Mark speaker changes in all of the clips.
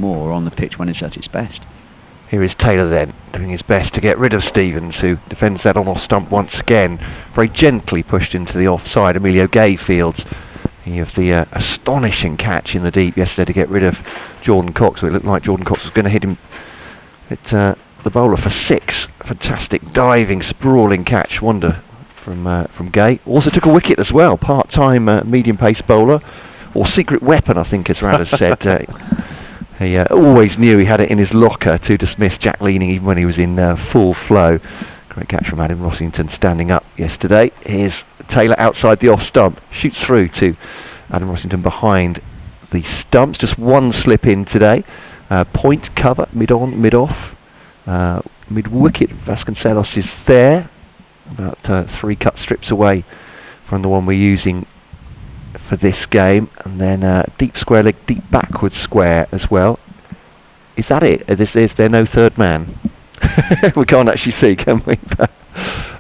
Speaker 1: more on the pitch when it's at its best.
Speaker 2: Here is Taylor then, doing his best to get rid of Stevens, who defends that on off stump once again. Very gently pushed into the offside. Emilio Gay fields. He had the astonishing catch in the deep yesterday to get rid of Jordan Cox. So it looked like Jordan Cox was going to hit him. The bowler for 6. Fantastic diving, sprawling catch. Wonder from Gay. Also took a wicket as well. Part-time medium pace bowler, or secret weapon, I think, as Rad has said. He always knew he had it in his locker to dismiss Jack Leaning even when he was in full flow. Great catch from Adam Rossington standing up yesterday. Here's Taylor outside the off stump. Shoots through to Adam Rossington behind the stumps. Just one slip in today. Point cover, mid-on, mid-off. Mid-wicket, Vasconcelos is there. About 3 cut strips away from the one we're using for this game, and then deep square leg, deep backward square as well. Is that it? Is there no third man? We can't actually see, can we?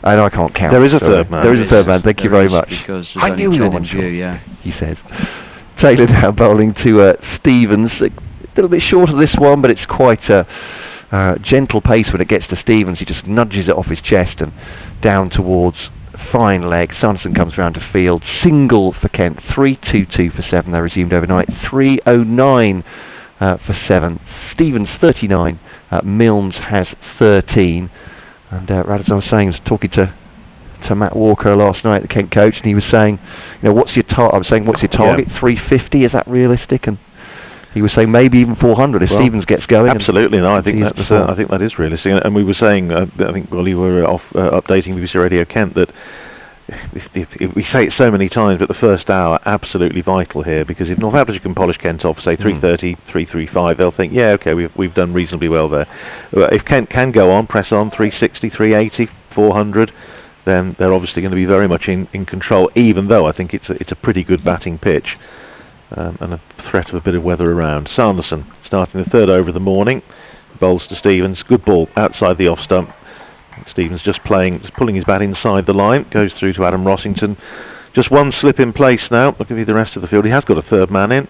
Speaker 2: I know I can't count.
Speaker 3: There is a third man.
Speaker 2: There is a third man. Thank you very much.
Speaker 1: I knew you were sure.
Speaker 2: Yeah, he says. Taylor now bowling to Stevens. A little bit short of this one, but it's quite a gentle pace when it gets to Stevens. He just nudges it off his chest and down towards fine leg. Sanderson comes round to field. Single for Kent. 3-2-2 for 7. They resumed overnight. 3-09 for 7. Stevens 39. Milnes has 13. And as I was saying, I was talking to Matt Walker last night, the Kent coach, and he was saying, what's your target? I was saying, what's your target? 350? Is that realistic? And he was saying maybe even 400 if Stevens gets going.
Speaker 3: Absolutely, no. I think that is realistic. And we were saying, I think while you were off updating BBC Radio Kent, that if we say it so many times, but the first hour absolutely vital here, because if Northamptonshire can polish Kent off, say 330, 335, they'll think, yeah, okay, we've done reasonably well there. If Kent can go on, press on 360, 380, 400, then they're obviously going to be very much in control. Even though I think it's a pretty good batting pitch. And a threat of a bit of weather around. Sanderson starting the third over of the morning, bowls to Stevens, good ball outside the off stump. Stevens just pulling his bat inside the line, goes through to Adam Rossington. Just one slip in place now. I'll give you the rest of the field. He has got a third man in.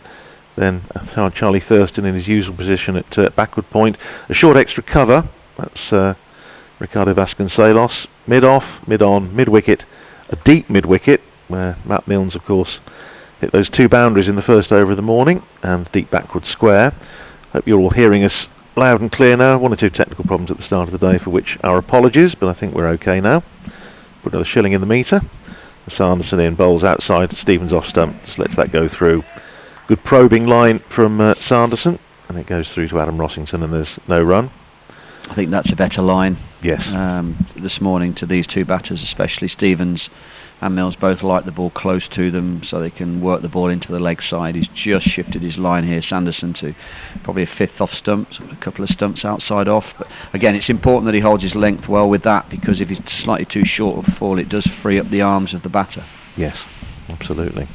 Speaker 3: Then Charlie Thurston in his usual position at backward point. A short extra cover. That's Ricardo Vasconcelos. Mid-off, mid-on, mid-wicket. A deep mid-wicket where Matt Milnes, of course, hit those 2 boundaries in the first over of the morning, and deep backward square. Hope you're all hearing us loud and clear now. 1 or 2 technical problems at the start of the day, for which our apologies, but I think we're okay now. Put another shilling in the meter. Sanderson in, bowls outside, Stevens off stump, just lets that go through. Good probing line from Sanderson, and it goes through to Adam Rossington, and there's no run.
Speaker 1: I think that's a better line.
Speaker 3: Yes.
Speaker 1: This morning to these 2 batters, especially Stevens and Milnes, both like the ball close to them so they can work the ball into the leg side. He's just shifted his line here, Sanderson, to probably a 5th off stump, a couple of stumps outside off. But again, it's important that he holds his length well with that, because if he's slightly too short of fall, it does free up the arms of the batter.
Speaker 3: Yes, absolutely.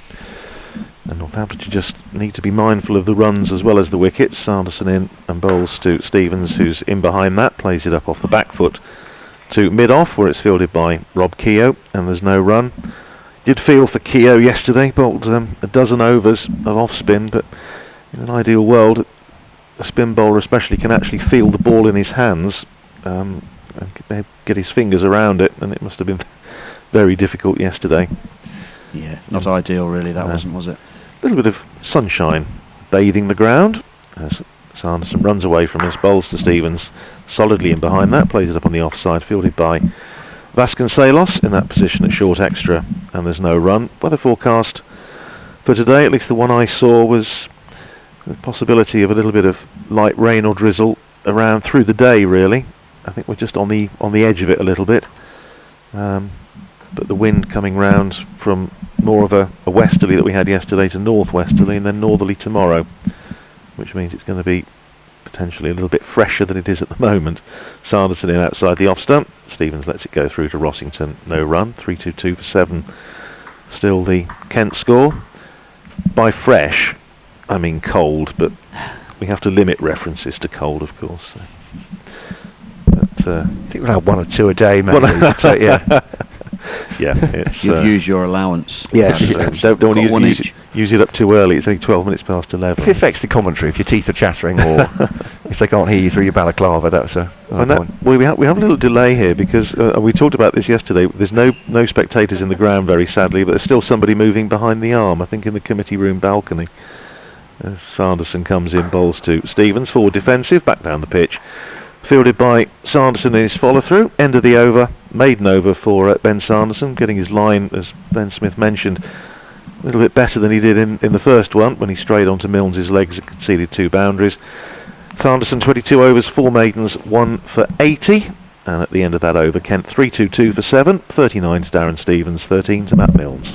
Speaker 3: And Northamptonshire just need to be mindful of the runs as well as the wickets. Sanderson in and bowls to Stevens, who's in behind that, plays it up off the back foot to mid-off, where it's fielded by Rob Keogh, and there's no run. Did feel for Keogh yesterday, bowled a dozen overs of off-spin, but in an ideal world, a spin bowler especially can actually feel the ball in his hands and get his fingers around it, and it must have been very difficult yesterday.
Speaker 1: Yeah, not ideal really, that wasn't, was it?
Speaker 3: A little bit of sunshine bathing the ground as Sanderson runs away from this, bowls to Stevens, solidly in behind that, plays it up on the offside, fielded by Vasconcelos in that position at short extra, and there's no run. Weather forecast for today, at least the one I saw, was the possibility of a little bit of light rain or drizzle around through the day, really. I think we're just on the edge of it a little bit. But the wind coming round from more of a westerly that we had yesterday to northwesterly, and then northerly tomorrow, which means it's going to be potentially a little bit fresher than it is at the moment. Sanderson in outside the off stump. Stevens lets it go through to Rossington. No run. 3-2-2 for 7. Still the Kent score. By fresh, I mean cold, but we have to limit references to cold, of course. So. But,
Speaker 2: I think we'll have 1 or 2 a day, maybe. So, yeah.
Speaker 3: Yeah,
Speaker 1: You've used your allowance.
Speaker 3: Yeah, don't want to use use it up too early. It's only 12 minutes past 11.
Speaker 2: If it affects the commentary, if your teeth are chattering or if they can't hear you through your balaclava, that's a point.
Speaker 3: Well, we have a little delay here because we talked about this yesterday. There's no spectators in the ground, very sadly, but there's still somebody moving behind the arm, I think in the committee room balcony. Sanderson comes in, bowls to Stevens, forward defensive, back down the pitch. Fielded by Sanderson in his follow-through. End of the over, maiden over for Ben Sanderson, getting his line, as Ben Smith mentioned, a little bit better than he did in the first one, when he strayed onto Milnes' legs and conceded 2 boundaries. Sanderson 22 overs, 4 maidens, 1 for 80. And at the end of that over, Kent 3-2-2 for 7, 39 to Darren Stevens, 13 to Matt Milnes.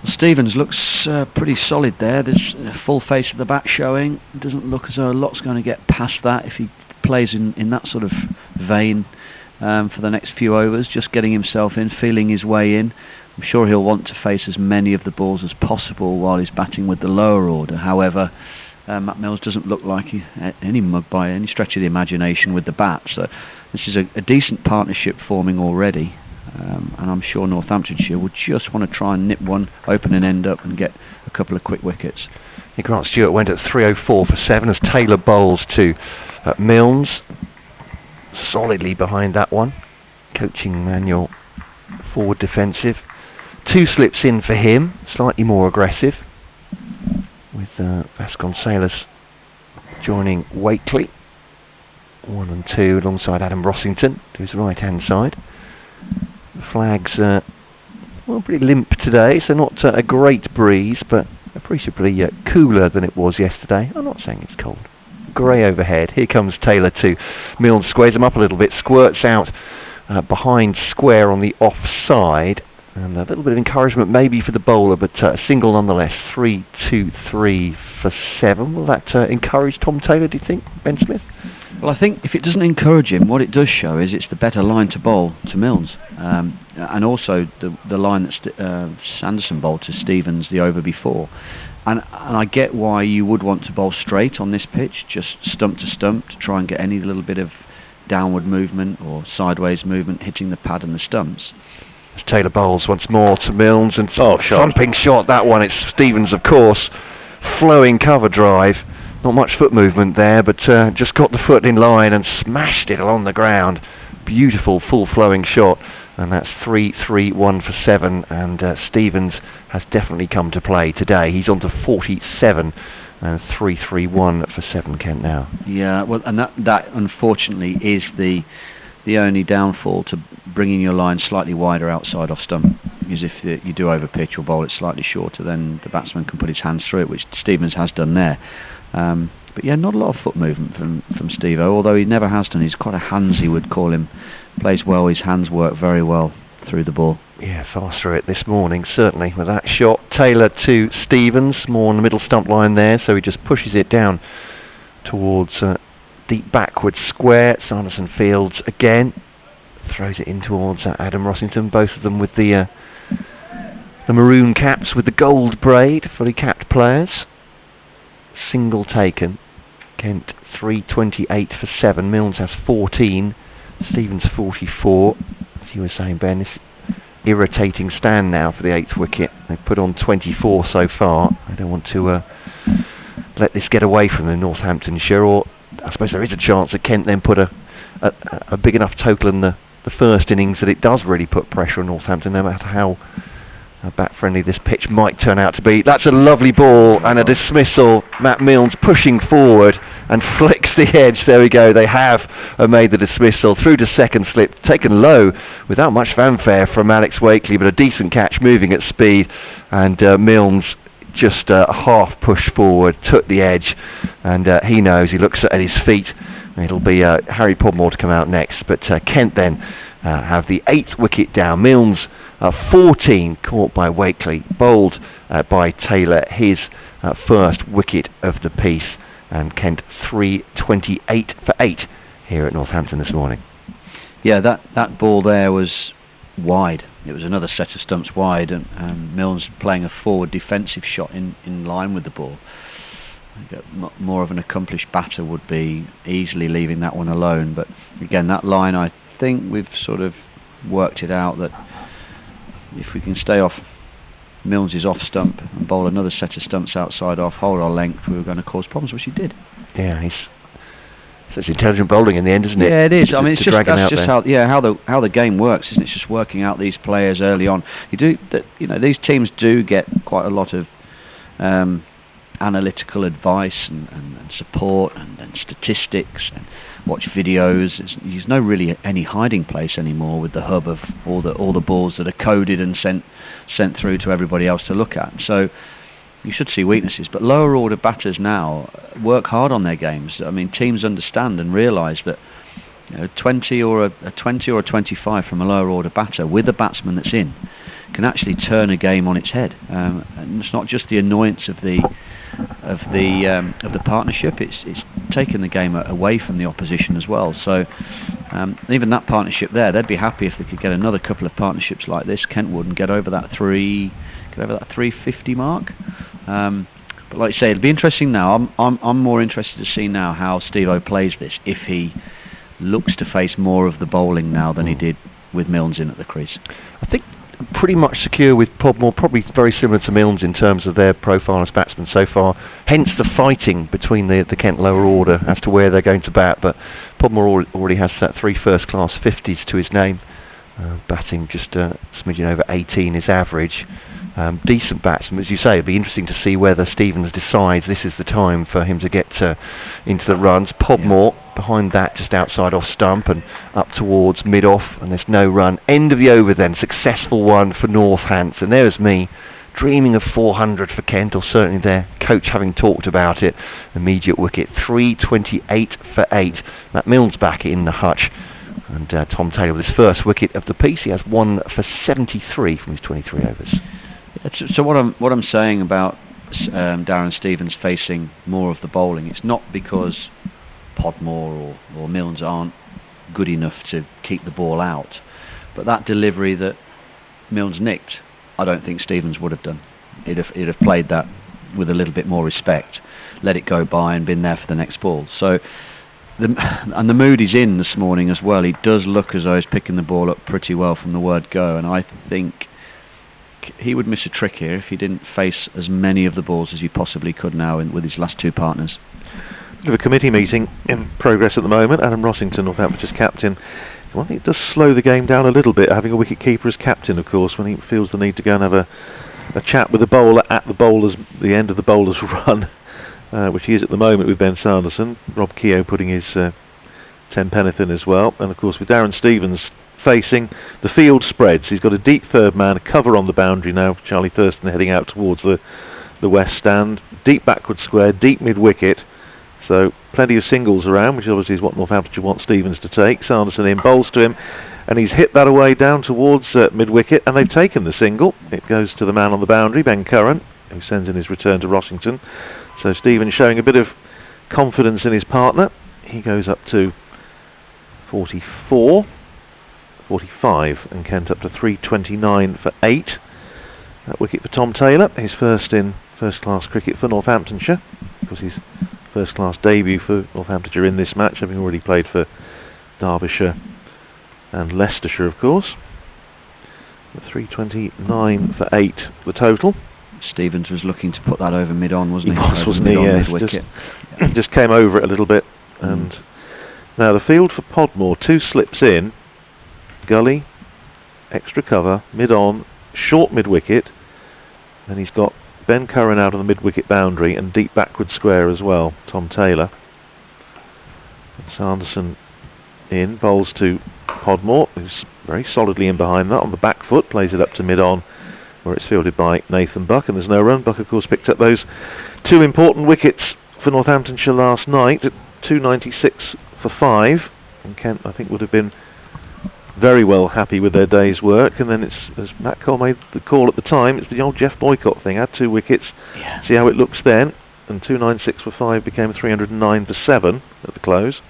Speaker 1: Stevens looks pretty solid there. There's a full face of the bat showing. It doesn't look as though a lot's going to get past that if he plays in that sort of vein for the next few overs, just getting himself in, feeling his way in. I'm sure he'll want to face as many of the balls as possible while he's batting with the lower order. However, Matt Milnes doesn't look like any mug by any stretch of the imagination with the bat, so this is a decent partnership forming already. And I'm sure Northamptonshire would just want to try and nip one, open and end up, and get a couple of quick wickets.
Speaker 2: Grant Stewart went at 304 for 7 as Taylor bowls to Milnes. Solidly behind that one. Coaching manual, forward defensive. 2 slips in for him, slightly more aggressive, with Vasconcelos joining Wakely. 1 and 2 alongside Adam Rossington to his right hand side. The flags well, pretty limp today, so not a great breeze, but appreciably cooler than it was yesterday. I'm not saying it's cold. Grey overhead. Here comes Taylor to Milnes, squares him up a little bit, squirts out behind square on the offside, and a little bit of encouragement maybe for the bowler, but a single nonetheless. 3-2-3 for 7. Will that encourage Tom Taylor, do you think, Ben Smith?
Speaker 1: Well, I think if it doesn't encourage him, what it does show is it's the better line to bowl to Milnes, and also the line that Sanderson bowled to Stevens the over before. And I get why you would want to bowl straight on this pitch, just stump to stump, to try and get any little bit of downward movement or sideways movement hitting the pad and the stumps.
Speaker 2: As Taylor bowls once more to Milnes, and
Speaker 3: shot.
Speaker 2: thumping shot that one. It's Stevens, of course, flowing cover drive. Not much foot movement there, but just got the foot in line and smashed it along the ground. Beautiful full flowing shot, and that's 3-3-1 for 7, and Stevens has definitely come to play today. He's on to 47 and 3-3-1 for 7 Kent now. Yeah,
Speaker 1: well, and that unfortunately is the only downfall to bringing your line slightly wider outside off stump, is if you do over pitch or bowl it slightly shorter, then the batsman can put his hands through it, which Stevens has done there. But yeah, not a lot of foot movement from Steve-O, although he never has done. He's quite a handsy, would call him. Plays well, his hands work very well through the ball.
Speaker 2: Yeah, fast through it this morning, certainly, with that shot. Taylor to Stevens, more on the middle stump line there, so he just pushes it down towards deep backward square. Sanderson fields again, throws it in towards Adam Rossington, both of them with the maroon caps with the gold braid, fully capped players. Single taken. Kent 328 for 7. Milnes has 14. Stevens 44. As you were saying, Ben, this irritating stand now for the 8th wicket. They've put on 24 so far. I don't want to let this get away from the Northamptonshire, or I suppose there is a chance that Kent then put a big enough total in the first innings that it does really put pressure on Northampton, no matter how bat friendly this pitch might turn out to be. That's a lovely ball and a dismissal. Matt Milnes pushing forward and flicks the edge. There we go. They have made the dismissal through to second slip, taken low without much fanfare from Alex Wakely, but a decent catch moving at speed, and Milnes just half push forward, took the edge, and he knows, he looks at his feet. It'll be Harry Podmore to come out next, but Kent then have the 8th wicket down. Milnes 14 caught by Wakely, bowled by Taylor, his first wicket of the piece, and Kent 328 for 8 here at Northampton this morning. Yeah, that ball there was wide. It was another set of stumps wide, and Milnes playing a forward defensive shot in line with the ball. More of an accomplished batter would be easily leaving that one alone, but again, that line, I think we've sort of worked it out that if we can stay off
Speaker 1: Milnes is off stump and bowl another set of stumps outside off, hold our length, we were going to cause problems, which he did.
Speaker 2: Yeah, so it's intelligent bowling in the end, isn't it?
Speaker 1: Yeah, it is. I mean, it's just how the game works, isn't it? It's just working out these players early on. These teams do get quite a lot of analytical advice and support and statistics, and watch videos. There's no really any hiding place anymore with the hub of all the balls that are coded and sent through to everybody else to look at. So you should see weaknesses, but lower order batters now work hard on their games. I mean, teams understand and realise that 20 or a 20 or a 25 from a lower order batter with a batsman that's in can actually turn a game on its head. And it's not just the annoyance of the partnership; it's taken the game away from the opposition as well. So even that partnership there, they'd be happy if they could get another couple of partnerships like this, Kentwood, and get over that 350 mark. But like I say, it'll be interesting now. I'm more interested to see now how Steve-O plays this, if he looks to face more of the bowling now than he did with Milnes in at the crease.
Speaker 2: I think pretty much secure with Podmore, probably very similar to Milnes in terms of their profile as batsmen so far, hence the fighting between the Kent lower order as to where they're going to bat. But Podmore already has that 3 first-class 50s to his name, batting just a smidgen over 18 is average. Decent batsman, as you say. It'd be interesting to see whether Stevens decides this is the time for him to get into the runs. Podmore behind that, just outside off stump and up towards mid-off, and there's no run. End of the over then, successful one for Northampton. There's me dreaming of 400 for Kent, or certainly their coach having talked about it. Immediate wicket, 328 for 8. Matt Milnes back in the hutch. And Tom Taylor with his first wicket of the piece. He has 1 for 73 from his 23 overs.
Speaker 1: So what I'm saying about Darren Stevens facing more of the bowling, it's not because Podmore or Milnes aren't good enough to keep the ball out, but that delivery that Milnes nicked, I don't think Stevens would have done. He'd have played that with a little bit more respect, let it go by and been there for the next ball. So the mood he's in this morning as well. He does look as though he's picking the ball up pretty well from the word go, and I think he would miss a trick here if he didn't face as many of the balls as he possibly could now with his last two partners.
Speaker 3: We have a committee meeting in progress at the moment. Adam Rossington, Northampton's captain. Well, it does slow the game down a little bit, having a wicket keeper as captain, of course, when he feels the need to go and have a chat with the bowler at the end of the bowler's run, which he is at the moment with Ben Sanderson. Rob Keogh putting his 10 penneth in as well, and of course with Darren Stevens facing, the field spreads. He's got a deep third man, a cover on the boundary now. Charlie Thurston heading out towards the west stand. Deep backward square, deep mid wicket. So plenty of singles around, which obviously is what Northamptonshire wants Stevens to take. Sanderson in, bowls to him, and he's hit that away down towards mid wicket, and they've taken the single. It goes to the man on the boundary, Ben Curran, who sends in his return to Rossington. So Stevens showing a bit of confidence in his partner. He goes up to 44. 45, and Kent up to 329 for 8. That wicket for Tom Taylor, his first in first-class cricket for Northamptonshire. Of course, his first-class debut for Northamptonshire in this match, having already played for Derbyshire and Leicestershire, of course. 329 for 8, the total.
Speaker 1: Stevens was looking to put that over mid-on, wasn't he?
Speaker 3: Wasn't he? Yes. Just came over it a little bit. And now the field for Podmore, 2 slips in. Gully, extra cover, mid-on, short mid-wicket, and he's got Ben Curran out on the mid-wicket boundary and deep backward square as well, Tom Taylor. And Sanderson in, bowls to Podmore, who's very solidly in behind that on the back foot, plays it up to mid-on, where it's fielded by Nathan Buck, and there's no run. Buck, of course, picked up those 2 important wickets for Northamptonshire last night at 296 for 5, and Kent, I think, would have been very well happy with their day's work. And then it's, as Matt Cole made the call at the time, it's the old Jeff Boycott thing. Had 2 wickets, see how it looks then, and 296 for 5 became 309 for 7 at the close.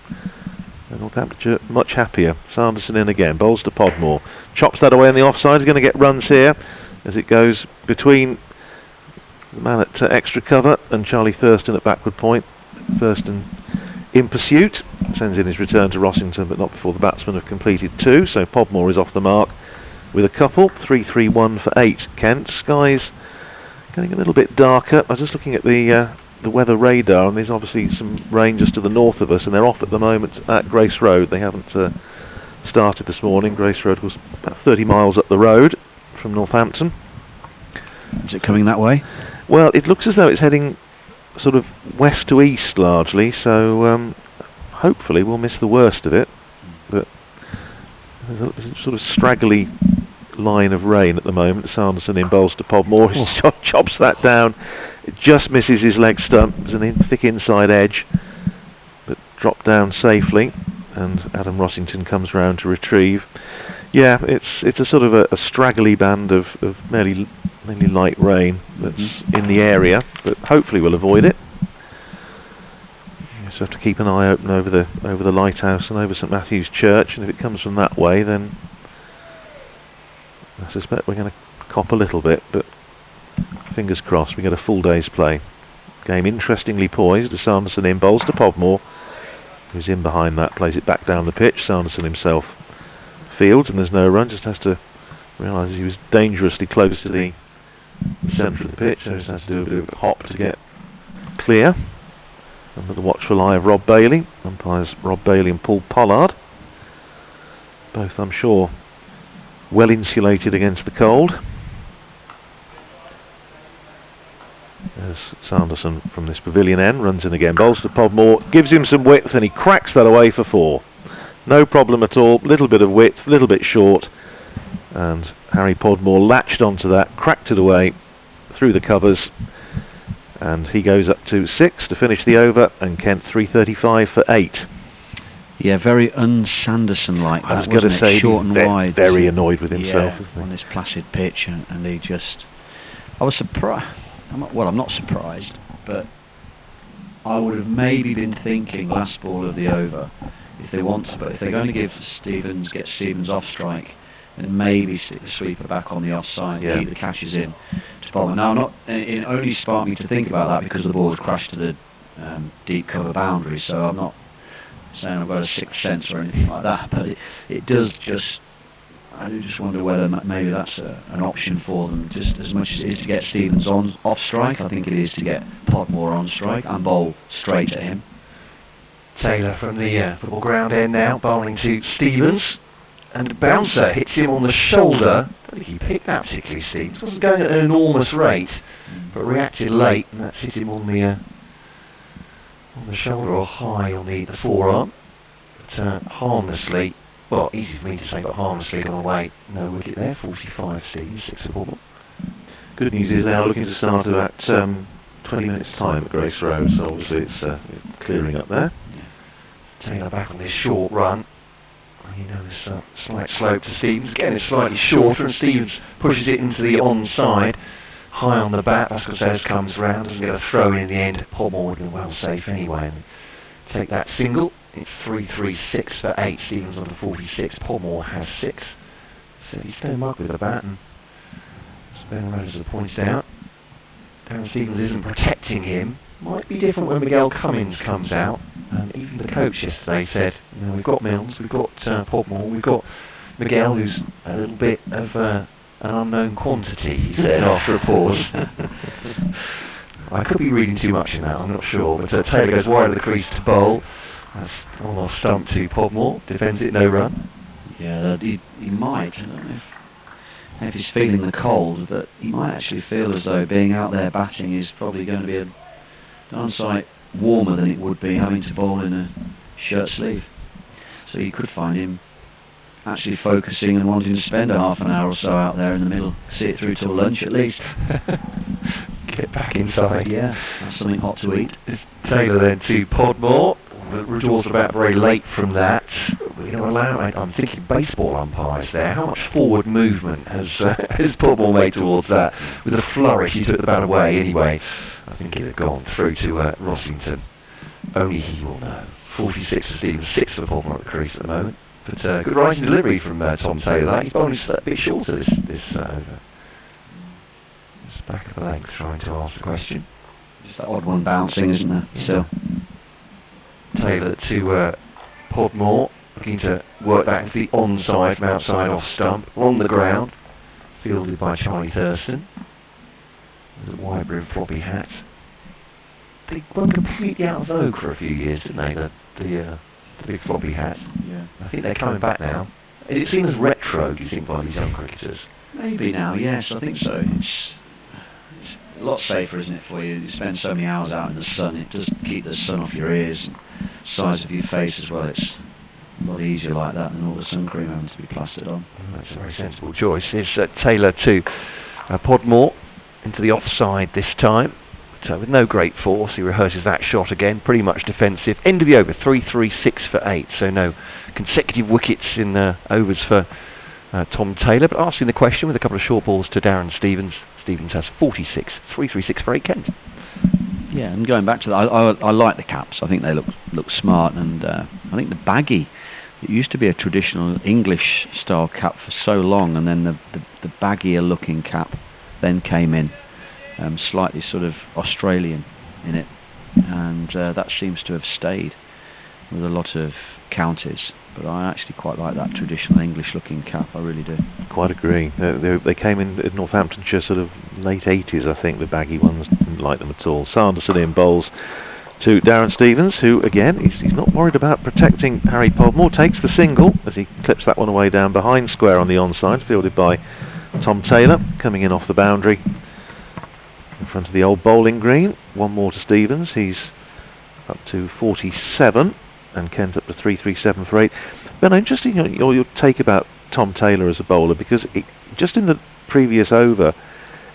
Speaker 3: And Northamptonshire much happier. Sanderson in again, bowls to Podmore, chops that away on the offside. He's going to get runs here as it goes between the man at extra cover and Charlie Thurston at backward point. Thurston in pursuit, sends in his return to Rossington, but not before the batsmen have completed 2, so Podmore is off the mark, with a couple. 3-3-1 for 8, Kent. Skies getting a little bit darker. I was just looking at the weather radar, and there's obviously some rain just to the north of us, and they're off at the moment at Grace Road. They haven't started this morning. Grace Road was about 30 miles up the road from Northampton.
Speaker 1: Is it coming that way?
Speaker 3: Well, it looks as though it's heading sort of west to east largely, so hopefully we'll miss the worst of it. But there's a sort of straggly line of rain at the moment. Sanderson in bowls to Podmore. He chops that down. It just misses his leg stump. There's a thick inside edge, but dropped down safely, and Adam Rossington comes round to retrieve. Yeah, it's a sort of a straggly band of mainly light rain that's in the area, but hopefully we'll avoid it. You just have to keep an eye open over the lighthouse and over St Matthew's Church, and if it comes from that way, then I suspect we're going to cop a little bit, but fingers crossed we get a full day's play. Game interestingly poised as Sanderson in bowls to Podmore, who's in behind that, plays it back down the pitch. Sanderson himself fields, and there's no run, just has to realise he was dangerously close to the centre of the pitch, so just has to do a bit of a hop to get clear. Under the watchful eye of Rob Bailey, umpires Rob Bailey and Paul Pollard, both I'm sure well insulated against the cold. As Sanderson from this pavilion end runs in again, bowls to Podmore, gives him some width, and he cracks that away for 4. No problem at all, little bit of width, little bit short, and Harry Podmore latched onto that, cracked it away through the covers, and he goes up to 6 to finish the over, and Kent 335 for 8.
Speaker 1: Yeah, very un-Sanderson-like.
Speaker 3: I was going to say,
Speaker 1: short and wide.
Speaker 3: Very annoyed with himself.
Speaker 1: Yeah, on this placid pitch, and he just... I was surprised. I'm not surprised, but I would have maybe been thinking last ball of the over, if they want to, but if they're going to get Stevens off strike, then maybe stick the sweeper back on the offside, keep the catches in to Podmore. Now, it only sparked me to think about that because the ball had crashed to the deep cover boundary, so I'm not saying I've got a sixth sense or anything like that, but it does just... I do just wonder whether maybe that's an option for them, just as much as it is to get Stevens off strike. I think it is to get Podmore on strike and bowl straight at him.
Speaker 2: Taylor from the football ground end now, bowling to Stevens, and bouncer hits him on the shoulder. I don't think he picked that particularly, Stevens. Wasn't going at an enormous rate, but reacted late, and that's hit him on the shoulder or high on the forearm, but harmlessly. Well, easy for me to say, but harmlessly gone away. No wicket there, 45 Stevens, 6 for Podmore.
Speaker 3: Good news is they are looking to start about 20 minutes time at Grace Road, so obviously it's clearing up there.
Speaker 2: Taylor back on this short run. You know, this slight slope to Stevens. Again, it's slightly shorter, and Stevens pushes it into the onside. High on the bat, Vasconcelos comes round, doesn't get a throw in the end. Podmore would have been well safe anyway. And take that single. It's 3-3-6 for 8. Stevens on the 46. Podmore has 6. So he's no mug with the bat, and as Ben Rose points out, Darren Stevens isn't protecting him. Might be different when Miguel Cummins comes out. Even the coach yesterday said, you know, we've got Milnes, we've got Podmore, we've got Miguel, who's a little bit of an unknown quantity, he said after a pause. I could be reading too much in that, I'm not sure, but Taylor goes wide of the crease to bowl. That's on off stump to Podmore, defends it, no run.
Speaker 1: Yeah, he might, I don't know if he's feeling the cold, but he might actually feel as though being out there batting is probably going to be a darn sight warmer than it would be having to bowl in a shirt sleeve. So you could find him actually focusing and wanting to spend a half an hour or so out there in the middle, see it through till lunch at least.
Speaker 2: Get back inside.
Speaker 1: Yeah, have something hot to eat.
Speaker 2: Taylor then to Podmore. The withdrawals are about very late from that. You know, I'm thinking baseball umpires there. How much forward movement has Podmore made towards that? With a flourish, he took the bat away anyway. I think it had gone through to Rossington. Only he will know. 46 for Stevens, 6 for Podmore at the crease at the moment. But good writing delivery from Tom Taylor. He's bowling a bit shorter this over. Just back of the length trying to ask the question.
Speaker 1: Just that odd one bouncing, isn't there?
Speaker 2: Yeah. So Taylor to Podmore, looking to work that into the onside from outside off stump. On the ground, fielded by Charlie Thurston. With a wide brim floppy hat. They went completely out of vogue for a few years, didn't they? The big floppy hat.
Speaker 1: Yeah.
Speaker 2: I think they're coming back now. Is it seen as retro, do you think, by these young cricketers?
Speaker 1: Maybe now, yes, I think so. It's a lot safer, isn't it, for you? You spend so many hours out in the sun, it does keep the sun off your ears and size of your face as well. It's a lot easier like that than all the sun cream having to be plastered on.
Speaker 2: That's a very sensible choice. It's Taylor to Podmore into the offside this time. So with no great force, he rehearses that shot again, pretty much defensive. End of the over, 3-3-6 for 8, so no consecutive wickets in overs for Tom Taylor. But asking the question with a couple of short balls to Darren Stevens. Stevens has 46, 3-3-6 for 8 Kent.
Speaker 1: Yeah, and going back to that, I like the caps. I think they look smart, and I think the baggy, it used to be a traditional English style cap for so long, and then the baggier looking cap then came in. Slightly sort of Australian in it, and that seems to have stayed with a lot of counties, but I actually quite like that traditional English looking cap, I really do.
Speaker 3: Quite agree. They came in Northamptonshire sort of late 80s, I think, the baggy ones. Didn't like them at all. Sanderson in bowls to Darren Stevens, who again, he's not worried about protecting Harry Podmore. Takes the single as he clips that one away down behind square on the onside, fielded by Tom Taylor, coming in off the boundary in front of the old bowling green. One more to Stevens. He's up to 47, and Kent up to 3-3-7 for 8. Ben, interesting your take about Tom Taylor as a bowler, because just in the previous over,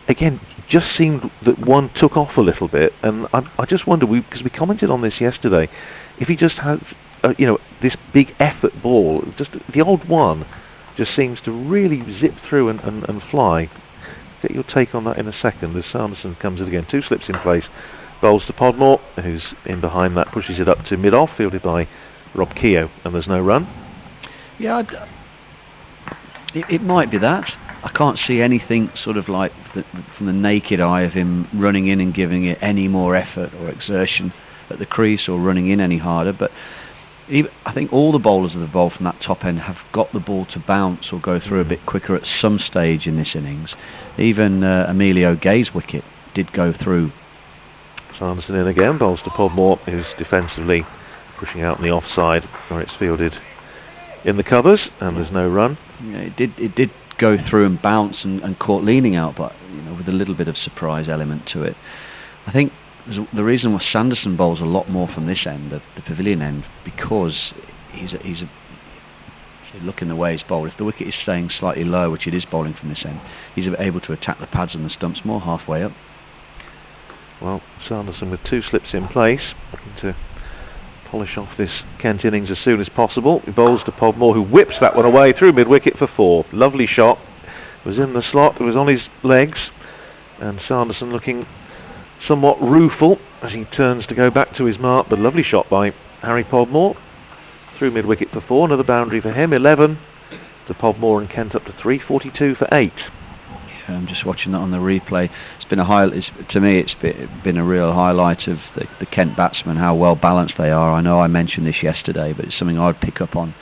Speaker 3: again, just seemed that one took off a little bit, and I just wonder, because we commented on this yesterday, if he just has this big effort ball, just the old one just seems to really zip through and fly. Get your take on that in a second as Sanderson comes in again. 2 slips in place, bowls to Podmore, who's in behind that, pushes it up to mid-off, fielded by Rob Keogh, and there's no run.
Speaker 1: Yeah, it might be that. I can't see anything sort of like from the naked eye of him running in and giving it any more effort or exertion at the crease or running in any harder, but I think all the bowlers that have bowled from that top end have got the ball to bounce or go through a bit quicker at some stage in this innings. Even Emilio Gay's wicket did go through.
Speaker 3: Sanderson in again, bowls to Podmore, who's defensively pushing out on the offside where it's fielded in the covers, and there's no run.
Speaker 1: Yeah, it did go through and bounce and caught leaning out, but with a little bit of surprise element to it. I think the reason why Sanderson bowls a lot more from this end, the pavilion end, because he's looking the way he's bowled. If the wicket is staying slightly low, which it is bowling from this end, he's able to attack the pads and the stumps more halfway up.
Speaker 3: Well, Sanderson with 2 slips in place, looking to polish off this Kent innings as soon as possible. He bowls to Podmore, who whips that one away through mid-wicket for 4. Lovely shot. It was in the slot, it was on his legs, and Sanderson looking somewhat rueful as he turns to go back to his mark, but lovely shot by Harry Podmore through mid-wicket for 4. Another boundary for him, 11 to Podmore, and Kent up to 342 for 8.
Speaker 1: Yeah, I'm just watching that on the replay. It's been to me it's been a real highlight of the Kent batsmen, how well balanced they are. I know I mentioned this yesterday, but it's something I'd pick up on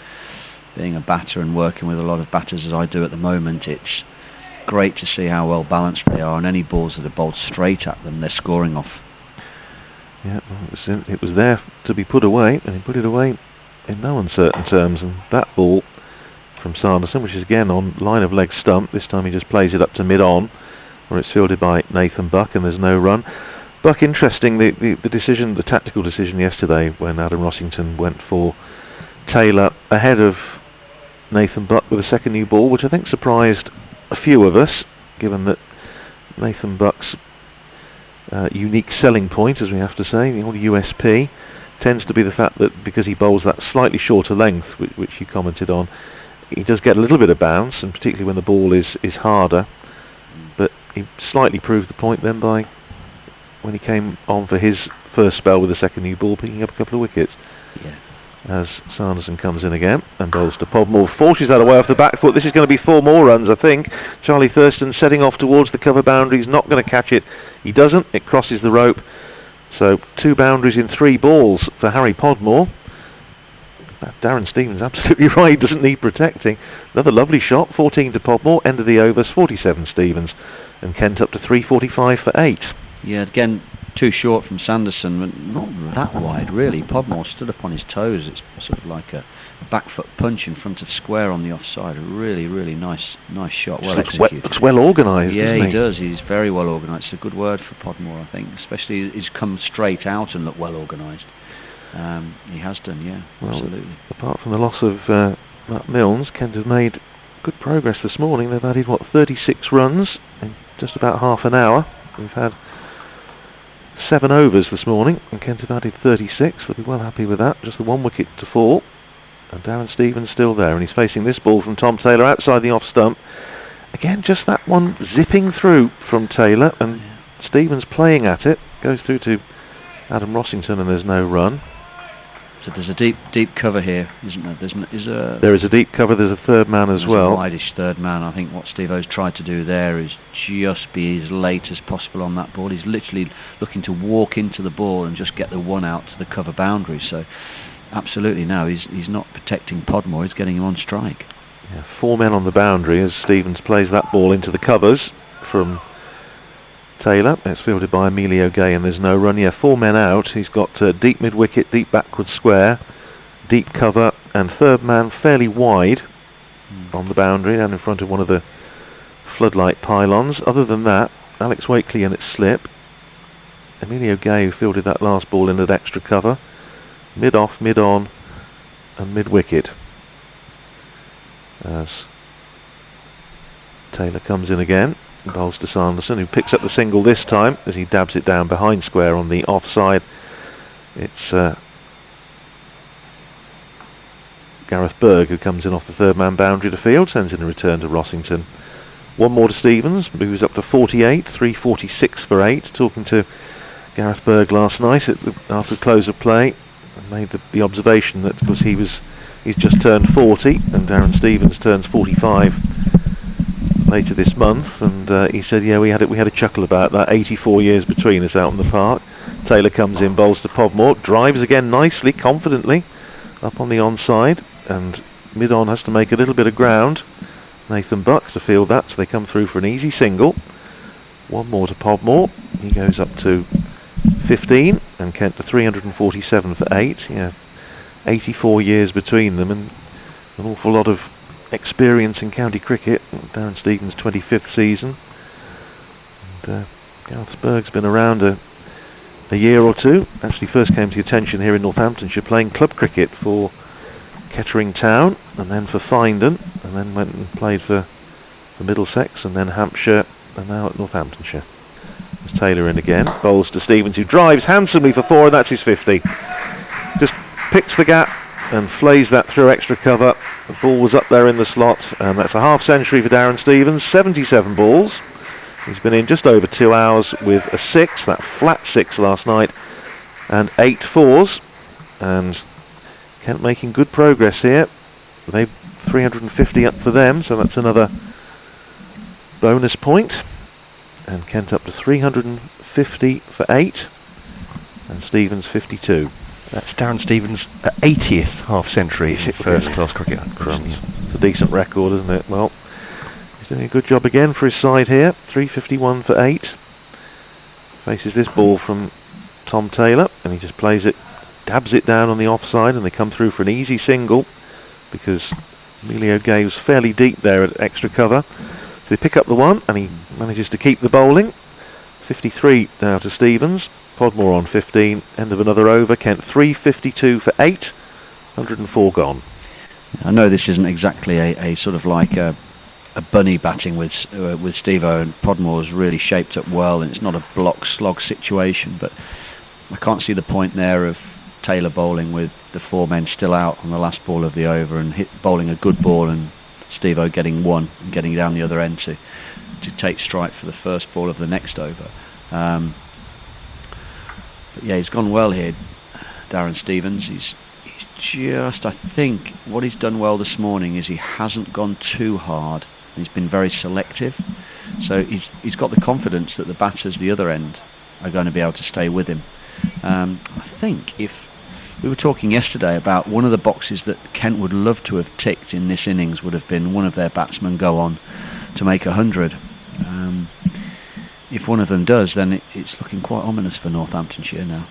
Speaker 1: being a batter and working with a lot of batters as I do at the moment. It's great to see how well balanced they are, and any balls that are bowled straight at them, they're scoring off.
Speaker 3: Yeah, well, it was there to be put away, and he put it away in no uncertain terms. And that ball from Sanderson, which is again on line of leg stump, this time he just plays it up to mid-on, where it's fielded by Nathan Buck, and there's no run. Buck, interesting, the tactical decision yesterday when Adam Rossington went for Taylor ahead of Nathan Buck with a second new ball, which I think surprised a few of us, given that Nathan Buck's unique selling point, as we have to say, the old USP, tends to be the fact that because he bowls that slightly shorter length, which you commented on, he does get a little bit of bounce, and particularly when the ball is harder. But he slightly proved the point then by when he came on for his first spell with the second new ball, picking up a couple of wickets.
Speaker 1: Yeah.
Speaker 3: As Sanderson comes in again and bowls to Podmore, forces that away off the back foot. This is going to be 4 more runs, I think. Charlie Thurston setting off towards the cover boundary. He's not going to catch it. He doesn't. It crosses the rope. So 2 boundaries in 3 balls for Harry Podmore. Darren Stevens absolutely right, doesn't need protecting. Another lovely shot, 14 to Podmore, end of the overs, 47 Stevens, and Kent up to 345 for 8.
Speaker 1: Yeah, again, too short from Sanderson, but not that wide really. Podmore stood up on his toes. It's sort of like a back foot punch in front of square on the offside. A really, really nice shot, well executed.
Speaker 3: Looks well organised,
Speaker 1: yeah,
Speaker 3: doesn't
Speaker 1: he does. He's very well organised. It's a good word for Podmore, I think. Especially he's come straight out and looked well organised. He has done, yeah, well, absolutely.
Speaker 3: Apart from the loss of Matt Milnes, Kent have made good progress this morning. They've added, 36 runs in just about half an hour. We've had 7 overs this morning, and Kent have added 36. They'll be well happy with that. Just the 1 wicket to fall. And Darren Stevens still there, and he's facing this ball from Tom Taylor outside the off stump. Again, just that one zipping through from Taylor, and Stevens playing at it. Goes through to Adam Rossington, and there's no run.
Speaker 1: So there's a deep cover here, isn't there?
Speaker 3: There is a deep cover. There's a third man as well.
Speaker 1: A wideish third man. I think what Steve-O's tried to do there is just be as late as possible on that ball. He's literally looking to walk into the ball and just get the one out to the cover boundary. So absolutely, no, he's not protecting Podmore. He's getting him on strike.
Speaker 3: Yeah, 4 men on the boundary as Stevens plays that ball into the covers from Taylor. It's fielded by Emilio Gay, and there's no run. Yeah, 4 men out. He's got deep mid wicket, deep backward square, deep cover, and third man fairly wide on the boundary, down in front of one of the floodlight pylons. Other than that, Alex Wakely and its slip. Emilio Gay, who fielded that last ball in at extra cover, mid off, mid on, and mid wicket. As Taylor comes in again. Bowls to Sanderson, who picks up the single this time as he dabs it down behind square on the offside. It's Gareth Berg who comes in off the third man boundary to field, sends in a return to Rossington. 1 more to Stevens, moves up to 48, 346 for 8. Talking to Gareth Berg last night after the close of play, and made the observation that because he's just turned 40 and Darren Stevens turns 45 later this month, and he said, yeah, we had a chuckle about that. 84 years between us out in the park. Taylor comes in, bowls to Podmore, drives again nicely, confidently up on the onside, and mid-on has to make a little bit of ground. Nathan Buck to field that, so they come through for an easy single. 1 more to Podmore. He goes up to 15, and Kent to 347 for 8. Yeah, 84 years between them, and an awful lot of experience in county cricket. Darren Stevens' 25th season, and Gareth Berg's been around a year or two. Actually first came to attention here in Northamptonshire playing club cricket for Kettering Town, and then for Findon, and then went and played for Middlesex, and then Hampshire, and now at Northamptonshire. There's Taylor in again, bowls to Stevens, who drives handsomely for 4, and that's his 50. Just picks the gap and flays that through extra cover. The ball was up there in the slot, and that's a half century for Darren Stevens. 77 balls. He's been in just over 2 hours with a 6, that flat 6 last night, and 8 fours. And Kent making good progress here. They've 350 up for them, so that's another bonus point. And Kent up to 350 for 8, and Stevens 52.
Speaker 2: That's Darren Stevens' 80th half-century in first-class cricket.
Speaker 3: Crumbs. It's a decent record, isn't it? Well, he's doing a good job again for his side here. 351 for 8. Faces this ball from Tom Taylor, and he just plays it, dabs it down on the offside, and they come through for an easy single because Emilio Gay was fairly deep there at extra cover. So they pick up the 1, and he manages to keep the bowling. 53 now to Stevens. Podmore on 15, end of another over. Kent 352 for 8, 104 gone.
Speaker 1: I know this isn't exactly a sort of like a bunny batting with Steve-O, and Podmore's really shaped up well, and it's not a block slog situation, but I can't see the point there of Taylor bowling with the 4 men still out on the last ball of the over and bowling a good ball, and Steve-O getting 1 and getting down the other end to take strike for the first ball of the next over. But yeah, he's gone well here, Darren Stevens. He's just, I think, what he's done well this morning is he hasn't gone too hard. He's been very selective, so he's got the confidence that the batters the other end are going to be able to stay with him. I think if We were talking yesterday about one of the boxes that Kent would love to have ticked in this innings would have been one of their batsmen go on to make 100. If one of them does, then it's looking quite ominous for Northamptonshire now.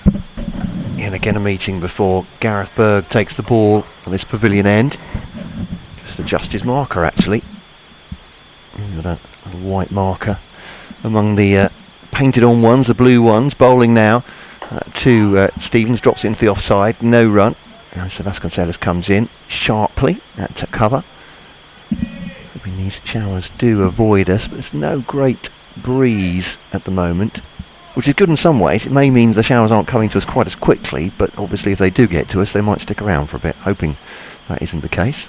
Speaker 2: And again a meeting before Gareth Berg takes the ball on this pavilion end. Just adjust his marker actually. With a white marker among the painted on ones, the blue ones. Bowling now to Stevens, drops into the offside, no run. And so Vasconcelos comes in sharply to cover. Hoping these showers do avoid us, but there's no great breeze at the moment, which is good in some ways. It may mean the showers aren't coming to us quite as quickly, but obviously if they do get to us, they might stick around for a bit, hoping that isn't the case.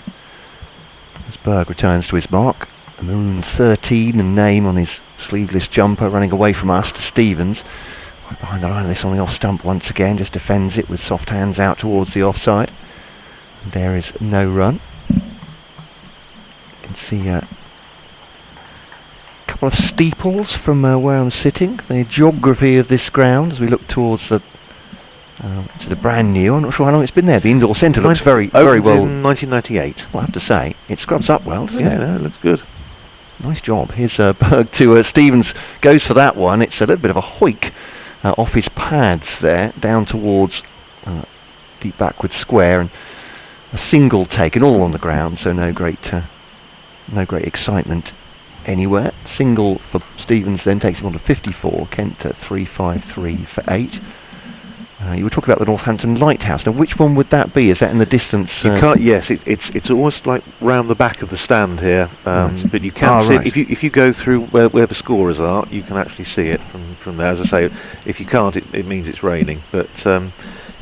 Speaker 2: As Berg returns to his mark, a maroon 13 and name on his sleeveless jumper, running away from us to Stevens. Right behind the line of this on the off stump once again, just defends it with soft hands out towards the offside. And there is no run. You can see a couple of steeples from where I'm sitting. The geography of this ground as we look towards the to the brand new. I'm not sure how long it's been there. The indoor centre looks very well.
Speaker 3: In 1998.
Speaker 2: Well, I have to say, it scrubs up well, doesn't it?
Speaker 3: Yeah, no, it looks good.
Speaker 2: Nice job. Here's Berg to Stevens, goes for that one. It's a little bit of a hoik off his pads there, down towards deep backward square, and a single taken all on the ground, so no great excitement anywhere. Single for Stevens then takes him on to 54. Kent at 353 for 8. You were talking about the Northampton Lighthouse. Now, which one would that be? Is that in the distance?
Speaker 3: You can't. Yes, it's almost like round the back of the stand here,
Speaker 2: Right.
Speaker 3: but you can see
Speaker 2: right.
Speaker 3: it. If you go through where the scorers are, you can actually see it from there. As I say, if you can't, it means it's raining. But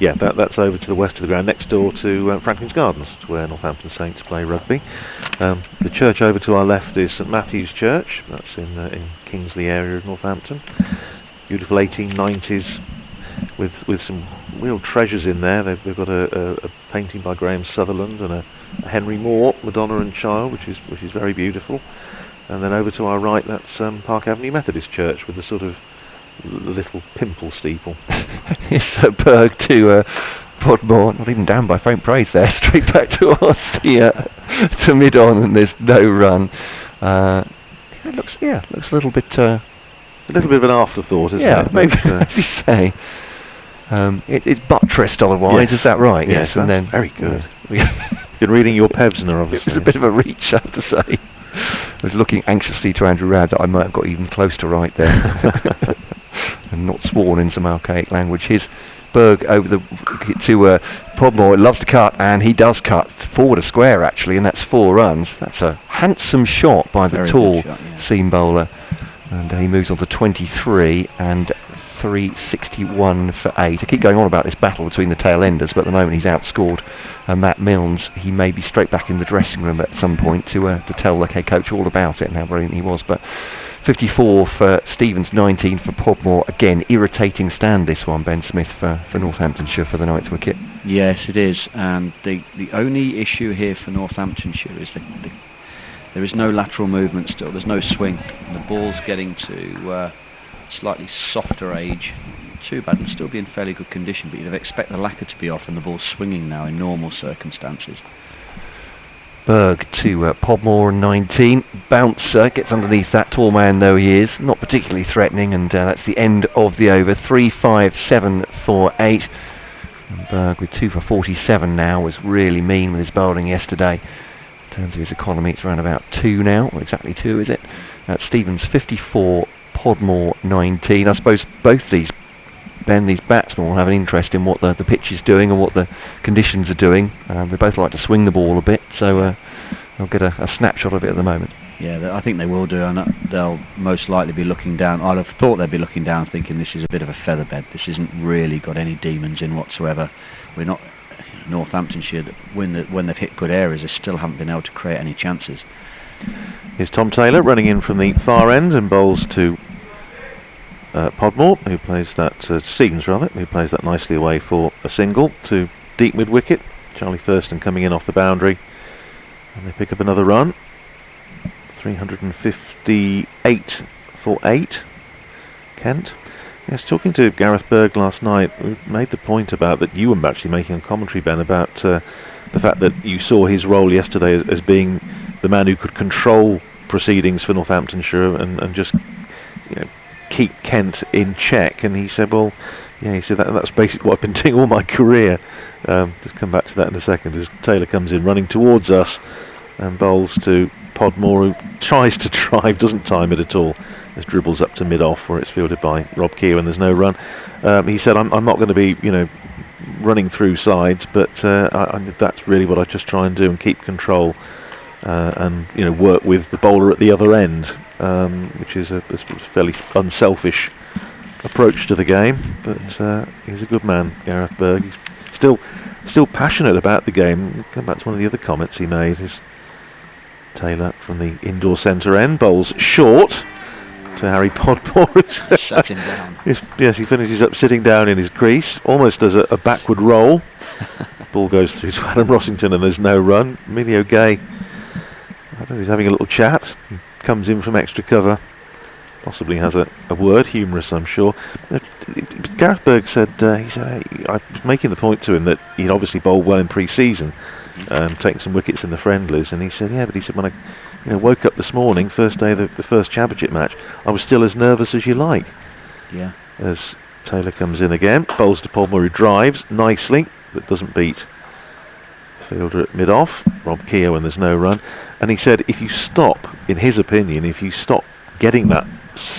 Speaker 3: yeah, that's over to the west of the ground, next door to Franklin's Gardens, where Northampton Saints play rugby. The church over to our left is St Matthew's Church. That's in Kingsley area of Northampton. Beautiful 1890s. With some real treasures in there. They've got a painting by Graham Sutherland and a Henry Moore, Madonna and Child, which is very beautiful. And then over to our right, that's Park Avenue Methodist Church with the sort of little pimple steeple.
Speaker 2: It's Berg to Podmore, not even down by faint praise there, straight back towards to mid on, and there's no run. It looks a little bit. A
Speaker 3: little bit of an afterthought, isn't it?
Speaker 2: Yeah, maybe as you say. It's buttressed otherwise,
Speaker 3: yes.
Speaker 2: Is that right?
Speaker 3: Yes,
Speaker 2: and then
Speaker 3: very good. Been reading your Pevsner, obviously.
Speaker 2: It was a bit of a reach, I have to say. I was looking anxiously to Andrew Radd that I might have got even close to right there. And not sworn in some archaic language. Here's Berg over to Podmore. Loves to cut, and he does cut forward a square actually, and that's 4 runs. That's a handsome shot by the
Speaker 1: Very
Speaker 2: tall
Speaker 1: good shot, yeah.
Speaker 2: seam bowler. And he moves on to 23 and 361 for 8. I keep going on about this battle between the tail enders, but at the moment he's outscored Matt Milnes. He may be straight back in the dressing room at some point to tell the head coach all about it and how brilliant he was. But 54 for Stevens, 19 for Podmore. Again, irritating stand this one, Ben Smith, for Northamptonshire for the night's wicket.
Speaker 1: Yes, it is. And the only issue here for Northamptonshire is there is no lateral movement still. There's no swing. The ball's getting to slightly softer age. Too bad. It'll still be in fairly good condition, but you'd expect the lacquer to be off and the ball's swinging now in normal circumstances.
Speaker 2: Berg to Podmore, 19. Bouncer gets underneath that, tall man though he is. Not particularly threatening, and that's the end of the over. 3-5-7 for 8. And Berg with 2 for 47 now was really mean with his bowling yesterday. In terms of his economy, it's around about 2 now. Well, exactly 2, is it? Stevens 54, Podmore 19. I suppose both these batsmen will have an interest in what the pitch is doing and what the conditions are doing. They both like to swing the ball a bit, so they'll get a snapshot of it at the moment.
Speaker 1: Yeah, I think they will do, and they'll most likely be looking down. I'd have thought they'd be looking down thinking this is a bit of a featherbed. This isn't really got any demons in whatsoever. We're not Northamptonshire, that when they've hit good areas, they still haven't been able to create any chances.
Speaker 3: Here's Tom Taylor running in from the far end and bowls to Podmore, who plays that Stevens rather, who plays that nicely away for a single to deep mid wicket. Charlie Thurston coming in off the boundary, and they pick up another run. 358 for 8. Kent. Yes, talking to Gareth Berg last night, we made the point about that you were actually making a commentary, Ben, about the fact that you saw his role yesterday as being the man who could control proceedings for Northamptonshire and just keep Kent in check. And he said, well, yeah, he said that's basically what I've been doing all my career. Just come back to that in a second as Taylor comes in running towards us and bowls to Podmore, who tries to drive, doesn't time it at all. Just dribbles up to mid-off where it's fielded by Rob Keogh and there's no run. He said, I'm not going to be, running through sides, but that's really what I just try and do and keep control and work with the bowler at the other end, which is a fairly unselfish approach to the game. But he's a good man, Gareth Berg. He's still passionate about the game. We'll come back to one of the other comments he made. Is Taylor from the indoor centre end bowls short to Harry Podmore.
Speaker 1: Sat him down.
Speaker 3: Yes, he finishes up sitting down in his crease, almost does a backward roll. Ball goes through to Adam Rossington and there's no run. Emilio Gay, I don't know, he's having a little chat. He comes in from extra cover. Possibly has a word, humorous I'm sure. Gareth Berg said, I was making the point to him that he'd obviously bowled well in pre-season, taking some wickets in the friendlies, and he said, when I woke up this morning, first day of the first championship match, I was still as nervous as you like.
Speaker 1: Yeah.
Speaker 3: As Taylor comes in again, bowls to Podmore, who drives nicely, but doesn't beat fielder at mid-off, Rob Keogh, and there's no run. And he said, if you stop, in his opinion, if you stop getting that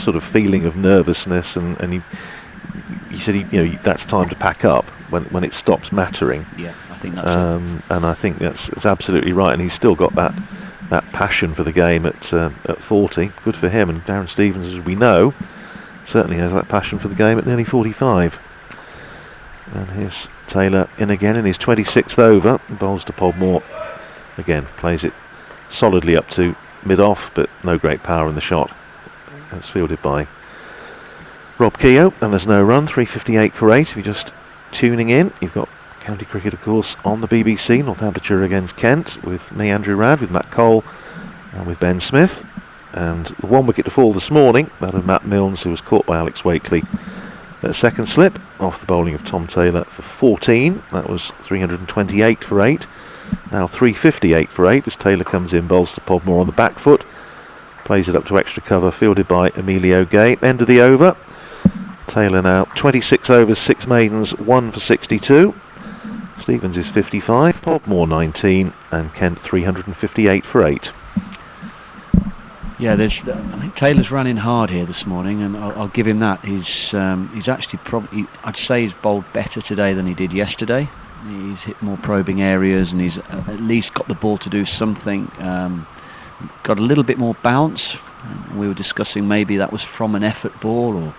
Speaker 3: sort of feeling of nervousness, and he said that's time to pack up when it stops mattering.
Speaker 1: Yeah, I think that's it.
Speaker 3: And I think that's absolutely right. And he's still got that passion for the game at 40. Good for him. And Darren Stevens, as we know, certainly has that passion for the game at nearly 45. And here's Taylor in again in his 26th over. Bowls to Podmore. Again, plays it solidly up to mid-off, but no great power in the shot. That's fielded by Rob Keogh, and there's no run. 358 for 8. If you're just tuning in, you've got county cricket, of course, on the BBC. Northamptonshire against Kent, with me, Andrew Radd, with Matt Cole, and with Ben Smith. And the one wicket to fall this morning, that of Matt Milnes, who was caught by Alex Wakely at second slip, off the bowling of Tom Taylor for 14. That was 328 for 8. Now 358 for 8 as Taylor comes in, bowls to Podmore on the back foot. Plays it up to extra cover, fielded by Emilio Gay. End of the over. Taylor now 26 overs, 6 maidens, 1 for 62. Stevens is 55, Podmore 19, and Kent 358 for 8.
Speaker 1: Yeah, I think Taylor's running hard here this morning, and I'll give him that. He's actually probably, I'd say he's bowled better today than he did yesterday. He's hit more probing areas, and he's at least got the ball to do something. Got a little bit more bounce. We were discussing maybe that was from an effort ball or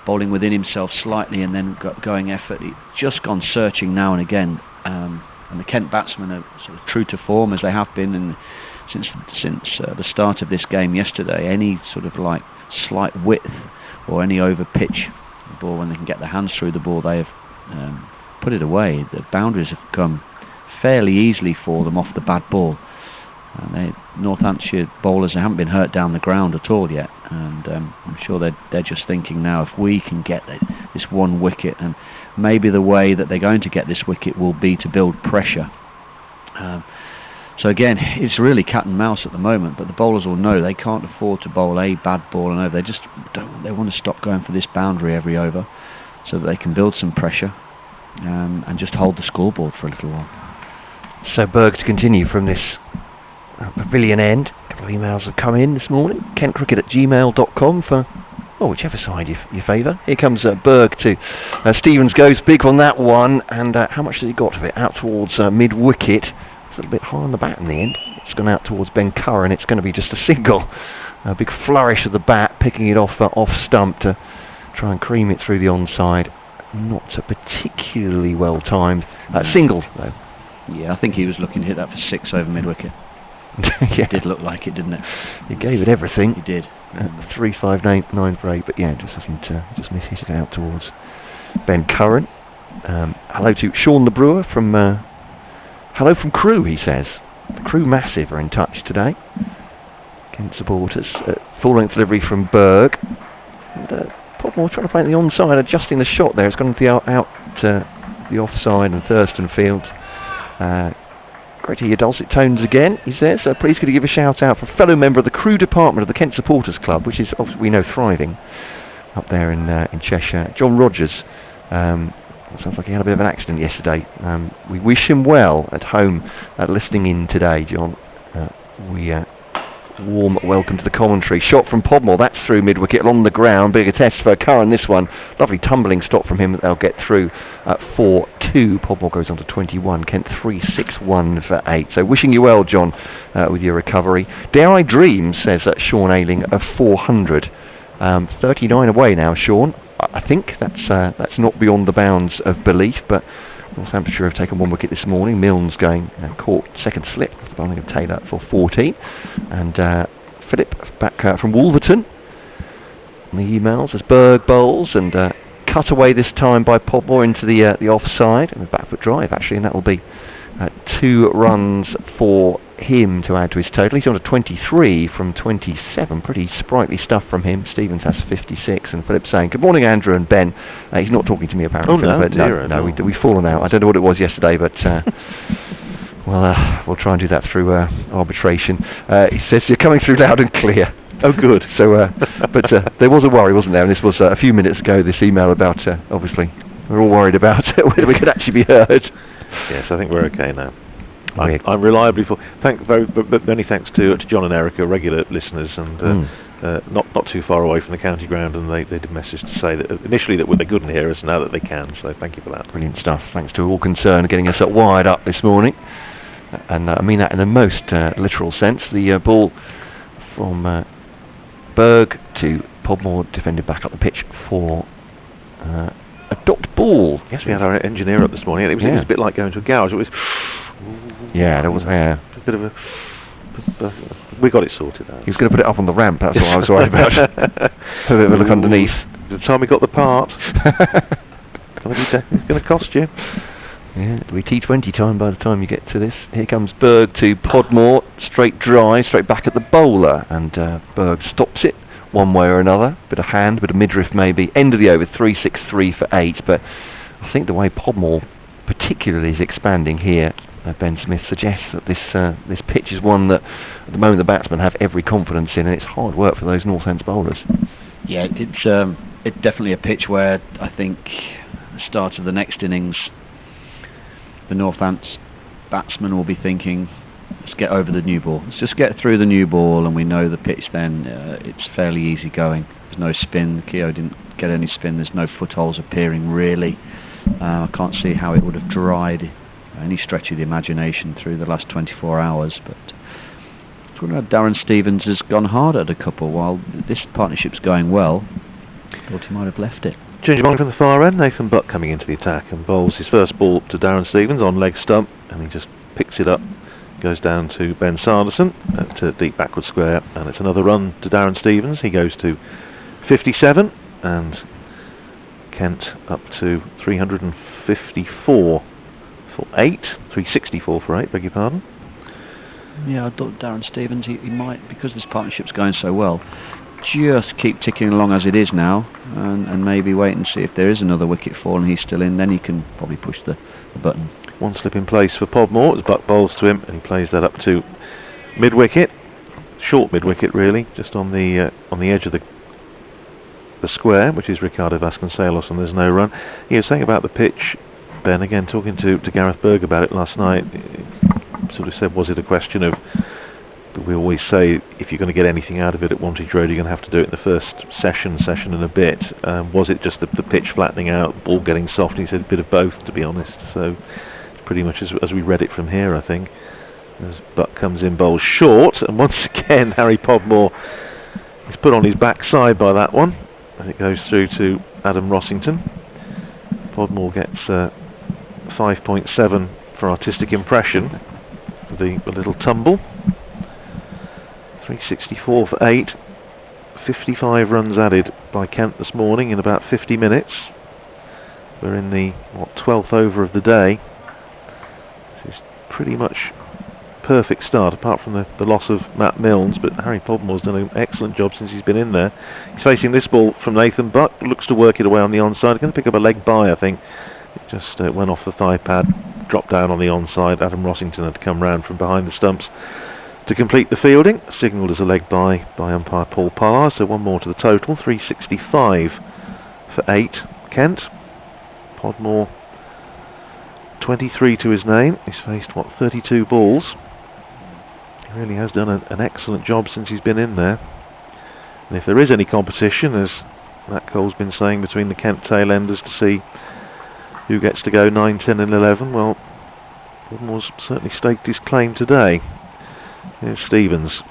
Speaker 1: bowling within himself slightly and then going effort. He's just gone searching now and again, and the Kent batsmen are sort of true to form as they have been since the start of this game yesterday. Any sort of like slight width or any over pitch the ball, when they can get their hands through the ball, they have put it away. The boundaries have come fairly easily for them off the bad ball. Northamptonshire bowlers haven't been hurt down the ground at all yet, and I'm sure they're just thinking now, if we can get this one wicket, and maybe the way that they're going to get this wicket will be to build pressure. So again, it's really cat and mouse at the moment, but the bowlers all know they can't afford to bowl a bad ball and over. They want to stop going for this boundary every over so that they can build some pressure and just hold the scoreboard for a little while.
Speaker 2: So Berg to continue from this pavilion end. A couple of emails have come in this morning. kentcricket@gmail.com for whichever side you favour. Here comes Berg to Stevens, goes big on that one, and how much has he got of it? Out towards mid-wicket. It's a little bit high on the bat in the end. It's gone out towards Ben Curran. It's going to be just a single. A big flourish of the bat, picking it off stump to try and cream it through the onside. Not a particularly well timed single though.
Speaker 1: Yeah, I think he was looking to hit that for 6 over mid-wicket.
Speaker 2: Yeah.
Speaker 1: It did look like it, didn't it?
Speaker 2: He gave it everything.
Speaker 1: He did.
Speaker 2: 3-5-9 for 8, but yeah, just misses it out towards Ben Curran. Hello to Sean the Brewer from hello from Crewe, he says. The Crewe Massive are in touch today. Kent supporters. Full length delivery from Berg. And, Podmore trying to play it the onside, adjusting the shot there. It's gone to the offside, and Thurston Fields. Great to hear your dulcet tones again, he says. So please could you give a shout out for a fellow member of the crew department of the Kent Supporters Club, which is obviously we know thriving up there in Cheshire. John Rogers. Sounds like he had a bit of an accident yesterday. We wish him well at home, listening in today, John. Warm welcome to the commentary. Shot from Podmore, that's through mid-wicket along the ground. Big a test for Curran, this one. Lovely tumbling stop from him that they'll get through at 4-2. Podmore goes on to 21. Kent 3-6-1 for 8. So wishing you well, John, with your recovery. Dare I Dream, says Sean Ayling, of 400. 39 away now, Sean. I think that's not beyond the bounds of belief, but Northamptonshire have taken 1 wicket this morning. Milnes going caught second slip, bowling of Taylor for 14, and Philip back from Wolverton. On the emails as Berg bowls, and cut away this time by Podmore into the offside, and a back foot drive actually, and that will be 2 runs for him to add to his total. He's on to 23 from 27. Pretty sprightly stuff from him. Stevens has 56, and Philip saying, "Good morning, Andrew and Ben." He's not talking to me apparently.
Speaker 3: Oh no,
Speaker 2: no, we've fallen out. I don't know what it was yesterday, but we'll try and do that through arbitration. He says you're coming through loud and clear. Oh, good. So, but there was a worry, wasn't there? And this was a few minutes ago. This email about obviously we're all worried about whether we could actually be heard.
Speaker 3: Yes, I think we're okay now. I'm reliably full. Many thanks to John and Erica, regular listeners, and not too far away from the county ground. And they did message to say that initially that they couldn't hear us, now that they can. So thank you for that. Brilliant stuff. Thanks to all concerned getting us wired up this morning, and I mean that in the most literal sense. The ball from Berg to Podmore, defended back up the pitch for a dot ball. Yes, we had our engineer up this morning, and it was a bit like going to a garage. It was. Yeah, there was a bit of a. We got it sorted out. He was going to put it up on the ramp. That's what I was worried about. Have a bit of a look underneath. The time we got the part, it's going to cost you. Yeah, it'll be T20 time by the time you get to this. Here comes Berg to Podmore, straight drive, straight back at the bowler, and Berg stops it one way or another. Bit of hand, bit of midriff maybe. End of the over, 3-6-3 for 8. But I think the way Podmore particularly is expanding here, Ben Smith suggests that this pitch is one that at the moment the batsmen have every confidence in, and it's hard work for those Northants bowlers. Yeah, it's definitely a pitch where I think the start of the next innings, the Northants batsmen will be thinking, let's get over the new ball, let's just get through the new ball, and we know the pitch then, it's fairly easy going. There's no spin. Keogh didn't get any spin. There's no footholds appearing really. I can't see how it would have dried any stretch of the imagination through the last 24 hours, but talking about Darren Stevens has gone hard at a couple. While this partnership's going well, thought he might have left it. Change of mind from the far end. Nathan Buck coming into the attack and bowls his first ball to Darren Stevens on leg stump, and he just picks it up, goes down to Ben Sanderson at deep backward square, and it's another run to Darren Stevens. He goes to 57, and Kent up to 354 for 8, 364 for 8, beg your pardon. Yeah, I thought Darren Stevens, he might, because this partnership's going so well, just keep ticking along as it is now, and maybe wait and see if there is another wicket fall and he's still in, then he can probably push the button. One slip in place for Podmore as Buck bowls to him, and he plays that up to mid-wicket, short mid-wicket really, just on the edge of the square, which is Ricardo Vasconcelos, and there's no run. He was saying about the pitch, Ben, again talking to Gareth Berg about it last night, sort of said, was it a question of, we always say if you're going to get anything out of it at Wantage Road, you're going to have to do it in the first session and a bit. Was it just the pitch flattening out, ball getting soft? He said a bit of both, to be honest. So pretty much as we read it from here, I think. As Buck comes in, bowls short, and once again Harry Podmore is put on his backside by that one, and it goes through to Adam Rossington. Podmore gets 5.7 for artistic impression for the little tumble. 364 for 8, 55 runs added by Kent this morning in about 50 minutes. We're in the 12th over of the day. This is pretty much perfect start, apart from the loss of Matt Milnes, but Harry Podmore's done an excellent job since he's been in there. He's facing this ball from Nathan Buck, looks to work it away on the onside, going to pick up a leg by, I think. It just went off the thigh pad, dropped down on the onside. Adam Rossington had to come round from behind the stumps to complete the fielding, signalled as a leg by umpire Paul Parr, so one more to the total, 365 for 8, Kent. Podmore 23 to his name. He's faced, 32 balls. He really has done an excellent job since he's been in there. And if there is any competition, as Matt Cole's been saying, between the Kent tail-enders to see who gets to go 9, 10 and 11, well, Podmore's certainly staked his claim today. Here's Stevens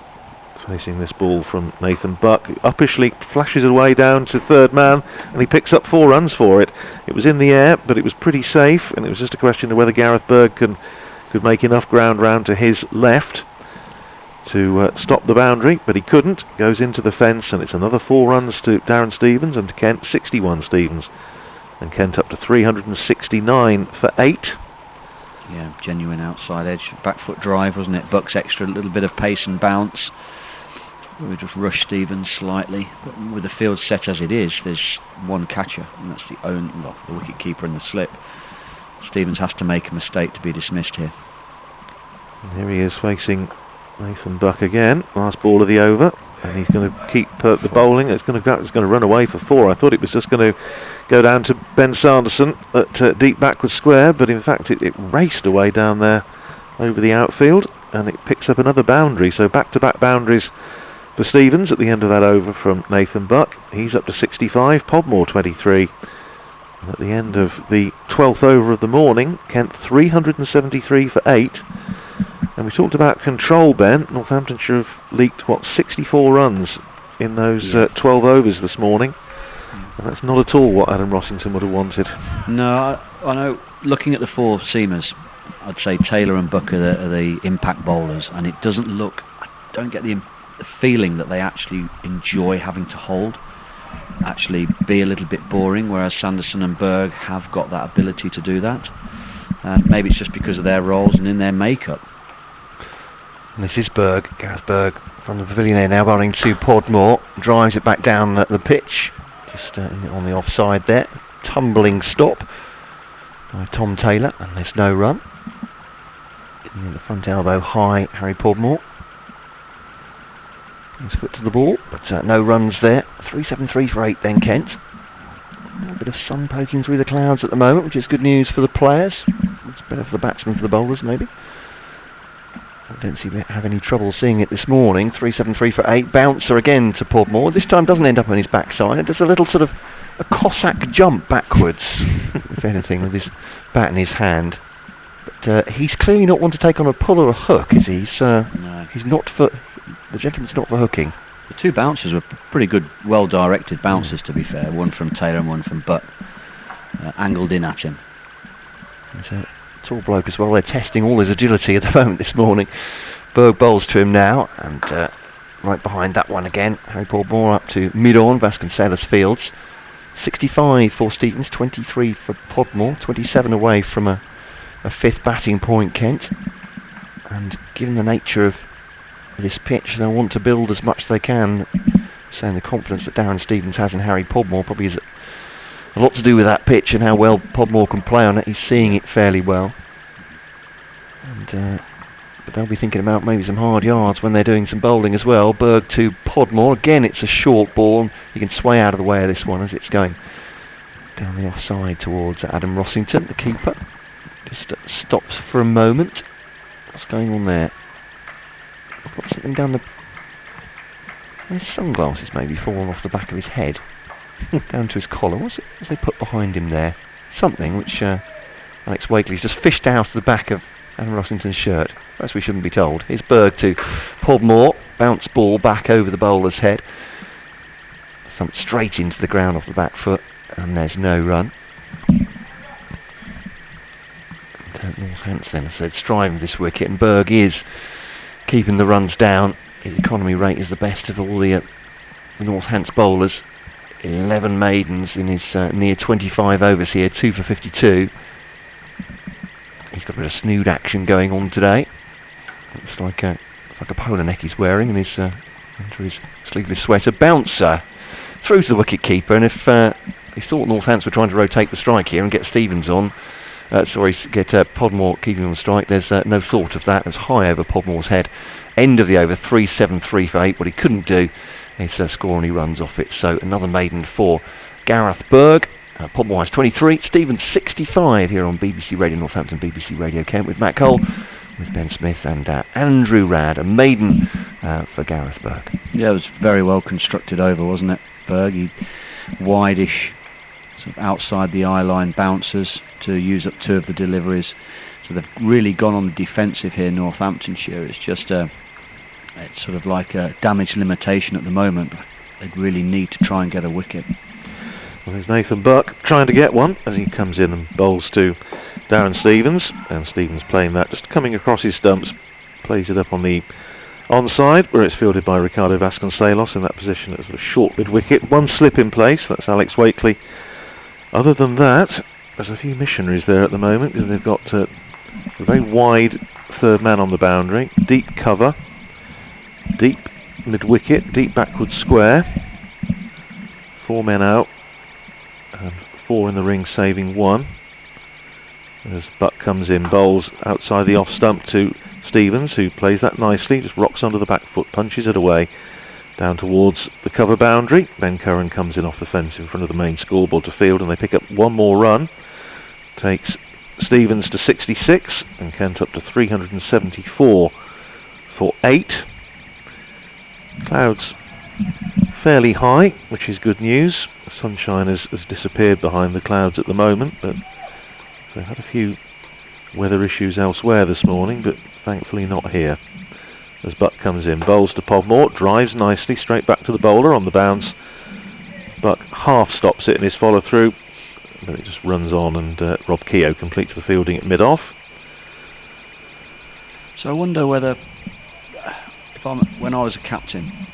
Speaker 3: facing this ball from Nathan Buck. Uppishly flashes it away down to third man, and he picks up 4 runs for it. It was in the air, but it was pretty safe, and it was just a question of whether Gareth Berg could make enough ground round to his left to stop the boundary, but he couldn't. Goes into the fence, and it's another 4 runs to Darren Stevens, and to Kent 61 Stevens, and Kent up to 369 for 8.
Speaker 1: Yeah, genuine outside edge, back foot drive, wasn't it? Buck's extra little bit of pace and bounce. We just rush Stevens slightly, but with the field set as it is, there's one catcher, and that's the wicket keeper in the slip. Stevens has to make a mistake to be dismissed here.
Speaker 3: And here he is facing Nathan Buck again. Last ball of the over, and he's going to keep the bowling. It's going to run away for 4. I thought it was just going to go down to Ben Sanderson at deep backward square, but in fact it raced away down there over the outfield, and it picks up another boundary. So back-to-back boundaries for Stevens at the end of that over from Nathan Buck. He's up to 65, Podmore 23. And at the end of the 12th over of the morning, Kent 373 for 8. And we talked about control, Ben. Northamptonshire have leaked, 64 runs in those 12 overs this morning. And that's not at all what Adam Rossington would have wanted.
Speaker 1: No, I know, looking at the 4 seamers, I'd say Taylor and Buck are the impact bowlers, and it doesn't look, I don't get the feeling that they actually enjoy having to hold, actually be a little bit boring, whereas Sanderson and Berg have got that ability to do that. Maybe it's just because of their roles and in their makeup.
Speaker 2: And this is Berg, Gareth Berg from the pavilion here now, bowling to Podmore, drives it back down the pitch, just on the offside there. Tumbling stop by Tom Taylor, and there's no run. Getting the front elbow high, Harry Podmore. His foot to the ball, but no runs there. 373 for 8 then, Kent. A little bit of sun poking through the clouds at the moment, which is good news for the players. It's better for the batsmen, for the bowlers maybe. I don't seem to have any trouble seeing it this morning. 373 for 8. Bouncer again to Podmore. This time doesn't end up on his backside. It does a little sort of a Cossack jump backwards, if anything, with his bat in his hand. But he's clearly not one to take on a pull or a hook, is he? No. He's not for... The gentleman's not for hooking.
Speaker 1: The 2 bouncers were pretty good, well-directed bouncers, to be fair. One from Taylor and one from Buck. Angled in at him.
Speaker 2: He's a tall bloke as well. They're testing all his agility at the moment this morning. Berg bowls to him now, and right behind that one again, Harry Podmore up to mid-on, Vasconcelos Fields. 65 for Stevens, 23 for Podmore, 27 away from a 5th batting point, Kent. And given the nature of this pitch, they'll want to build as much as they can, saying the confidence that Darren Stevens has in Harry Podmore probably is a lot to do with that pitch and how well Podmore can play on it. He's seeing it fairly well, and but they'll be thinking about maybe some hard yards when they're doing some bowling as well. Berg to Podmore again. It's a short ball. He can sway out of the way of this one as it's going down the offside towards Adam Rossington, the keeper. Just stops for a moment. What's going on there? I've got something down the... His sunglasses maybe fallen off the back of his head. Down to his collar. What's they put behind him there? Something which Alex Wakely's just fished out of the back of Adam Rossington's shirt. Perhaps we shouldn't be told. Here's Berg to Podmore. Bounce ball back over the bowler's head. Thumped straight into the ground off the back foot, and there's no run. Northampton, as I said, striving this wicket, and Berg is keeping the runs down. His economy rate is the best of all the Northants bowlers. 11 maidens in his near 25 overs here, 2 for 52. He's got a bit of snood action going on today. Looks like a polo neck he's wearing, and he's under his sleeveless sweater. Bouncer through to the wicket keeper, and if he thought Northampton were trying to rotate the strike here and get Stevens on, get Podmore keeping on strike, there's no thought of that. It was high over Podmore's head. End of the over, 3-7-3 for 8. What he couldn't do is score any runs off it. So another maiden for Gareth Berg. Podmore has 23, Stevens 65 here on BBC Radio Northampton, BBC Radio Kent, with Matt Cole, with Ben Smith and Andrew Rad. A maiden for Gareth Berg.
Speaker 1: Yeah, it was very well constructed over, wasn't it, Berg? Wide-ish, sort of outside the eye line bouncers to use up 2 of the deliveries. So they've really gone on the defensive here, Northamptonshire. It's just it's sort of like a damage limitation at the moment. They'd really need to try and get a wicket.
Speaker 3: Well, there's Nathan Buck trying to get one as he comes in and bowls to Darren Stevens, and Stevens playing that, just coming across his stumps, plays it up on the onside where it's fielded by Ricardo Vasconcelos in that position as a short mid-wicket. One slip in place, that's Alex Wakely. Other than that, there's a few missionaries there at the moment because they've got a very wide third man on the boundary, deep cover, deep mid-wicket, deep backward square, 4 men out and 4 in the ring saving 1 as Buck comes in, bowls outside the off stump to Stevens, who plays that nicely, just rocks under the back foot, punches it away down towards the cover boundary. Ben Curran comes in off the fence in front of the main scoreboard to field, and they pick up 1 more run. Takes Stevens to 66 and Kent up to 374 for 8. Clouds fairly high, which is good news. The sunshine has disappeared behind the clouds at the moment, but they've had a few weather issues elsewhere this morning, but thankfully not here. As Buck comes in, bowls to Podmore, drives nicely straight back to the bowler on the bounce. Buck half stops it in his follow through, but it just runs on, and Rob Keogh completes the fielding at mid-off.
Speaker 1: So I wonder whether, when I was a captain,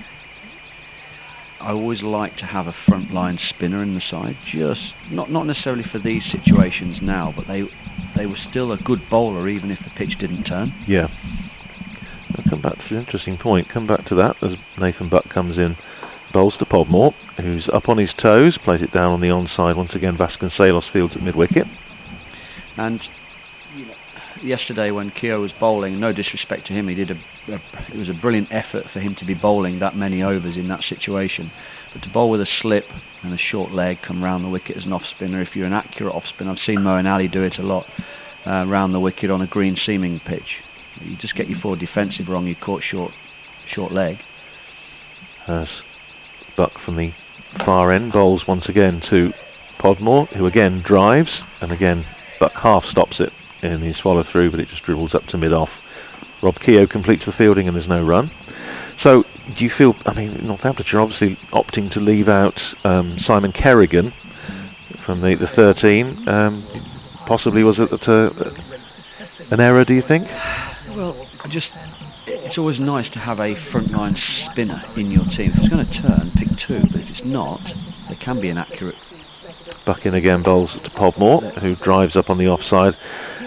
Speaker 1: I always like to have a frontline spinner in the side, just not necessarily for these situations now, but they were still a good bowler even if the pitch didn't turn.
Speaker 3: Yeah. I'll come back to an interesting point. Come back to that as Nathan Buck comes in, bowls to Podmore, who's up on his toes, plays it down on the onside. Once again, Vasconcelos fields at mid-wicket.
Speaker 1: And yesterday when Keogh was bowling, no disrespect to him, it was a brilliant effort for him to be bowling that many overs in that situation. But to bowl with a slip and a short leg, come round the wicket as an off-spinner, if you're an accurate off-spinner, I've seen Moeen Ali do it a lot, round the wicket on a green seaming pitch. You just get your forward defensive wrong, you caught short leg.
Speaker 3: As Buck from the far end bowls once again to Podmore, who again drives, and again Buck half stops it in his follow through, but it just dribbles up to mid-off. Rob Keogh completes the fielding and there's no run. So do you feel, Northamptonshire obviously opting to leave out Simon Kerrigan from the 13, possibly was it an error, do you think?
Speaker 1: Well, it's always nice to have a frontline spinner in your team. If it's going to turn, pick 2, but if it's not, there can be an accurate.
Speaker 3: Buck in again, bowls to Podmore, who drives up on the offside.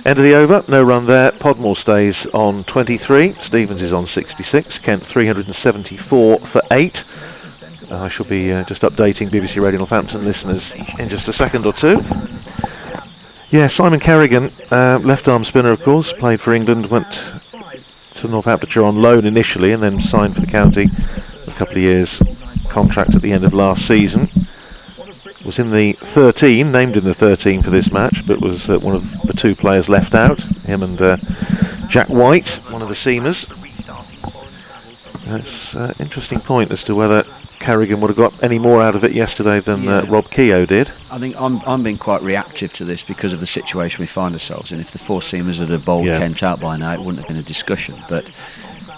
Speaker 3: End of the over, no run there. Podmore stays on 23, Stevens is on 66, Kent 374 for 8. I shall be just updating BBC Radio Northampton listeners in just a second or 2. Yeah, Simon Kerrigan, left arm spinner of course, played for England, went to Northamptonshire on loan initially and then signed for the county a couple of years, contract at the end of last season. Was in the 13, named in the 13 for this match, but was one of the 2 players left out, him and Jack White, one of the seamers. It's an interesting point as to whether Kerrigan would have got any more out of it yesterday than Rob Keogh did.
Speaker 1: I think I'm being quite reactive to this because of the situation we find ourselves in. If the 4 seamers had bowled Kent out by now, it wouldn't have been a discussion. But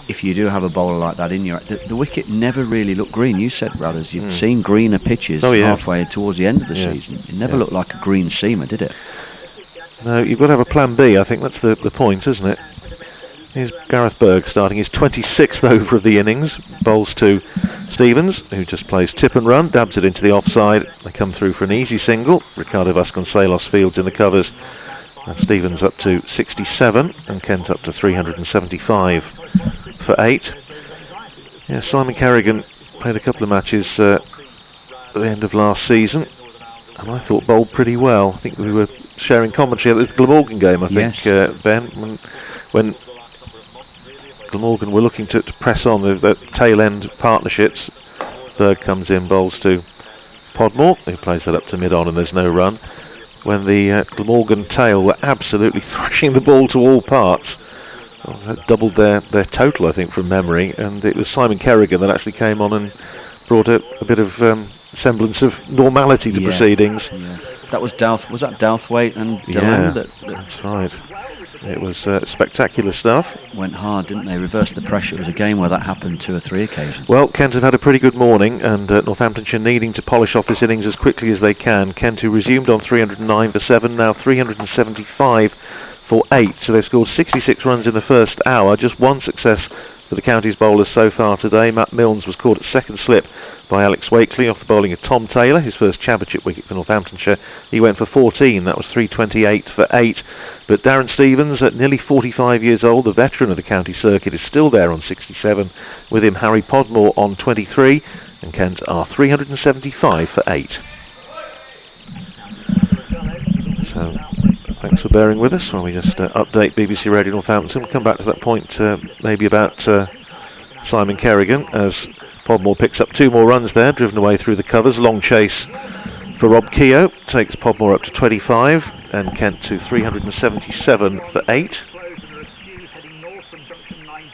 Speaker 1: if you do have a bowler like that in your... The wicket never really looked green. You said, Rudders, you've seen greener pitches halfway towards the end of the season. It never looked like a green seamer, did it?
Speaker 3: No, you've got to have a plan B. I think that's the point, isn't it? Here's Gareth Berg starting his 26th over of the innings. Bowls to Stevens, who just plays tip and run, dabs it into the offside. They come through for an easy single. Ricardo Vasconcelos fields in the covers And Stevens up to 67 and Kent up to 375 for 8. Yeah, Simon Carrigan played a couple of matches at the end of last season, and I thought bowled pretty well. I think we were sharing commentary at the Glamorgan game, I think, Ben, when Glamorgan were looking to press on the tail end partnerships. Berg comes in, bowls to Podmore, who plays that up to mid-on, and there's no run. When the Glamorgan tail were absolutely thrashing the ball to all parts. Well, that doubled their total, I think, from memory, and it was Simon Kerrigan that actually came on and brought a bit of semblance of normality to proceedings.
Speaker 1: Yeah. That was Douthwaite and
Speaker 3: yeah,
Speaker 1: Deland
Speaker 3: that's right. It was spectacular stuff.
Speaker 1: Went hard, didn't they? Reversed the pressure. It was a game where that happened 2 or 3 occasions.
Speaker 3: Well, Kent have had a pretty good morning, and Northamptonshire needing to polish off this innings as quickly as they can. Kent, who resumed on 309 for 7, now 375 for 8. So they've scored 66 runs in the first hour. Just one success for the county's bowlers so far today. Matt Milnes was caught at second slip by Alex Wakely off the bowling of Tom Taylor, his first championship wicket for Northamptonshire. He went for 14, that was 328 for 8. But Darren Stevens, at nearly 45 years old, the veteran of the county circuit, is still there on 67. With him, Harry Podmore on 23, and Kent are 375 for 8. So, thanks for bearing with us while we just update BBC Radio Northampton. We'll come back to that point maybe about Simon Kerrigan, as Podmore picks up 2 more runs there, driven away through the covers. Long chase for Rob Keogh, takes Podmore up to 25 and Kent to 377 for 8.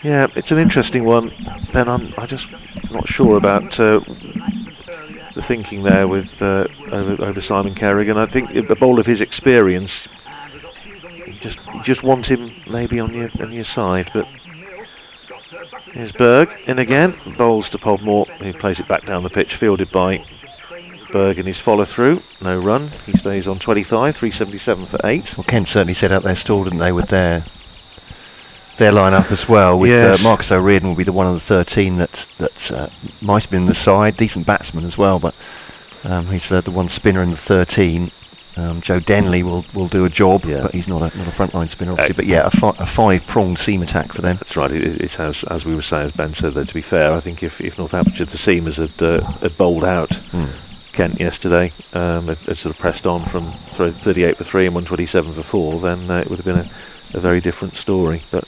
Speaker 3: Yeah, it's an interesting one, and I'm just not sure about the thinking there with over Simon Kerrigan. I think a bowl of his experience, you just want him maybe on your side. But here's Berg in again, bowls to Podmore, who plays it back down the pitch, fielded by Berg in his follow through. No run. He stays on 25, 377 for 8.
Speaker 2: Well, Kent certainly set out their stall, didn't they, with their line-up as well. With Marcus O'Riordan will be the one of the 13 that might have been in the side. Decent batsman as well, but he's the one spinner in the 13. Joe Denley will do a job, but he's not a frontline spinner, obviously. But yeah, a 5-pronged seam attack for them.
Speaker 3: That's right. It has, as we were saying, as Ben said, though, to be fair, I think if Northamptonshire, the seamers had bowled out Kent yesterday, had sort of pressed on from 38 for 3 and 127 for 4, then it would have been a very different story. But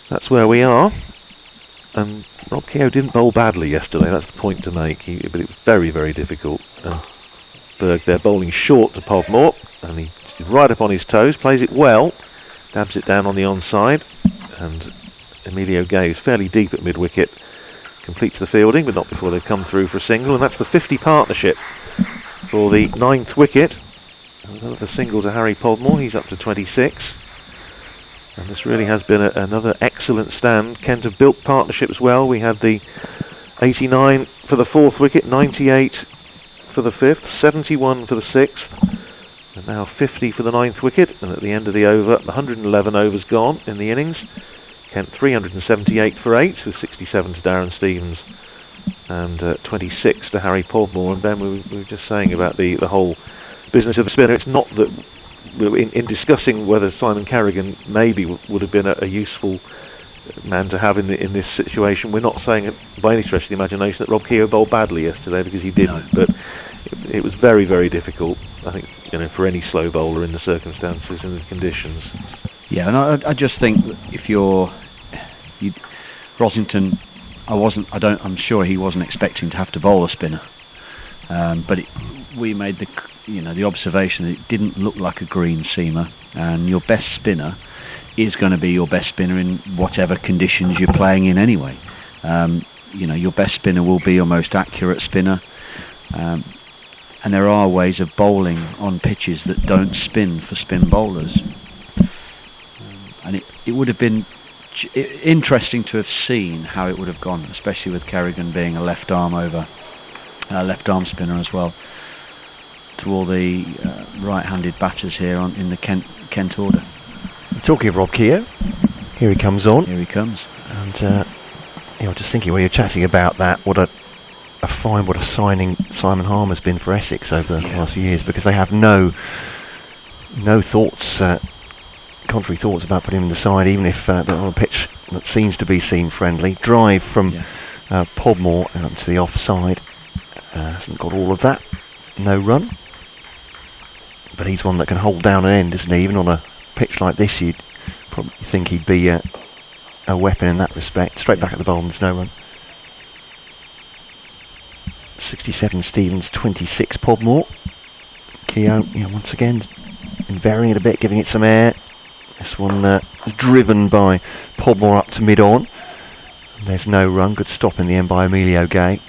Speaker 3: that's where we are. And Rob Keogh didn't bowl badly yesterday, that's the point to make, but it was very, very difficult. Berg there bowling short to Podmore, and he's right up on his toes, plays it well, dabs it down on the onside, and Emilio Gay is fairly deep at mid-wicket, completes the fielding, but not before they've come through for a single, and that's the 50 partnership for the 9th wicket. Another single to Harry Podmore, he's up to 26. And this really has been another excellent stand. Kent have built partnerships well. We had the 89 for the 4th wicket, 98 for the 5th, 71 for the 6th, and now 50 for the 9th wicket. And at the end of the over, 111 overs gone in the innings. Kent 378 for 8, with 67 to Darren Stevens and 26 to Harry Podmore. And Ben, we were just saying about the whole business of a spinner. It's not that in discussing whether Simon Carrigan maybe would have been a useful man to have in this situation. We're not saying by any stretch of the imagination that Rob Keogh bowled badly yesterday, because he didn't. No. But it was very, very difficult, I think, for any slow bowler in the circumstances and the conditions.
Speaker 1: Yeah, and I just think that if Rosington, I'm sure he wasn't expecting to have to bowl a spinner. But we made the observation that it didn't look like a green seamer, and your best spinner is going to be your best spinner in whatever conditions you're playing in anyway. Your best spinner will be your most accurate spinner, and there are ways of bowling on pitches that don't spin for spin bowlers, and it would have been interesting to have seen how it would have gone, especially with Kerrigan being a left arm spinner as well, to all the right-handed batters here in the Kent order.
Speaker 2: Talking of Rob Keogh, here he comes on.
Speaker 1: Here he comes.
Speaker 2: And I was just thinking, when you're chatting about that, what a signing Simon Harmer's been for Essex over the last few years, because they have no no thoughts, contrary thoughts about putting him in the side, even if they're on a pitch that seems to be seam friendly. Drive from Podmore out to the offside. Hasn't got all of that. No run. But he's one that can hold down an end, isn't he? Even on a pitch like this, you'd probably think he'd be a weapon in that respect. Straight back at the bowl, and there's no run. 67 Stevens, 26 Podmore. Keogh, once again, varying it a bit, giving it some air. This one is driven by Podmore up to mid-on. There's no run. Good stop in the end by Emilio Gay.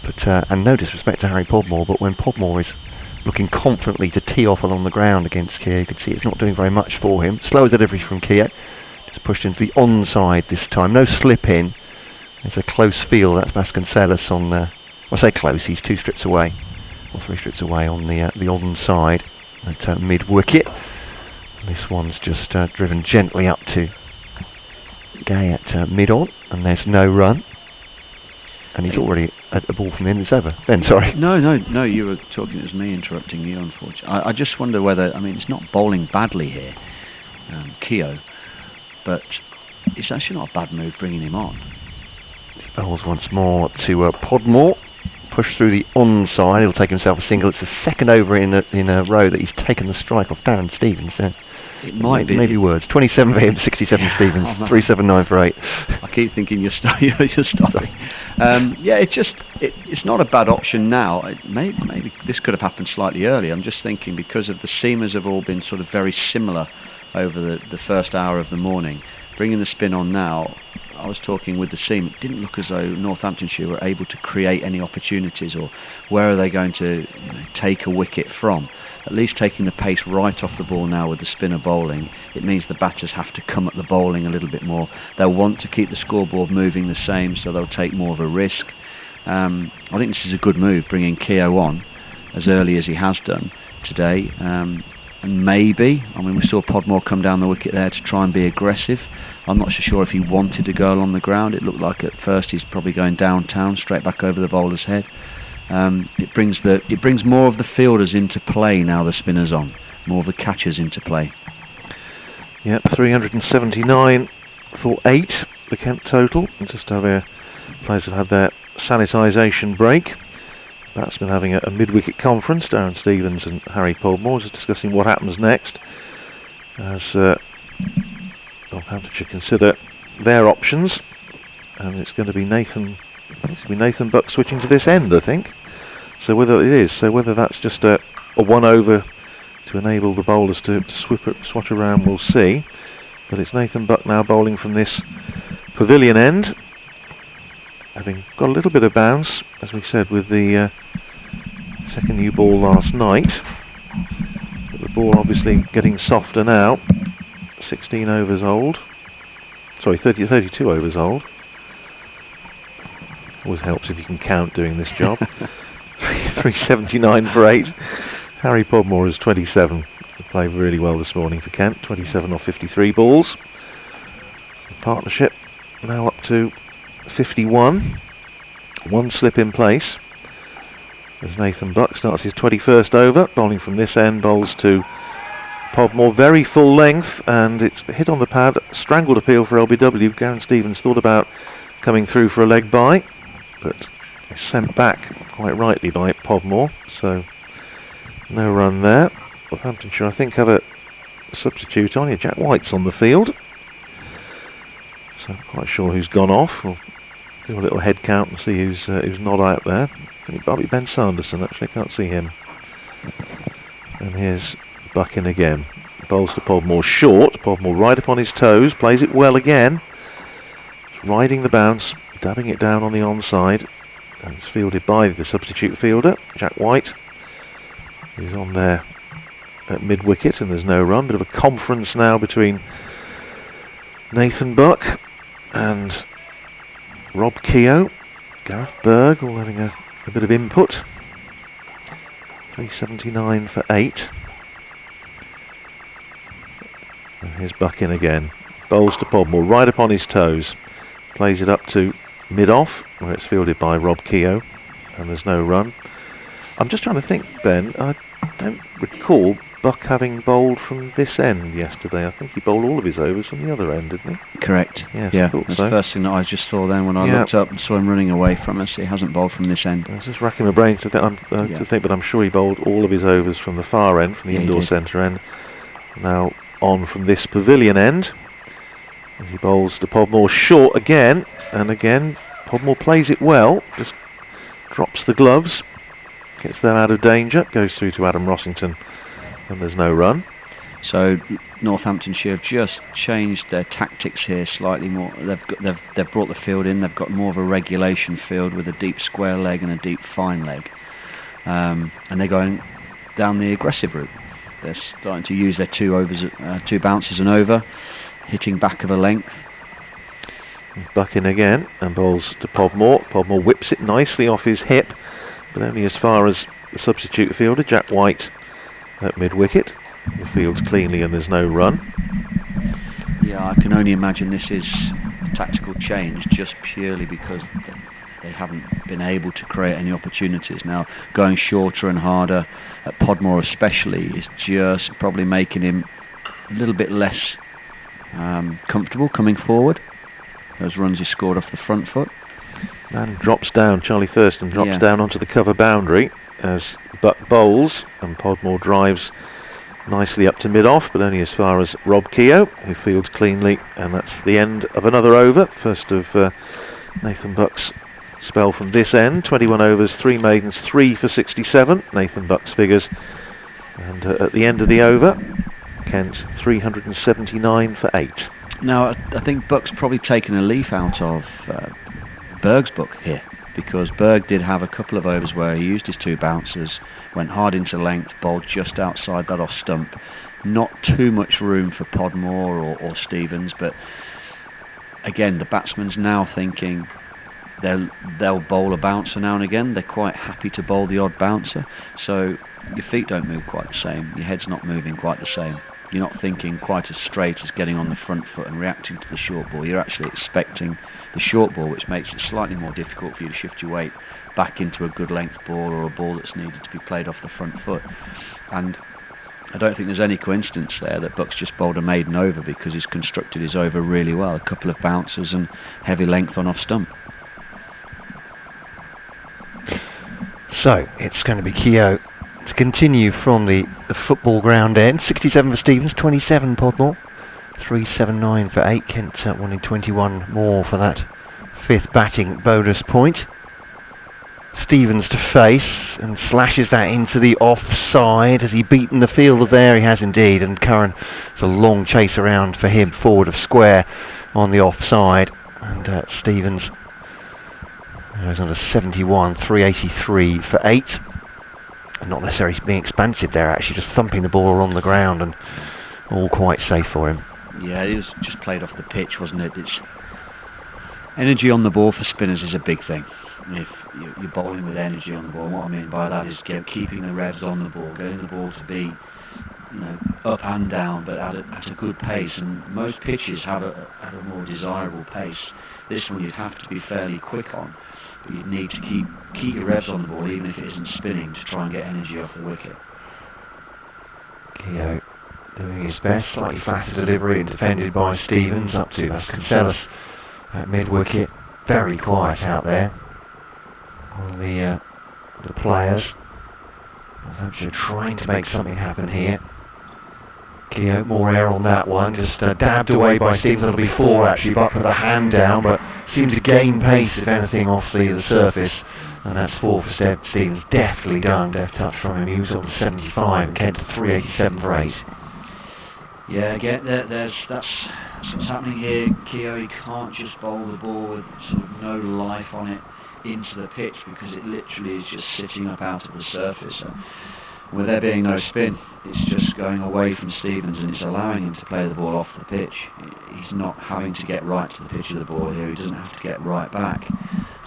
Speaker 2: But and no disrespect to Harry Podmore, but when Podmore is looking confidently to tee off along the ground against Keogh, you can see it's not doing very much for him. Slower delivery from Keogh. Just pushed into the onside this time. No slip in. There's a close field. That's Vasconcelos on the... I say close, he's 2 strips away. Or 3 strips away on the onside at mid-wicket. This one's just driven gently up to Gay at mid-on, and there's no run. And he's already at a ball from the end. It's over. Ben, sorry.
Speaker 1: No, you were talking. It was me interrupting you, unfortunately. I just wonder whether... I mean, it's not bowling badly here, Keogh, but it's actually not a bad move bringing him on.
Speaker 2: Bowls once more to Podmore. Push through the onside. He'll take himself a single. It's the second over in a row that he's taken the strike off Darren Stevens.
Speaker 1: It might be.
Speaker 2: Maybe words. 27 for him, 67 Stevens, 379 for 8.
Speaker 1: I keep thinking you're stopping. It's not a bad option now. Maybe this could have happened slightly earlier. I'm just thinking because of the seamers have all been sort of very similar over the first hour of the morning. Bringing the spin on now, I was talking with the seam, it didn't look as though Northamptonshire were able to create any opportunities, or where are they going to take a wicket from. At least taking the pace right off the ball now with the spinner bowling, it means the batters have to come at the bowling a little bit more. They'll want to keep the scoreboard moving the same, so they'll take more of a risk. I think this is a good move, bringing Keogh on as early as he has done today. And maybe, we saw Podmore come down the wicket there to try and be aggressive. I'm not so sure if he wanted to go along the ground. It looked like at first he's probably going downtown, straight back over the bowler's head. It brings more of the fielders into play now the spinner's on, more of the catchers into play.
Speaker 3: Yep, 379 for 8, the Kent total. And just over players have had their sanitisation break. Batsmen having a mid-wicket conference. Darren Stevens and Harry Podmore just discussing what happens next as Northamptonshire consider their options, and it's going to be Nathan Buck switching to this end, I think. So whether that's just a one over to enable the bowlers to swat around, we'll see. But it's Nathan Buck now bowling from this pavilion end, having got a little bit of bounce, as we said, with the second new ball last night. But the ball obviously getting softer now. 16 overs old. Sorry, 32 overs old. Always helps if you can count doing this job. 379 for 8. Harry Podmore is 27. He played really well this morning for Kent. 27 off 53 balls. The partnership now up to 51. One slip in place as Nathan Buck starts his 21st over, bowling from this end, bowls to Podmore, very full length, and it's hit on the pad, strangled appeal for LBW. Darren Stevens thought about coming through for a leg bye, but it's sent back quite rightly by Podmore, so no run there. Northamptonshire, I think, have a substitute on here. Jack White's on the field, so I'm quite sure who's gone off. We'll do a little head count and see who's not out there. I think it might be Ben Sanderson, actually, can't see him. And here's Buck in again. Bowls to Podmore short. Podmore right upon his toes, plays it well again. Riding the bounce, dabbing it down on the onside. And it's fielded by the substitute fielder, Jack White. He's on there at mid-wicket and there's no run. Bit of a conference now between Nathan Buck and Rob Keogh. Gareth Berg all having a bit of input. 379 for 8. And here's Buck in again. Bowls to Podmore right upon his toes. Plays it up to mid-off where it's fielded by Rob Keogh and there's no run. I'm just trying to think, Ben, I don't recall Buck having bowled from this end yesterday? I think he bowled all of his overs from the other end, didn't he?
Speaker 1: Correct.
Speaker 3: Yes,
Speaker 1: yeah,
Speaker 3: I thought
Speaker 1: that's
Speaker 3: so.
Speaker 1: the first thing that I just saw then when I looked up and saw him running away from us. He hasn't bowled from this end.
Speaker 3: I was just racking my brains to think, but I'm sure he bowled all of his overs from the far end, from the indoor centre end. Now on from this pavilion end. As he bowls to Podmore short again, and again Podmore plays it well, just drops the gloves, gets them out of danger, goes through to Adam Rossington, and there's no run.
Speaker 1: So Northamptonshire have just changed their tactics here slightly more. They've brought the field in. They've got more of a regulation field with a deep square leg and a deep fine leg, and they're going down the aggressive route. They're starting to use their two bounces and over, hitting back of a length.
Speaker 3: Buck in again and bowls to Podmore. Podmore whips it nicely off his hip, but only as far as the substitute fielder, Jack White, at mid-wicket. The field's cleanly and there's no run.
Speaker 1: Yeah, I can only imagine this is a tactical change just purely because they haven't been able to create any opportunities. Now, going shorter and harder at Podmore especially is just probably making him a little bit less comfortable coming forward. Those runs he scored off the front foot.
Speaker 3: And drops down, Charlie Thurston drops down onto the cover boundary as Buck bowls, and Podmore drives nicely up to mid-off, but only as far as Rob Keogh, who fields cleanly, and that's the end of another over. First of Nathan Buck's spell from this end. 21 overs, 3 maidens, 3 for 67, Nathan Buck's figures. And at the end of the over, Kent 379 for 8.
Speaker 1: Now, I think Buck's probably taken a leaf out of Berg's book here, because Berg did have a couple of overs where he used his two bouncers, went hard into length, bowled just outside that off stump. Not too much room for Podmore or Stevens, but again, the batsman's now thinking they'll bowl a bouncer now and again. They're quite happy to bowl the odd bouncer, so your feet don't move quite the same, your head's not moving quite the same. You're not thinking quite as straight as getting on the front foot and reacting to the short ball. You're actually expecting the short ball, which makes it slightly more difficult for you to shift your weight back into a good length ball or a ball that's needed to be played off the front foot. And I don't think there's any coincidence there that Buck's just bowled a maiden over, because he's constructed his over really well. A couple of bouncers and heavy length on off stump.
Speaker 2: So it's going to be Keogh to continue from the football ground end. 67 for Stevens, 27 Podmore, 379 for 8. Kent wanting 21 more for that 5th batting bonus point. Stevens to face and slashes that into the offside. Has he beaten the fielder there? He has indeed, and Curran, it's a long chase around for him forward of square on the offside, and Stevens goes on to 71, 383 for 8. Not necessarily being expansive there, actually just thumping the ball on the ground, and all quite safe for him.
Speaker 1: Yeah, it was just played off the pitch, wasn't it? It's energy on the ball for spinners is a big thing. If you're bowling with energy on the ball, what I mean by that is keeping the revs on the ball, getting the ball to be up and down, but at a good pace. And most pitches have a more desirable pace. This one you'd have to be fairly quick on, but you'd need to keep your revs on the ball, even if it isn't spinning, to try and get energy off the wicket.
Speaker 2: Keogh doing his best, slightly flatter delivery, and defended by Stevens up to Vasconcelos at mid-wicket. Very quiet out there on the players. Northamptonshire trying to make something happen here. Keogh, more air on that one, just dabbed away by Stevens. That'll be 4 actually, but for the hand down, but seemed to gain pace, if anything, off the surface. And that's 4 for Stevens. Deftly done, deft touch from him. He was on 75 and Kent 387 for 8.
Speaker 1: Yeah, again, that's what's happening here. Keogh, he can't just bowl the ball with sort of no life on it into the pitch, because it literally is just sitting up out of the surface. So, with there being no spin, it's just going away from Stevens, and it's allowing him to play the ball off the pitch. He's not having to get right to the pitch of the ball here. He doesn't have to get right back.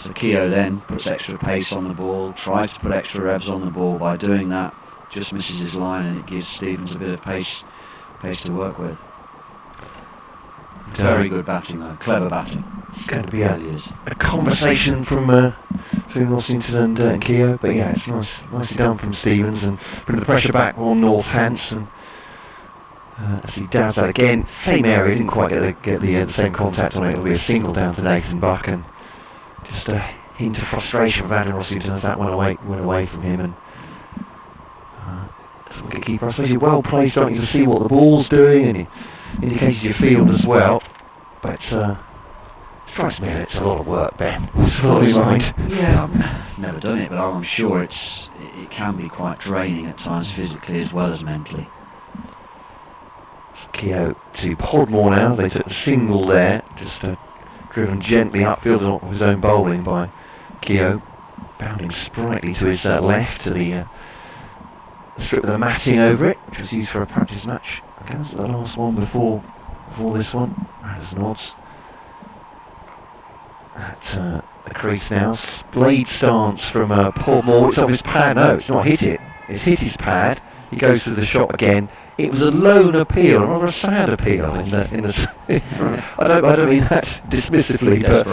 Speaker 1: So Keogh then puts extra pace on the ball, tries to put extra revs on the ball. By doing that, just misses his line, and it gives Stevens a bit of pace to work with. Very good batting though, clever batting.
Speaker 2: It's going to be a conversation from between Rossington and Keogh, but yeah, it's nicely done from Stevens, and putting the pressure back on Northampton. As he dabs that again, same area, didn't quite get the same contact on it. It'll be a single down to Nathan Buck, and just a hint of frustration from Adam Rossington as that went away from him, and doesn't get keeper. I suppose you're well placed, don't you, to see what the ball's doing, and it indicates your field as well. But strikes me that it's a lot of work, Ben. It's a lot of mind.
Speaker 1: Yeah, I've never done it, but I'm sure it can be quite draining at times, physically as well as mentally.
Speaker 2: Keogh to Podmore now. They took the single there, just driven gently upfield of his own bowling by Keogh, bounding sprightly to his left to the strip with the matting over it, which was used for a practice match. I guess the last one before this one. There's nods. At the crease now. Blade stance from Podmore. It's off his pad. No, it's not hit it. It's hit his pad. He goes through the shot again. It was a lone appeal, a rather a sad appeal in the I don't mean that dismissively, but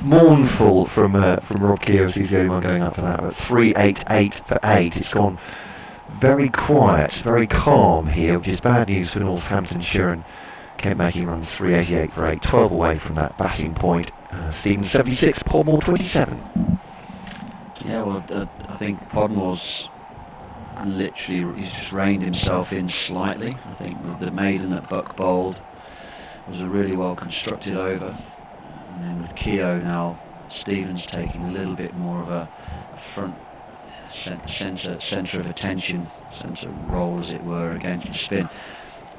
Speaker 2: mournful from Rob Keogh. He's the only one going up for that. But 3-8-8 for 8. It's gone very quiet, very calm here, which is bad news for Northamptonshire, and kept making runs 388 for 8, 12 away from that batting point. Stevens 76, Podmore 27.
Speaker 1: Yeah, well, I think Podmore's literally, he's just reined himself in slightly. I think the maiden that Buck bowled was a really well constructed over, and then with Keogh now, Stevens taking a little bit more of a front centre of attention, centre role as it were against the spin.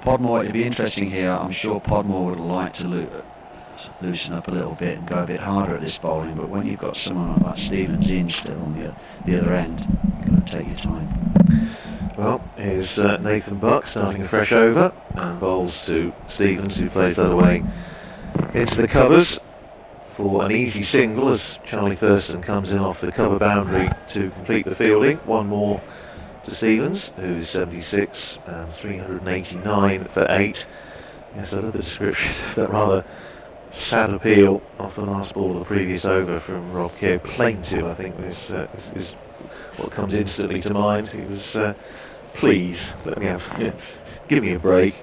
Speaker 1: Podmore, it'd be interesting here. I'm sure Podmore would like to loosen up a little bit and go a bit harder at this bowling, but when you've got someone like Stevens in still on the other end, you've got to take your time.
Speaker 3: Well, here's Nathan Buck starting a fresh over and bowls to Stevens, who plays the other way into the covers for an easy single as Charlie Thurston comes in off the cover boundary to complete the fielding. One more to Stevens, who's 76 and 389 for 8. Yes, I love the description of that rather sad appeal off the last ball of the previous over from Rob Keogh. Plaintive, I think, is what comes instantly to mind. He was, please, let me give me a break.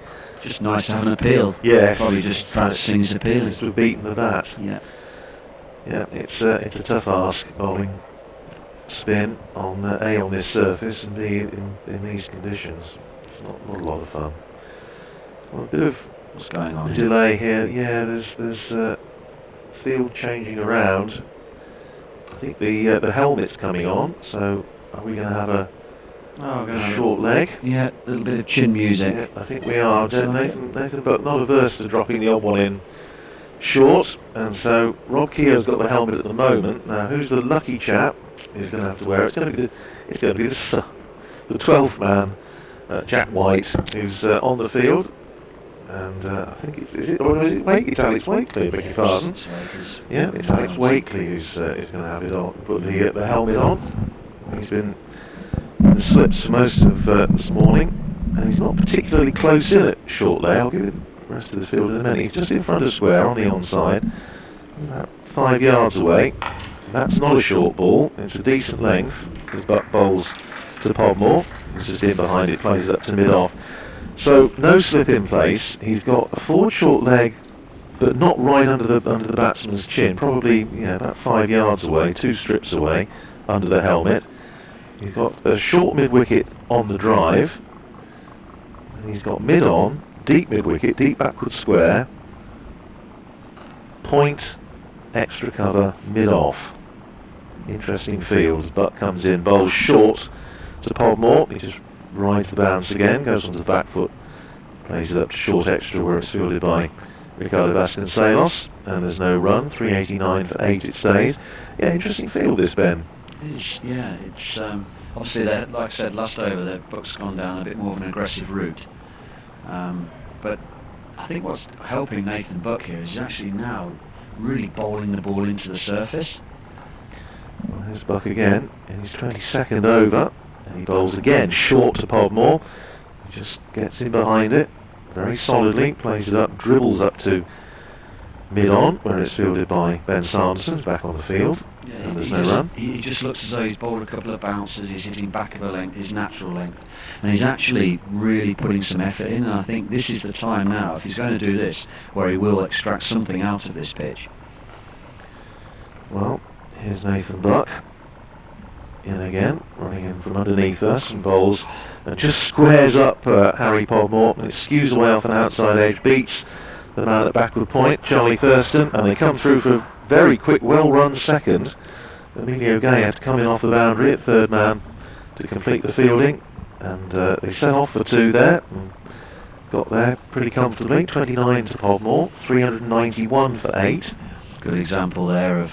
Speaker 1: Just nice to have an appeal.
Speaker 3: Yeah.
Speaker 1: Probably just practicing his appeal.
Speaker 3: Just to have beaten the bat.
Speaker 1: Yeah.
Speaker 3: Yeah, it's a tough ask, bowling spin on on this surface and B in these conditions. It's not a lot of fun. Well, a bit of
Speaker 1: what's going on
Speaker 3: delay here. Yeah, there's field changing around. I think the helmet's coming on. So are we going to have a short leg?
Speaker 1: Yeah, a little bit of chin music.
Speaker 3: Yeah, I think we are. Nathan, but not averse to dropping the odd one in short, and so Rob Keogh's got the helmet at the moment. Now, who's the lucky chap who's going to have to wear it? It's going to be the 12th man, Jack White, who's on the field, and I think is it Wakely? It's Alex Wakely, beg your pardon. Yeah, it's Alex Wakely who's going to have it on, put the helmet on. He's been in slips for most of this morning, and he's not particularly close in at short leg. I'll give him the rest of the field in a minute. He's just in front of square on the onside, about 5 yards away. That's not a short ball, it's a decent length. As Buck bowls to Podmore, he's just in behind it, plays up to mid-off. So no slip in place. He's got a forward short leg, but not right under the batsman's chin. Probably about 5 yards away, 2 strips away, under the helmet. He's got a short mid-wicket on the drive, and he's got mid-on, deep mid-wicket, deep backward square, point, extra cover, mid-off. Interesting field. Buck comes in, bowls short to Podmore. He just rides the bounce again, goes onto the back foot, plays it up to short extra where it's fielded by Ricardo Vasconcelos, and there's no run. 389 for 8 it stays. Yeah, interesting field this, Ben.
Speaker 1: Yeah, it's obviously like I said last over, the Buck's gone down a bit more of an aggressive route, but I think what's helping Nathan Buck here is he's actually now really bowling the ball into the surface.
Speaker 3: Well, here's Buck again, and he's 22nd over, and he bowls again short to Podmore. He just gets in behind it very solidly, plays it up, dribbles up to mid-on, where it's fielded by Ben Sanderson, back on the field, and there's no run.
Speaker 1: He just looks as though he's bowled a couple of bounces, he's hitting back of a length, his natural length, and he's actually really putting some effort in, and I think this is the time now, if he's going to do this, where he will extract something out of this pitch.
Speaker 3: Well, here's Nathan Buck, in again, running in from underneath us, and bowls, and just squares up Harry Podmore, and it skews away off an outside edge, beats the man at backward point, Charlie Thurston, and they come through for a very quick, well-run second. Emilio Gay had to come in off the boundary at third man to complete the fielding, and they set off for 2 there, and got there pretty comfortably. 29 to Podmore, 391 for 8.
Speaker 1: Good example there of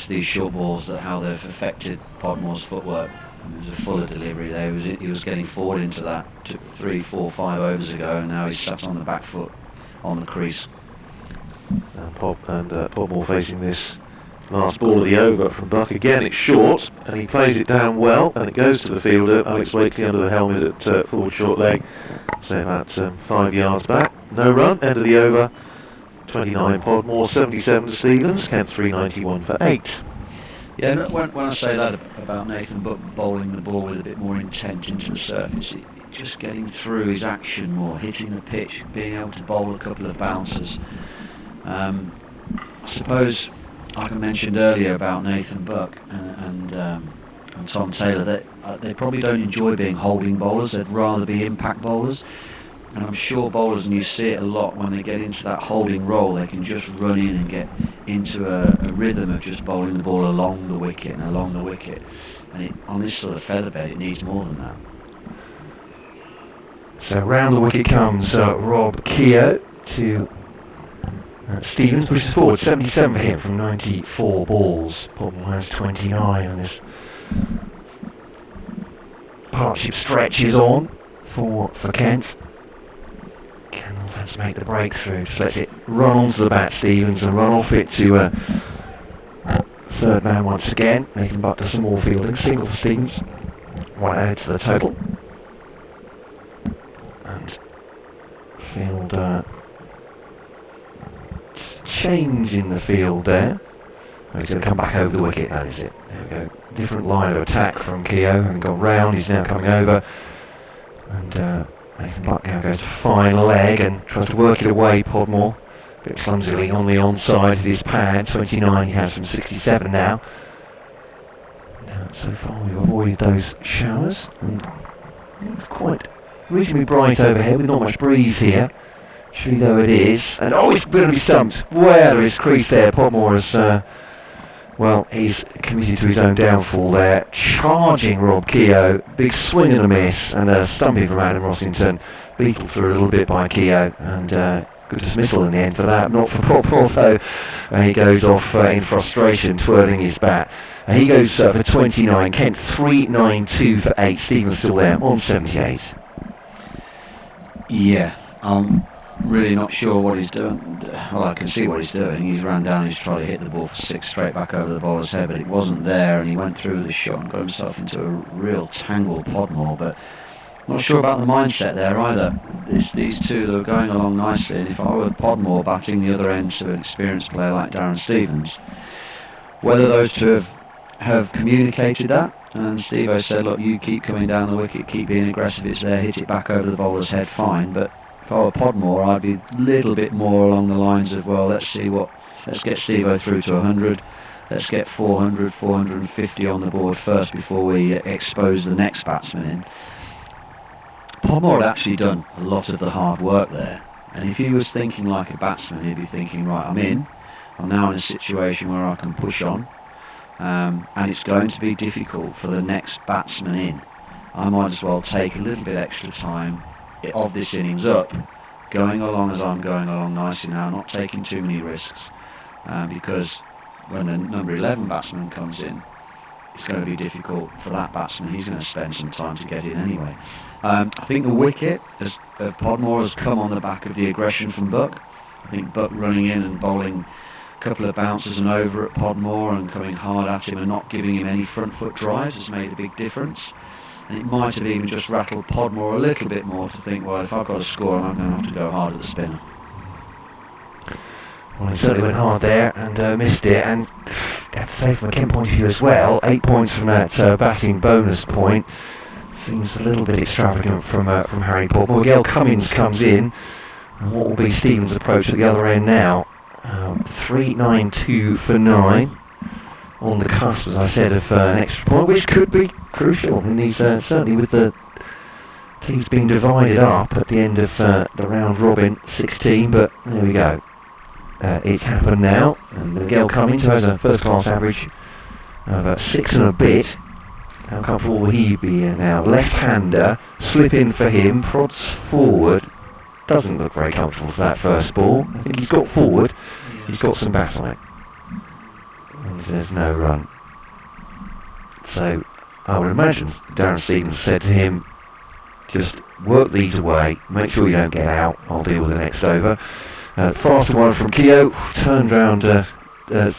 Speaker 1: these short balls, that how they've affected Podmore's footwork. It was a fuller delivery there. He was getting forward into that 3, 4, 5 overs ago, and now he's sat on the back foot on the crease.
Speaker 3: Podmore facing this last ball of the over from Buck. Again, it's short, and he plays it down well, and it goes to the fielder, Alex Wakely, under the helmet at forward short leg, say about 5 yards back. No run, end of the over. 29 Podmore, 77 to Stevens, Kent 391 for 8.
Speaker 1: Yeah, when I say that about Nathan Buck bowling the ball with a bit more intent into the surface, just getting through his action more, hitting the pitch, being able to bowl a couple of bounces. I suppose, like I mentioned earlier about Nathan Buck and Tom Taylor, that they probably don't enjoy being holding bowlers, they'd rather be impact bowlers. And I'm sure bowlers, and you see it a lot, when they get into that holding role, they can just run in and get into a rhythm of just bowling the ball along the wicket and along the wicket. And on this sort of featherbed, it needs more than that.
Speaker 2: So round the wicket comes Rob Keogh to Stevens, pushes forward, 77 for him from 94 balls. Podmore has 29, and this partnership stretches on for Kent. Can Northampton make the breakthrough? Just lets it run onto the bat, Stevens, and run off it to third man once again. Nathan Buck does some more fielding, single for Stevens, one added to the total. And field change in the field there. Oh, he's going to come back over the wicket, that is it. There we go. Different line of attack from Keogh, and gone round, he's now coming over. And Nathan Buck now goes to fine leg and tries to work it away, Podmore. A bit clumsily on the onside of his pad. 29 he has from 67 now. So far we've avoided those showers. And it's quite reasonably bright overhead with not much breeze here. Chilly though it is. And oh, he's going to be stumped way out of his crease there. Podmore has, well, he's committed to his own downfall there. Charging Rob Keogh, big swing and a miss, and a stumping from Adam Rossington. Beaten through a little bit by Keogh, and good dismissal in the end for that. Not for Podmore though. He goes off in frustration, twirling his bat. He goes for 29. Kent 392 for 8. Stevens still there on 78.
Speaker 1: Yeah, really not sure what he's doing. Well, I can see what he's doing. He's ran down, he's tried to hit the ball for 6 straight back over the bowler's head, but it wasn't there, and he went through the shot and got himself into a real tangle, Podmore. But not sure about the mindset there either. These two, they were going along nicely, and if I were Podmore batting the other end to an experienced player like Darren Stevens, whether those two have communicated that, and Steve-O said, look, you keep coming down the wicket, keep being aggressive, it's there, hit it back over the bowler's head, fine. But if I were Podmore, I'd be a little bit more along the lines of, well, let's get Steve-O through to 100, let's get 400, 450 on the board first before we expose the next batsman in. Podmore had actually done a lot of the hard work there, and if he was thinking like a batsman, he'd be thinking, right, I'm now in a situation where I can push on, and it's going to be difficult for the next batsman in. I might as well take a little bit extra time of this innings up, going along as I'm going along nicely now, not taking too many risks, because when the number 11 batsman comes in, it's going to be difficult for that batsman. He's going to spend some time to get in anyway. I think the wicket of Podmore has come on the back of the aggression from Buck. I think Buck running in and bowling a couple of bounces and over at Podmore and coming hard at him and not giving him any front foot drives has made a big difference. And it might have even just rattled Podmore a little bit more to think, well, if I've got a score, I'm going to have to go hard at the spinner.
Speaker 2: Well, he certainly went hard there and missed it, and I have to say from a Kent point of view as well, 8 points from that batting bonus point seems a little bit extravagant from Harry Port. Miguel Cummins comes in, and what will be Stevens' approach at the other end now? 3.92 for 9, on the cusp, as I said, of an extra point, which could be crucial in these, certainly with the teams being divided up at the end of the round robin 16, but there we go. It's happened now, and Miguel Cummins, who has a first class average of 6 and a bit. How comfortable will he be now? Left-hander, slip in for him, prods forward. Doesn't look very comfortable for that first ball. I think he's got forward, he's got some bat on it. And there's no run. So I would imagine Darren Stevens said to him, just work these away, make sure you don't get out, I'll deal with the next over. Faster one from Keogh, turned round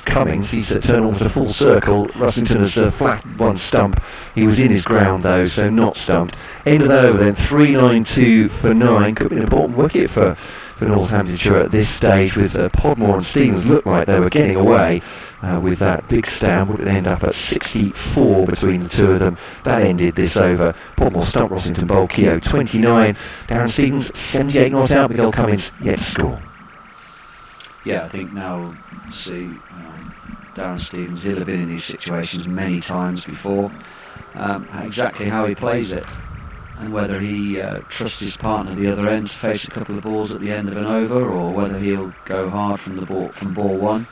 Speaker 2: Cummings, he's turned almost a full circle. Russington has flat one stump, he was in his ground though, so not stumped. End of that over then, 3.92 for 9, could be an important wicket for Northamptonshire at this stage, with Podmore and Stevens looked like they were getting away with that big stand. Would it end up at 64 between the two of them? That ended this over. Podmore stumped Rossington, bowled Keogh 29, Darren Stevens 78 not out, Miguel Cummins yet to score.
Speaker 1: Yeah, I think now we'll see Darren Stevens. He'll have been in these situations many times before. Exactly how he plays it, and whether he trusts his partner at the other end to face a couple of balls at the end of an over, or whether he'll go hard from ball one.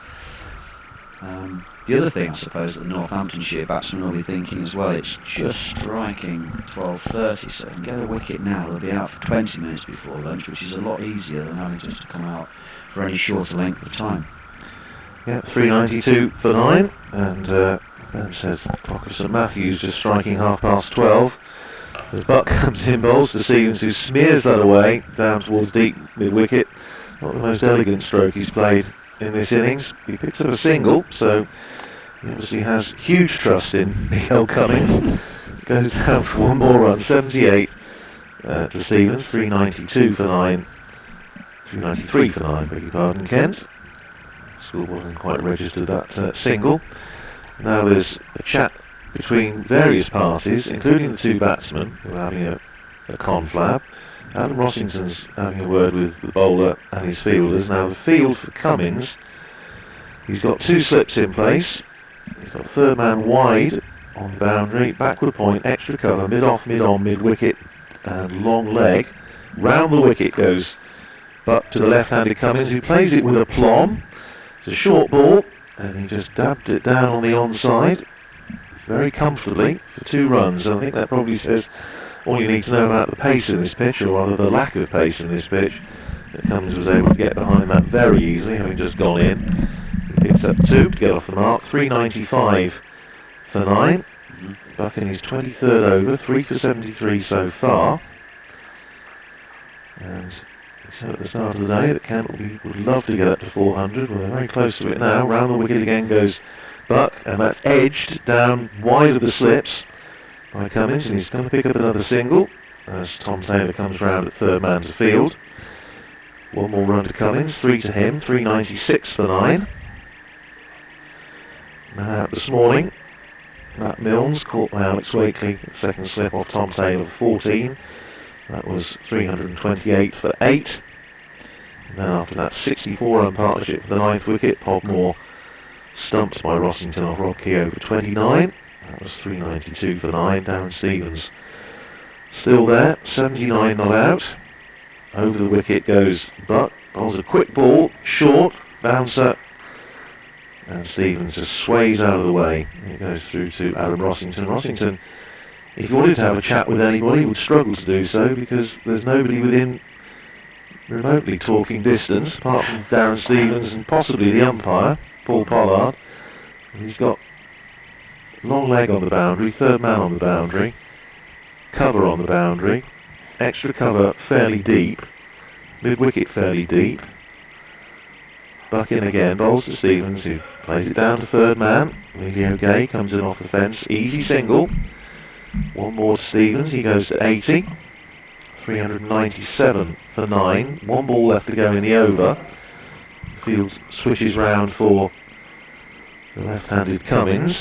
Speaker 1: The other thing, I suppose, that the Northamptonshire batsmen will be thinking as well, it's just striking 12:30, so if they get a wicket now, they'll be out for 20 minutes before lunch, which is a lot easier than having just to come out for any shorter length of time.
Speaker 3: Yeah, 3.92 for 9, and Ben says clock of St Matthews just striking 12:30. As Buck comes in, bowls to Stevens, who smears that away down towards deep mid-wicket. Not the most elegant stroke he's played in this innings. He picks up a single, so he obviously has huge trust in Miguel Cummins. Goes down for one more run, 78 to Stevens, 3.92 for 9. 3.93 for 9, beg your pardon, Kent. School wasn't quite registered that single. Now there's a chat between various parties, including the two batsmen who are having a conflab. Adam Rossington's having a word with the bowler and his fielders. Now the field for Cummins, he's got 2 slips in place. He's got third man wide on the boundary, backward point, extra cover, mid-off, mid-on, mid-wicket, and long leg. Round the wicket goes Buck to the left-handed Cummins, who plays it with aplomb. It's a short ball, and he just dabbed it down on the onside very comfortably for 2 runs. And I think that probably says all you need to know about the pace in this pitch, or rather the lack of pace in this pitch. That Cummins was able to get behind that very easily, having just gone in. He picks up 2 to get off the mark, 3.95 for 9. Buck in his 23rd over, 3 for 73 so far. And so at the start of the day that Kent would love to get up to 400. Well, they're very close to it now. Round the wicket again goes Buck, and that's edged down wide of the slips by Cummins, and he's going to pick up another single as Tom Taylor comes round at third man to field. One more run to Cummins, 3 to him, 3.96 for 9. Now out this morning, Matt Milnes caught by Alex Wakely, second slip off Tom Taylor for 14. That was 328 for 8. And then after that 64-run partnership for the 9th wicket, Podmore stumped by Rossington off Rob Keogh for 29. That was 392 for 9. Darren Stevens still there, 79 not out. Over the wicket goes Buck. Bowls a quick ball, short, bouncer, and Stevens just sways out of the way. It goes through to Adam Rossington. Rossington, if he wanted to have a chat with anybody, would struggle to do so because there's nobody within remotely talking distance apart from Darren Stevens and possibly the umpire, Paul Pollard. And he's got long leg on the boundary, third man on the boundary, cover on the boundary, extra cover fairly deep, mid-wicket fairly deep. Buck in again, bowls to Stevens, who plays it down to third man. Emilio Gay comes in off the fence, easy single. One more to Stevens, he goes to 80. 397 for 9. One ball left to go in the over. Field switches round for the left-handed Cummins,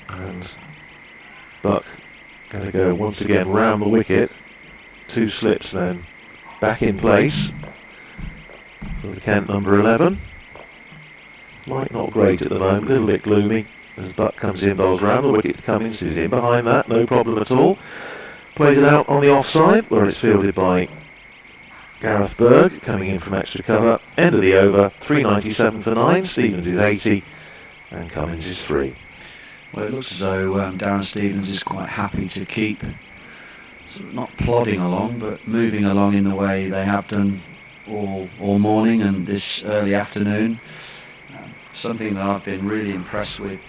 Speaker 3: and Buck going to go once again round the wicket, 2 slips then back in place for the Kent number 11. Light not great at the moment, a little bit gloomy as Buck comes in, bowls round the wicket to Cummins, who's in behind that, no problem at all. Plays it out on the offside where it's fielded by Gareth Berg, coming in from extra cover. End of the over, 397 for 9, Stevens is 80 and Cummins is 3.
Speaker 1: Well, it looks as though Darren Stevens is quite happy to keep sort of not plodding along, but moving along in the way they have done all morning and this early afternoon. Something that I've been really impressed with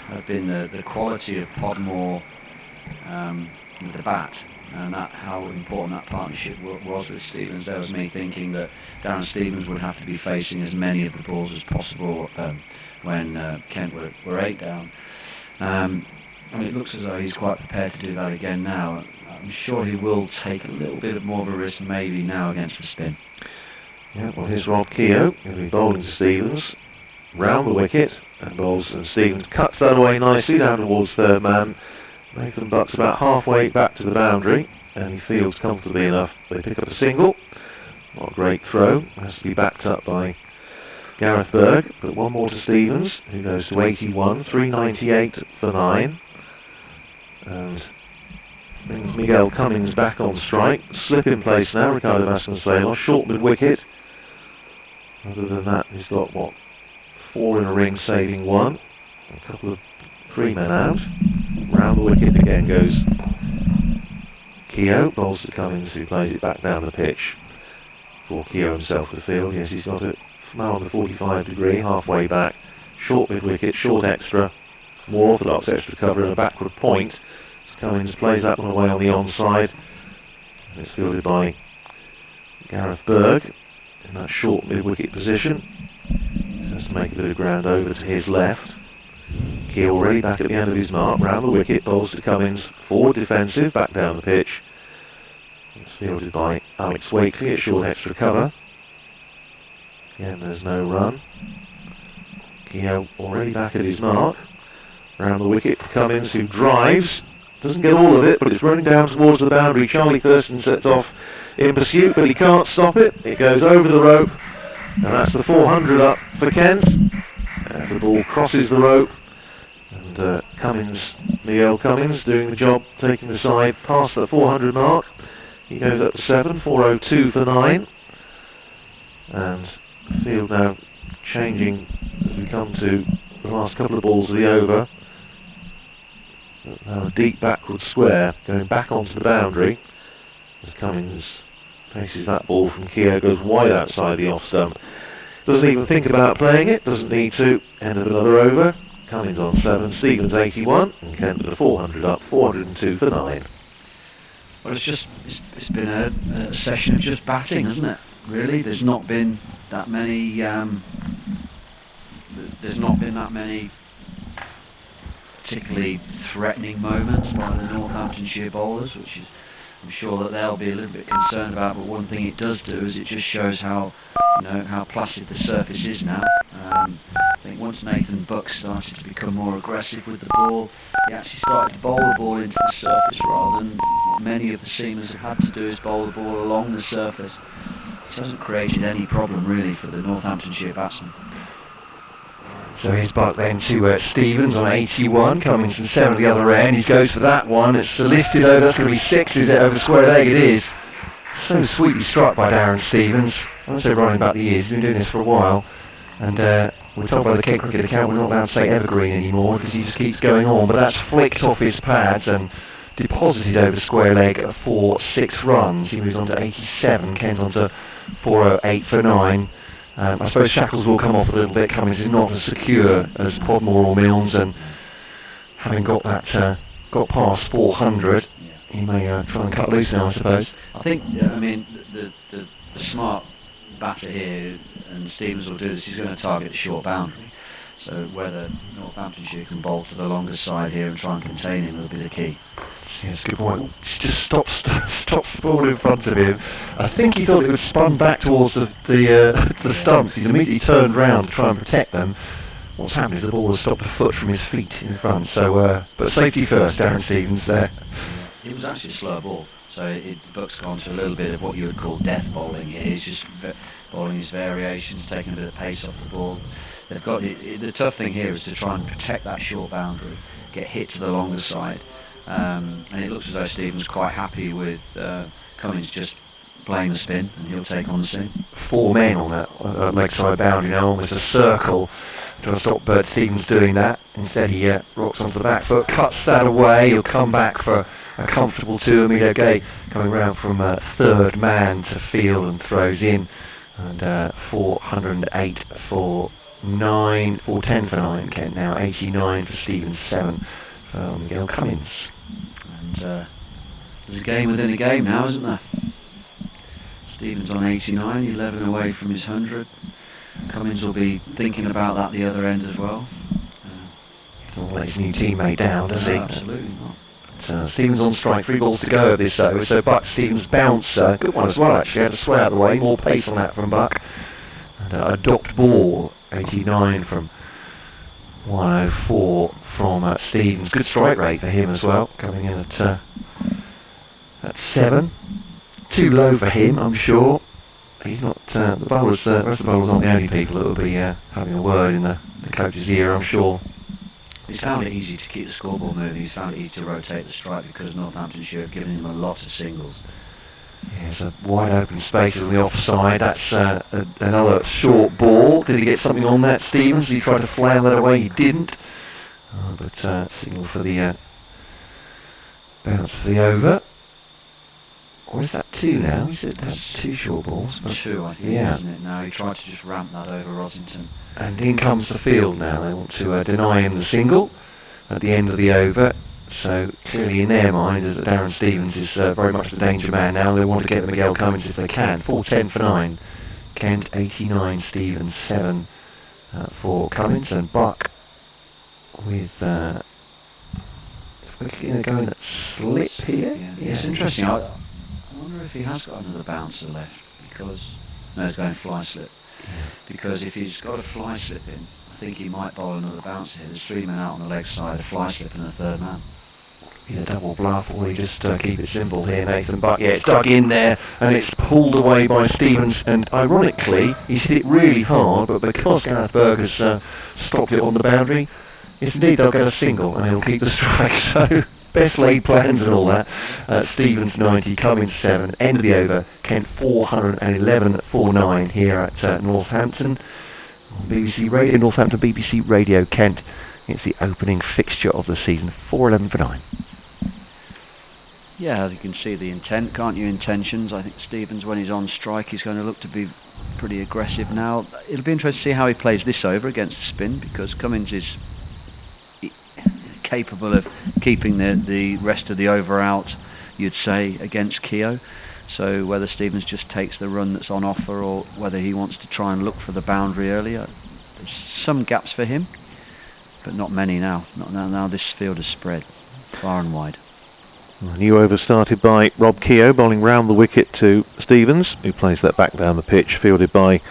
Speaker 1: have been the quality of Podmore with the bat, and how important that partnership was with Stevens. There was me thinking that Darren Stevens would have to be facing as many of the balls as possible when Kent were 8 down. I mean, it looks as though he's quite prepared to do that again now. I'm sure he will take a little bit more of a risk maybe now against the spin.
Speaker 3: Yeah, well, here's Rob Keogh going to be bowling to Stevens round the wicket, and bowls, and Stevens cuts that away nicely down towards third man. Nathan Buck's about halfway back to the boundary, and he fields comfortably enough. They pick up a single. Not a great throw, has to be backed up by Gareth Berg, but one more to Stevens, who goes to 81, 398 for 9, and brings Miguel Cummins back on strike. Slip in place now, Ricardo Vasconcelos, short mid-wicket. Other than that, he's got, 4 in a ring, saving 1. A couple of 3 men out. Round the wicket again goes Keogh, bowls to Cummins, who plays it back down the pitch for Keogh himself to the field. Yes, he's got it now on the 45 degree, halfway back. Short mid-wicket, short extra, more orthodox extra cover and a backward point. Cummins plays that one away on the onside. And it's fielded by Gareth Berg in that short mid-wicket position. He has to make a bit of ground over to his left. Keogh already back at the end of his mark, round the wicket, bowls to Cummins, forward defensive, back down the pitch. It's fielded by Alex Wakely at short extra cover. Again, there's no run. Keogh already back at his mark, round the wicket to Cummins, who drives. Doesn't get all of it, but it's running down towards the boundary. Charlie Thurston sets off in pursuit, but he can't stop it. It goes over the rope, and that's the 400 up for Kent. The ball crosses the rope, and Miguel Cummins doing the job, taking the side past the 400 mark. He goes up to 7, 402 for 9. And the field now changing as we come to the last couple of balls of the over. Now a deep backward square going back onto the boundary as Cummins faces that ball from Keogh, goes wide outside the off stump. Doesn't even think about playing it, doesn't need to. End of another over. Cummins on 7, Stevens 81, and Kent with a 400 up, 402 for 9.
Speaker 1: Well, it's been a session of just batting, hasn't it? Really, there's not been that many. There's not been that many particularly threatening moments by the Northamptonshire bowlers, which is, I'm sure that they'll be a little bit concerned about. But one thing it does do is it just shows how placid the surface is now. I think once Nathan Buck started to become more aggressive with the ball, he actually started to bowl the ball into the surface rather than what many of the seamers have had to do is bowl the ball along the surface. It hasn't created any problem really for the Northamptonshire batsmen.
Speaker 2: So here's Buck then to Stevens on 81, Cummins from 7 at the other end. He goes for that one. It's lifted over. That's going to be 6. Is it over square leg? It is. So sweetly struck by Darren Stevens. I won't say running back the years. He's been doing this for a while. And we're told by the Kent Cricket account we're not allowed to say evergreen anymore because he just keeps going on. But that's flicked off his pads and deposited over square leg for 6 runs. He moves on to 87. Kent on to 408 for 9. I suppose shackles will come off a little bit. Cummins is not as secure as Podmore or Milnes, and having got that got past 400, he may try and cut loose now, I suppose.
Speaker 1: I think, I mean, the smart batter here, and Stevens will do this, he's going to target the short boundary. So whether Northamptonshire can bowl to the longer side here and try and contain him will be the key.
Speaker 2: Yes, good point. Just stops the ball in front of him. I think he thought it would spun back towards the stumps. He's immediately turned round to try and protect them. What's happened is the ball has stopped a foot from his feet in front. So, but safety first, Darren Stevens there.
Speaker 1: It was actually a slow ball, so Buck's gone to a little bit of what you would call death bowling. He's just bowling his variations, taking a bit of pace off the ball. They've got the tough thing here is to try and protect that short boundary, get hit to the longer side, and it looks as though Stevens quite happy with Cummins just playing the spin, and he'll take on the spin.
Speaker 2: 4 men on that leg side boundary now, almost a circle, trying to stop Bert Stevens doing that. Instead he rocks onto the back foot, cuts that away. He'll come back for a comfortable 2. Emilio Gay coming round from third man to field and throws in, and 408 for 9, 410 for 9 Kent now, 89 for Stevens, 7 for Miguel Cummins.
Speaker 1: And there's a game within a game now, isn't there? Stevens on 89, 11 away from his 100. Cummins will be thinking about that the other end as well.
Speaker 2: Doesn't let his new teammate down, does he?
Speaker 1: Absolutely not.
Speaker 2: Stevens on strike, 3 balls to go of this over, so Buck Stevens bouncer, good one as well actually, had to sway out of the way, more pace on that from Buck. And a docked ball, 89 from 104 from Stevens, good strike rate for him as well, coming in at 7. Too low for him, I'm sure. He's not, the bowlers, the rest of the bowlers aren't the only people that will be having a word in the coach's ear, I'm sure.
Speaker 1: He's found it easy to keep the scoreboard moving. He's found it easy to rotate the strike because Northamptonshire have given him a lot of singles.
Speaker 2: Yeah, there's a wide open space on the offside. That's another short ball. Did he get something on that, Stevens? He tried to flail that away. He didn't. But signal for the bounce for the over. Or is that 2 now? He said that's 2 short balls.
Speaker 1: 2, I think, isn't it? Now he tried to just ramp that over Rosington.
Speaker 2: And in comes the field now. They want to deny him the single at the end of the over. So clearly in their mind, as Darren Stevens is very much the danger man now, they want to get the Miguel Cummins if they can. 410 for 9. Kent 89, Stevens 7 for Cummins, and Buck with going at slip here.
Speaker 1: Yeah, it's interesting. I wonder if he has got another bouncer left, because no, he's going fly slip.
Speaker 2: Yeah.
Speaker 1: Because if he's got a fly slip in, I think he might bowl another bouncer here. There's 3 men out on the leg side, a fly slip and a third man.
Speaker 2: Be a double bluff, or we just keep it simple here, Nathan. But yeah, it's dug in there and it's pulled away by Stevens, and ironically he's hit it really hard, but because Gareth Berg has stopped it on the boundary, yes indeed they'll get a single and he'll keep the strike. So best laid plans and all that. Stevens 90, Cummins 7, end of the over. Kent 411 for 9 here at Northampton. On BBC Radio, Northampton BBC Radio Kent. It's the opening fixture of the season, 411 for 9.
Speaker 1: Yeah, you can see the intent, can't you? Intentions. I think Stevens, when he's on strike, he's going to look to be pretty aggressive now. It'll be interesting to see how he plays this over against the spin, because Cummins is capable of keeping the rest of the over out, you'd say, against Keogh. So whether Stevens just takes the run that's on offer, or whether he wants to try and look for the boundary earlier. There's some gaps for him, but not many now. Not now this field is spread far and wide.
Speaker 3: A new over started by Rob Keogh, bowling round the wicket to Stevens, who plays that back down the pitch, fielded by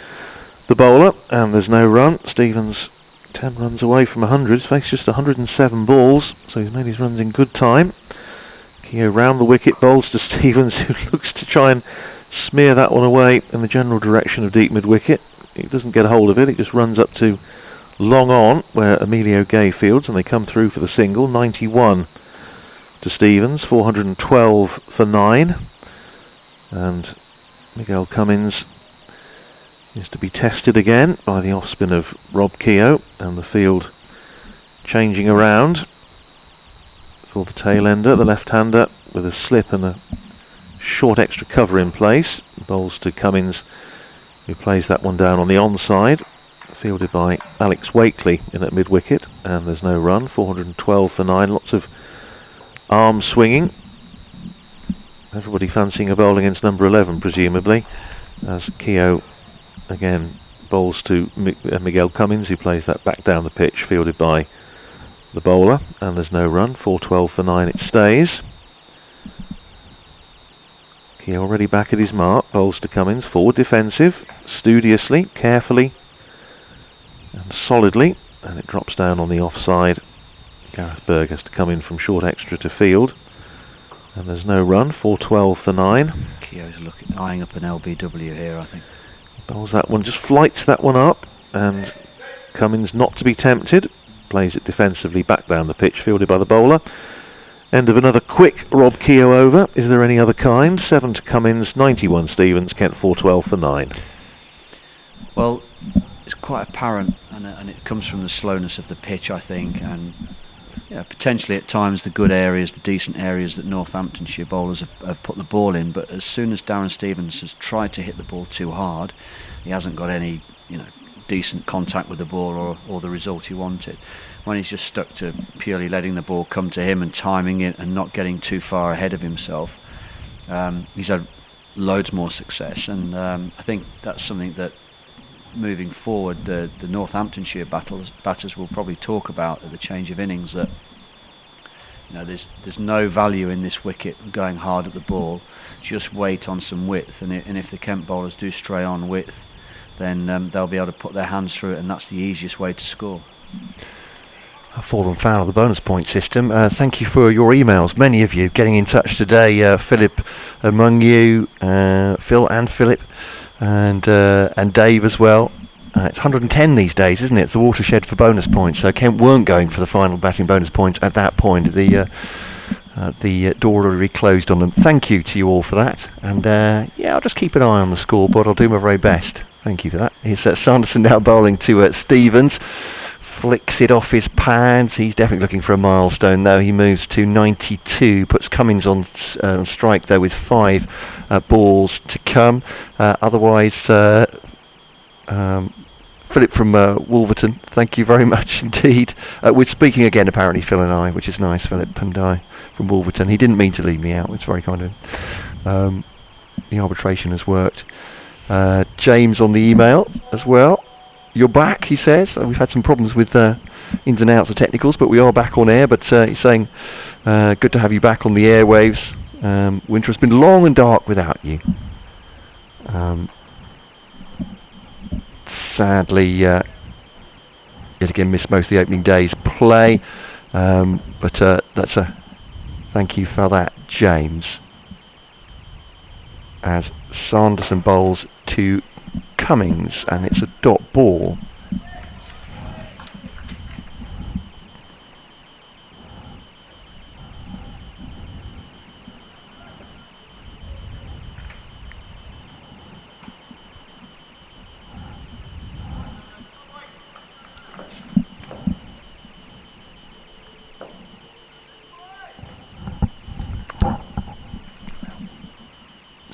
Speaker 3: the bowler, and there's no run. Stevens 10 runs away from 100, he's faced just 107 balls, so he's made his runs in good time. Keogh round the wicket, bowls to Stevens, who looks to try and smear that one away in the general direction of deep mid-wicket. He doesn't get a hold of it, it just runs up to long on, where Emilio Gay fields, and they come through for the single. 91 to Stevens, 412 for 9, and Miguel Cummins is to be tested again by the off-spin of Rob Keogh, and the field changing around for the tail-ender, the left-hander, with a slip and a short extra cover in place. Bowls to Cummins, who plays that one down on the onside, fielded by Alex Wakely in at mid-wicket, and there's no run. 412 for 9, lots of arm swinging. Everybody fancying a bowl against number 11, presumably, as Keogh again bowls to Miguel Cummins, who plays that back down the pitch, fielded by the bowler, and there's no run. 4-12 for 9, it stays. He already back at his mark, bowls to Cummins, forward defensive, studiously, carefully and solidly, and it drops down on the offside. Gareth Berg has to come in from short extra to field, and there's no run. 4-12 for 9.
Speaker 1: Keogh's eyeing up an LBW here, I think.
Speaker 3: Bowls that one, just flights that one up, and Cummins, not to be tempted, plays it defensively back down the pitch, fielded by the bowler. End of another quick Rob Keogh over. Is there any other kind? 7 to Cummins, 91 Stevens, Kent 4-12 for 9.
Speaker 1: Well, it's quite apparent, and it comes from the slowness of the pitch, I think, and potentially at times the good areas, the decent areas that Northamptonshire bowlers have put the ball in. But as soon as Darren Stevens has tried to hit the ball too hard, he hasn't got any, decent contact with the ball or the result he wanted. When he's just stuck to purely letting the ball come to him and timing it and not getting too far ahead of himself, he's had loads more success. And I think that's something that moving forward the Northamptonshire batters will probably talk about at the change of innings, that there's no value in this wicket going hard at the ball. Just wait on some width, and if the Kent bowlers do stray on width, then they'll be able to put their hands through it, and that's the easiest way to score.
Speaker 2: I've fallen foul of the bonus point system. Thank you for your emails, many of you getting in touch today. Philip among you, Phil and Philip, and Dave as well. It's 110 these days, isn't it? It's the watershed for bonus points. So Kent weren't going for the final batting bonus points at that point. The door already closed on them. Thank you to you all for that. And I'll just keep an eye on the scoreboard. I'll do my very best. Thank you for that. Here's Sanderson now bowling to Stevens. Flicks it off his pads. He's definitely looking for a milestone though. He moves to 92. Puts Cummins on strike though with 5 balls to come. Otherwise, Philip from Wolverton, thank you very much indeed. We're speaking again apparently, Phil and I, which is nice. Philip and I from Wolverton. He didn't mean to leave me out. It's very kind of him. The arbitration has worked. James on the email as well. You're back, he says. We've had some problems with ins and outs of technicals, but we are back on air. But he's saying, good to have you back on the airwaves. Winter has been long and dark without you. Sadly, yet again missed most of the opening day's play. But that's a thank you for that, James. As Sanderson bowls to Cummins, and it's a dot ball.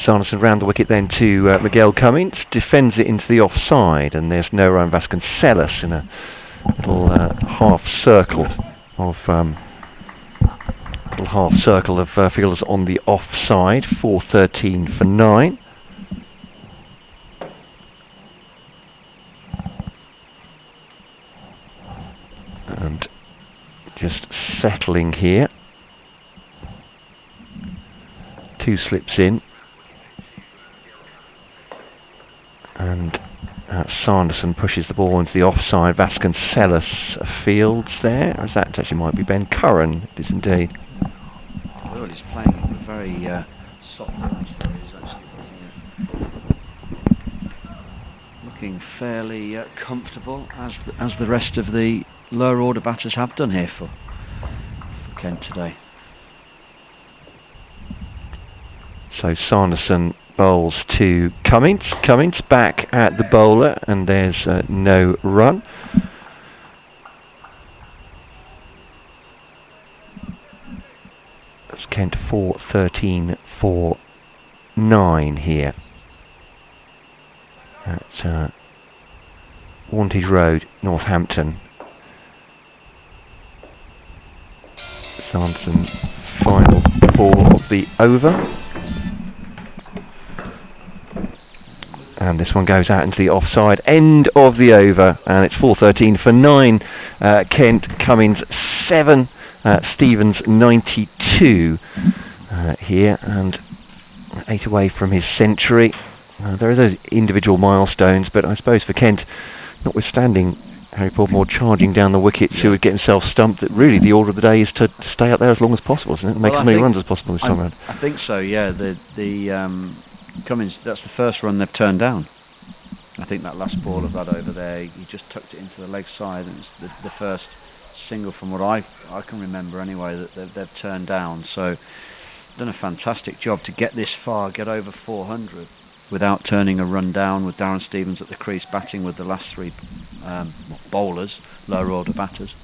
Speaker 2: Sanderson round the wicket then to Miguel Cummins, defends it into the offside, and there's no run. Vasconcelos in a little half circle of fielders on the offside. 4-13 for 9. And just settling here. 2 slips in. And Sanderson pushes the ball into the offside. Vasconcelos fields there. Or is that actually might be Ben Curran? It is indeed.
Speaker 1: Well, he's playing a very soft pitch there. He's actually looking fairly comfortable, as the rest of the lower order batters have done here for Kent today.
Speaker 2: So Sanderson bowls to Cummins. Cummins back at the bowler, and there's no run. That's Kent 4-13 for 9 here at Wantage Road, Northampton. Sanderson final ball of the over. And this one goes out into the offside end of the over, and it's 4:13 for 9. Kent, Cummins 7, Stevens 92 here, and 8 away from his century. There are those individual milestones, but I suppose for Kent, notwithstanding Harry Portmore charging down the wickets who would get himself stumped, that really the order of the day is to stay up there as long as possible, isn't it? Make as many runs as possible this time around.
Speaker 1: I think so, yeah. The Cummins, that's the first run they've turned down. I think that last ball of that over there, he just tucked it into the leg side, and it's the first single from what I can remember anyway that they've turned down. So done a fantastic job to get this far, get over 400 without turning a run down, with Darren Stevens at the crease batting with the last 3 bowlers, lower order batters.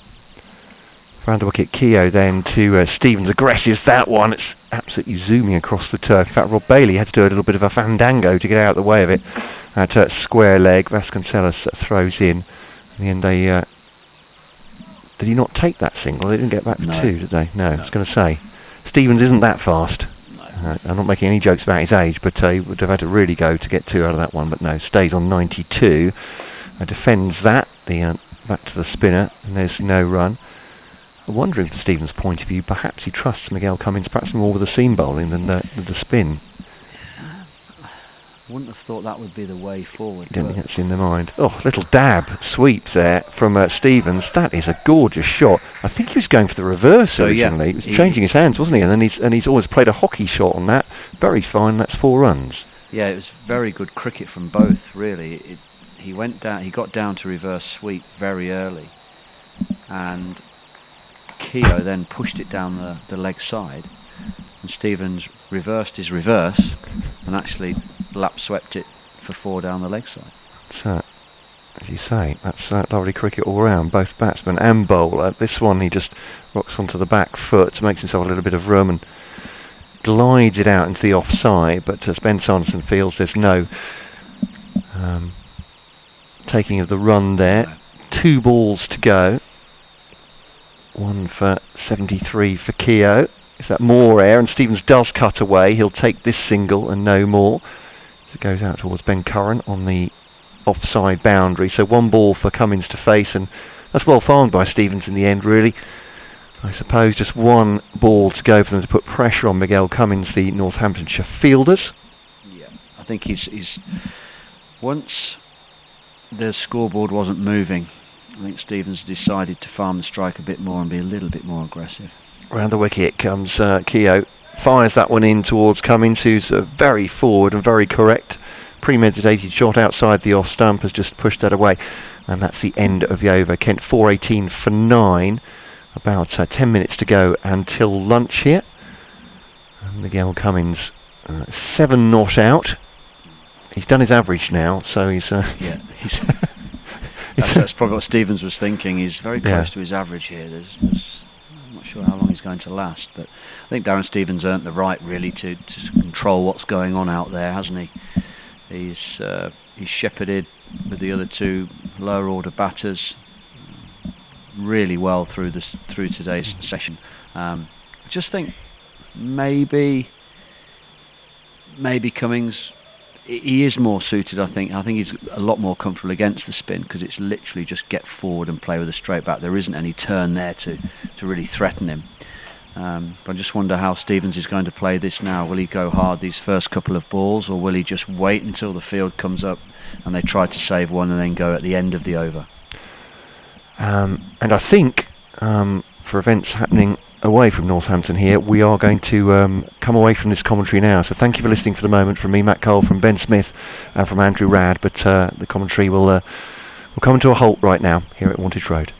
Speaker 2: Round the wicket, Keogh then to Stevens. Aggressive that one. It's absolutely zooming across the turf. In fact, Rob Bailey had to do a little bit of a fandango to get out of the way of it. At square leg, Vasconcelos throws in. In the end, they did he not take that single? They didn't get back to 2, did they? No, I was going to say. Stevens isn't that fast. I'm not making any jokes about his age, but he would have had to really go to get 2 out of that one. But no, stays on 92. Defends that. Back to the spinner, and there's no run. I'm wondering from Stevens' point of view, perhaps he trusts Miguel Cummins perhaps more with the seam bowling than the spin.
Speaker 1: I wouldn't have thought that would be the way forward.
Speaker 2: I don't think that's in their mind. Oh, little dab sweep there from Stevens. That is a gorgeous shot. I think he was going for the reverse originally. He was changing his hands, wasn't he? And then he's always played a hockey shot on that. Very fine. That's 4 runs.
Speaker 1: Yeah, it was very good cricket from both. Really, he went down. He got down to reverse sweep very early, and Keogh then pushed it down the leg side, and Stevens reversed his reverse and actually lap swept it for 4 down the leg side.
Speaker 2: So, as you say, that's lovely cricket all round, both batsman and bowler. This one he just rocks onto the back foot, makes himself a little bit of room and glides it out into the offside, but as Ben Sanderson feels there's no taking of the run there. 2 balls to go. 1 for 73 for Keogh. Is that more air? And Stevens does cut away. He'll take this single and no more. So it goes out towards Ben Curran on the offside boundary. So 1 ball for Cummins to face, and that's well farmed by Stevens in the end, really. I suppose just 1 ball to go for them to put pressure on Miguel Cummins, the Northamptonshire fielders.
Speaker 1: Yeah, I think he's once the scoreboard wasn't moving, I think Stevens decided to farm the strike a bit more and be a little bit more aggressive.
Speaker 2: Round the wicket comes Keogh. Fires that one in towards Cummins, who's very forward and very correct. Premeditated shot outside the off stump has just pushed that away. And that's the end of the over. Kent 4:18 for 9. About 10 minutes to go until lunch here. And Miguel Cummins 7 not out. He's done his average now, so he's...
Speaker 1: That's probably what Stevens was thinking. He's very close to his average here. I'm not sure how long he's going to last, but I think Darren Stevens earned the right really to control what's going on out there, hasn't he? He's shepherded with the other 2 lower order batters really well through today's session. I just think maybe Cummins, he is more suited. I think he's a lot more comfortable against the spin, because it's literally just get forward and play with a straight bat. There isn't any turn there to really threaten him. But I just wonder how Stevens is going to play this now. Will he go hard these first couple of balls, or will he just wait until the field comes up and they try to save one and then go at the end of the over?
Speaker 2: And I think for events happening away from Northampton here, we are going to come away from this commentary now. So thank you for listening for the moment. From me, Matt Cole, from Ben Smith, and from Andrew Radd. But the commentary will come to a halt right now here at Wantage Road.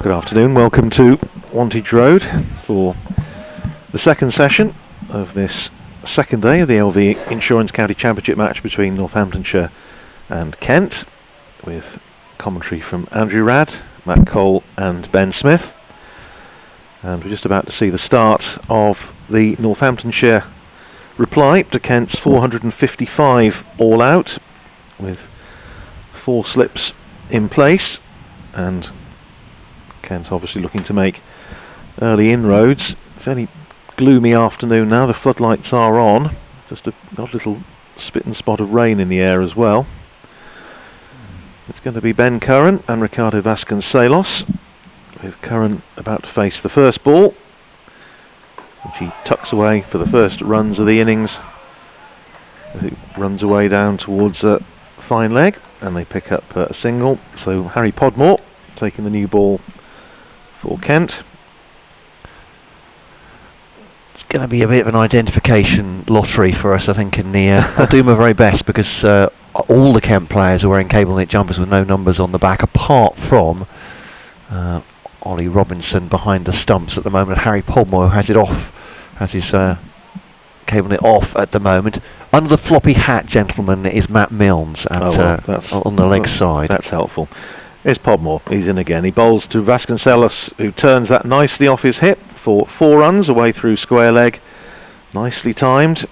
Speaker 3: Good afternoon, welcome to Wantage Road for the second session of this second day of the LV Insurance County Championship match between Northamptonshire and Kent, with commentary from Andrew Radd, Matt Cole and Ben Smith. And we're just about to see the start of the Northamptonshire reply to Kent's 455 all out, with 4 slips in place, and Kent obviously looking to make early inroads. Fairly gloomy afternoon now, the floodlights are on, just a odd little spit and spot of rain in the air as well. It's going to be Ben Curran and Ricardo Vasconcelos, with Curran about to face the first ball, which he tucks away for the first runs of the innings. He runs away down towards fine leg, and they pick up a single. So Harry Podmore taking the new ball for Kent.
Speaker 2: It's going to be a bit of an identification lottery for us, I think, in the I'll do my very best, because all the Kent players are wearing cable knit jumpers with no numbers on the back, apart from Ollie Robinson behind the stumps at the moment. Harry Podmore has it off, has his cable knit off at the moment. Under the floppy hat, gentlemen, is Matt Milnes at, on the leg side.
Speaker 3: That's helpful. Here's Podmore, he's in again. He bowls to Vasconcelos, who turns that nicely off his hip for 4 runs away through square leg. Nicely timed.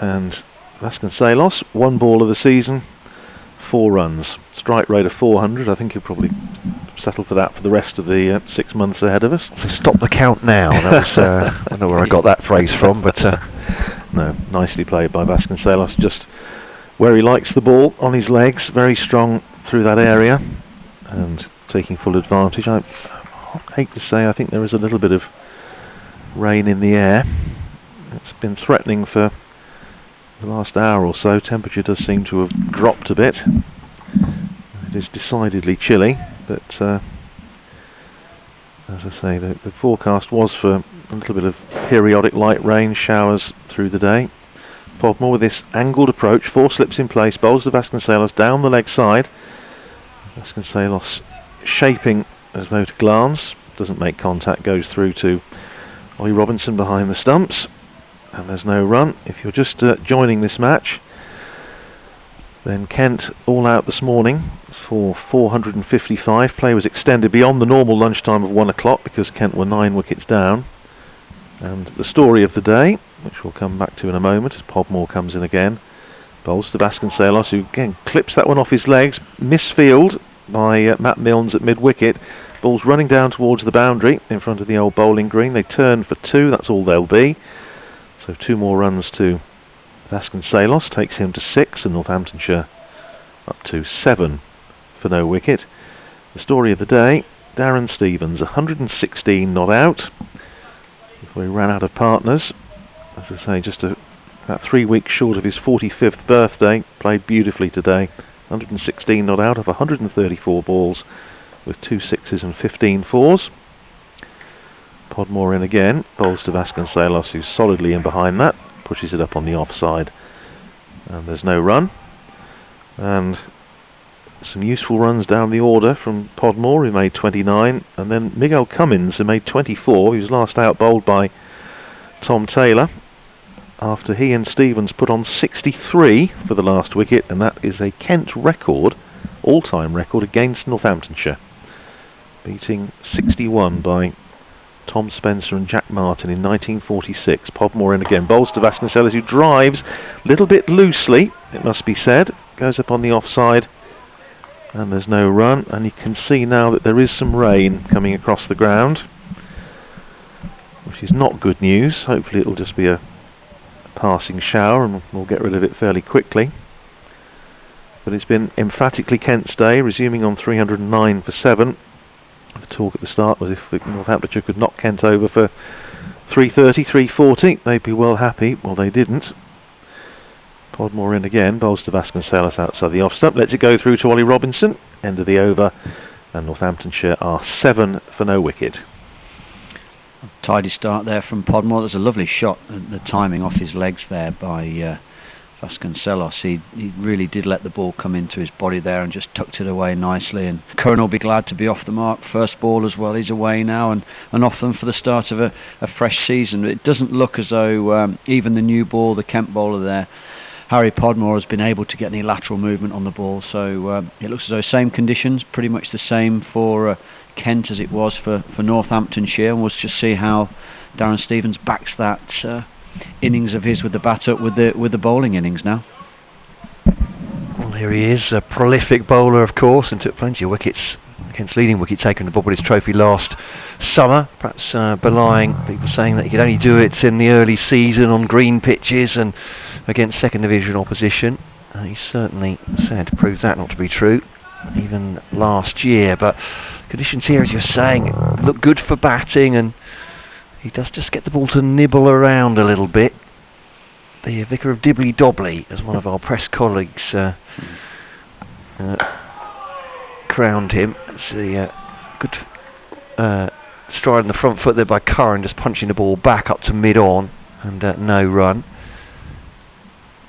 Speaker 3: And Vasconcelos, 1 ball of the season, 4 runs. Strike rate of 400. I think he'll probably settle for that for the rest of the 6 months ahead of us.
Speaker 2: So stop the count now. That was, I don't know where I got that phrase from, but
Speaker 3: no, nicely played by Vasconcelos. Just where he likes the ball, on his legs, very strong through that area, and taking full advantage. I hate to say, I think there is a little bit of rain in the air. It's been threatening for the last hour or so. Temperature does seem to have dropped a bit. It is decidedly chilly, but as I say, the forecast was for a little bit of periodic light rain showers through the day. Podmore with this angled approach, 4 slips in place, bowls to Vasconcelos down the leg side. Vasconcelos shaping as though to glance, doesn't make contact, goes through to Ollie Robinson behind the stumps, and there's no run. If you're just joining this match, then Kent all out this morning for 455. Play was extended beyond the normal lunchtime of 1 o'clock because Kent were 9 wickets down. And the story of the day, which we'll come back to in a moment as Podmore comes in again, bowls to Vasconcelos, who again clips that one off his legs, misfield by Matt Milnes at mid-wicket. Ball's running down towards the boundary in front of the old bowling green. They turn for 2, that's all they'll be. So 2 more runs to Vasconcelos, takes him to 6, and Northamptonshire up to 7 for no wicket. The story of the day, Darren Stevens, 116 not out. Before he ran out of partners. As I say, just about 3 weeks short of his 45th birthday. Played beautifully today. 116 not out of 134 balls, with 2 6s and 15 4s. Podmore in again, bowls to Vasconcelos, who's solidly in behind that, pushes it up on the offside, and there's no run. And some useful runs down the order from Podmore, who made 29, and then Miguel Cummins, who made 24. He was last out bowled by Tom Taylor, after he and Stevens put on 63 for the last wicket, and that is a Kent record, all-time record against Northamptonshire, beating 61 by Tom Spencer and Jack Martin in 1946. Podmore in again, bowls to Vasconcelos, who drives a little bit loosely, it must be said, goes up on the offside, and there's no run. And you can see now that there is some rain coming across the ground, which is not good news. Hopefully it'll just be a passing shower and we'll get rid of it fairly quickly. But it's been emphatically Kent's day, resuming on 309 for 7. The talk at the start was if Northamptonshire could knock Kent over for 330, 340, they'd be well happy. Well, they didn't. Podmore in again, bowls to Vasconcelos outside the off stump, lets it go through to Ollie Robinson. End of the over, and Northamptonshire are 7 for no wicket.
Speaker 1: Tidy start there from Podmore. There's a lovely shot, the timing off his legs there by Vasconcelos. He really did let the ball come into his body there and just tucked it away nicely. And Curran will be glad to be off the mark. First ball as well. He's away now and off them for the start of a fresh season. It doesn't look as though even the new ball, the Kent bowler there, Harry Podmore, has been able to get any lateral movement on the ball. So it looks as though same conditions, pretty much the same for Kent as it was for Northamptonshire. And we'll just see how Darren Stevens backs that innings of his with the bat up with the bowling innings now.
Speaker 2: Well, here he is, a prolific bowler, of course, and took plenty of wickets. Kent's leading wicket taker in the Bobbleheads Trophy last summer, perhaps belying people saying that he could only do it in the early season on green pitches and against second division opposition. He certainly said proved that not to be true even last year, but conditions here, as you're saying, look good for batting, and he does just get the ball to nibble around a little bit. The Vicar of Dibbly Dobbly, as one of our press colleagues crowned him. It's a good stride on the front foot there by Curran, just punching the ball back up to mid-on, and no run.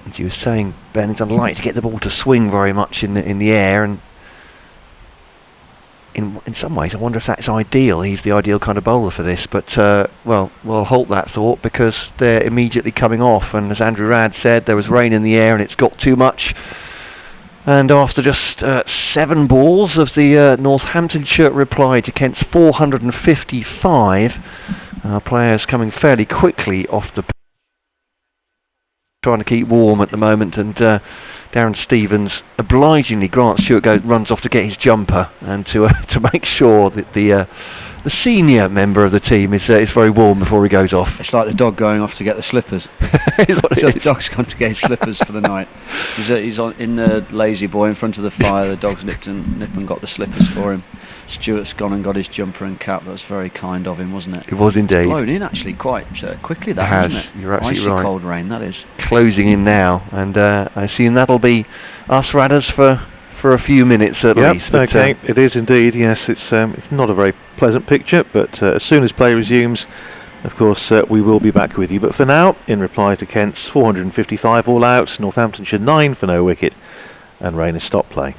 Speaker 2: As you were saying, Ben, it's unlikely to get the ball to swing very much in the air, and in some ways I wonder if that's ideal. He's the ideal kind of bowler for this, but well, we'll halt that thought because they're immediately coming off, and as Andrew Radd said, there was rain in the air and it's got too much. And after just 7 balls of the Northamptonshire reply to Kent's 455, players coming fairly quickly off the pitch, trying to keep warm at the moment, and Darren Stevens obligingly, Grant Stewart runs off to get his jumper and to make sure that the senior member of the team is very warm before he goes off.
Speaker 1: It's like the dog going off to get the slippers. The dog's gone to get his slippers for the night. He's in the lazy boy in front of the fire. The dog's nipped and got the slippers for him. Stuart's gone and got his jumper and cap. That was very kind of him, wasn't it?
Speaker 2: It was indeed.
Speaker 1: It's blown in actually quite quickly, that,
Speaker 2: hasn't
Speaker 1: it?
Speaker 2: You're absolutely right.
Speaker 1: Icy cold rain, that is.
Speaker 2: Closing in now, and I assume that'll be us Radders for a few minutes at least.
Speaker 3: But okay, it is indeed, yes. It's not a very pleasant picture, but as soon as play resumes, of course, we will be back with you. But for now, in reply to Kent's 455 all out, Northamptonshire 9 for no wicket, and rain has stopped play.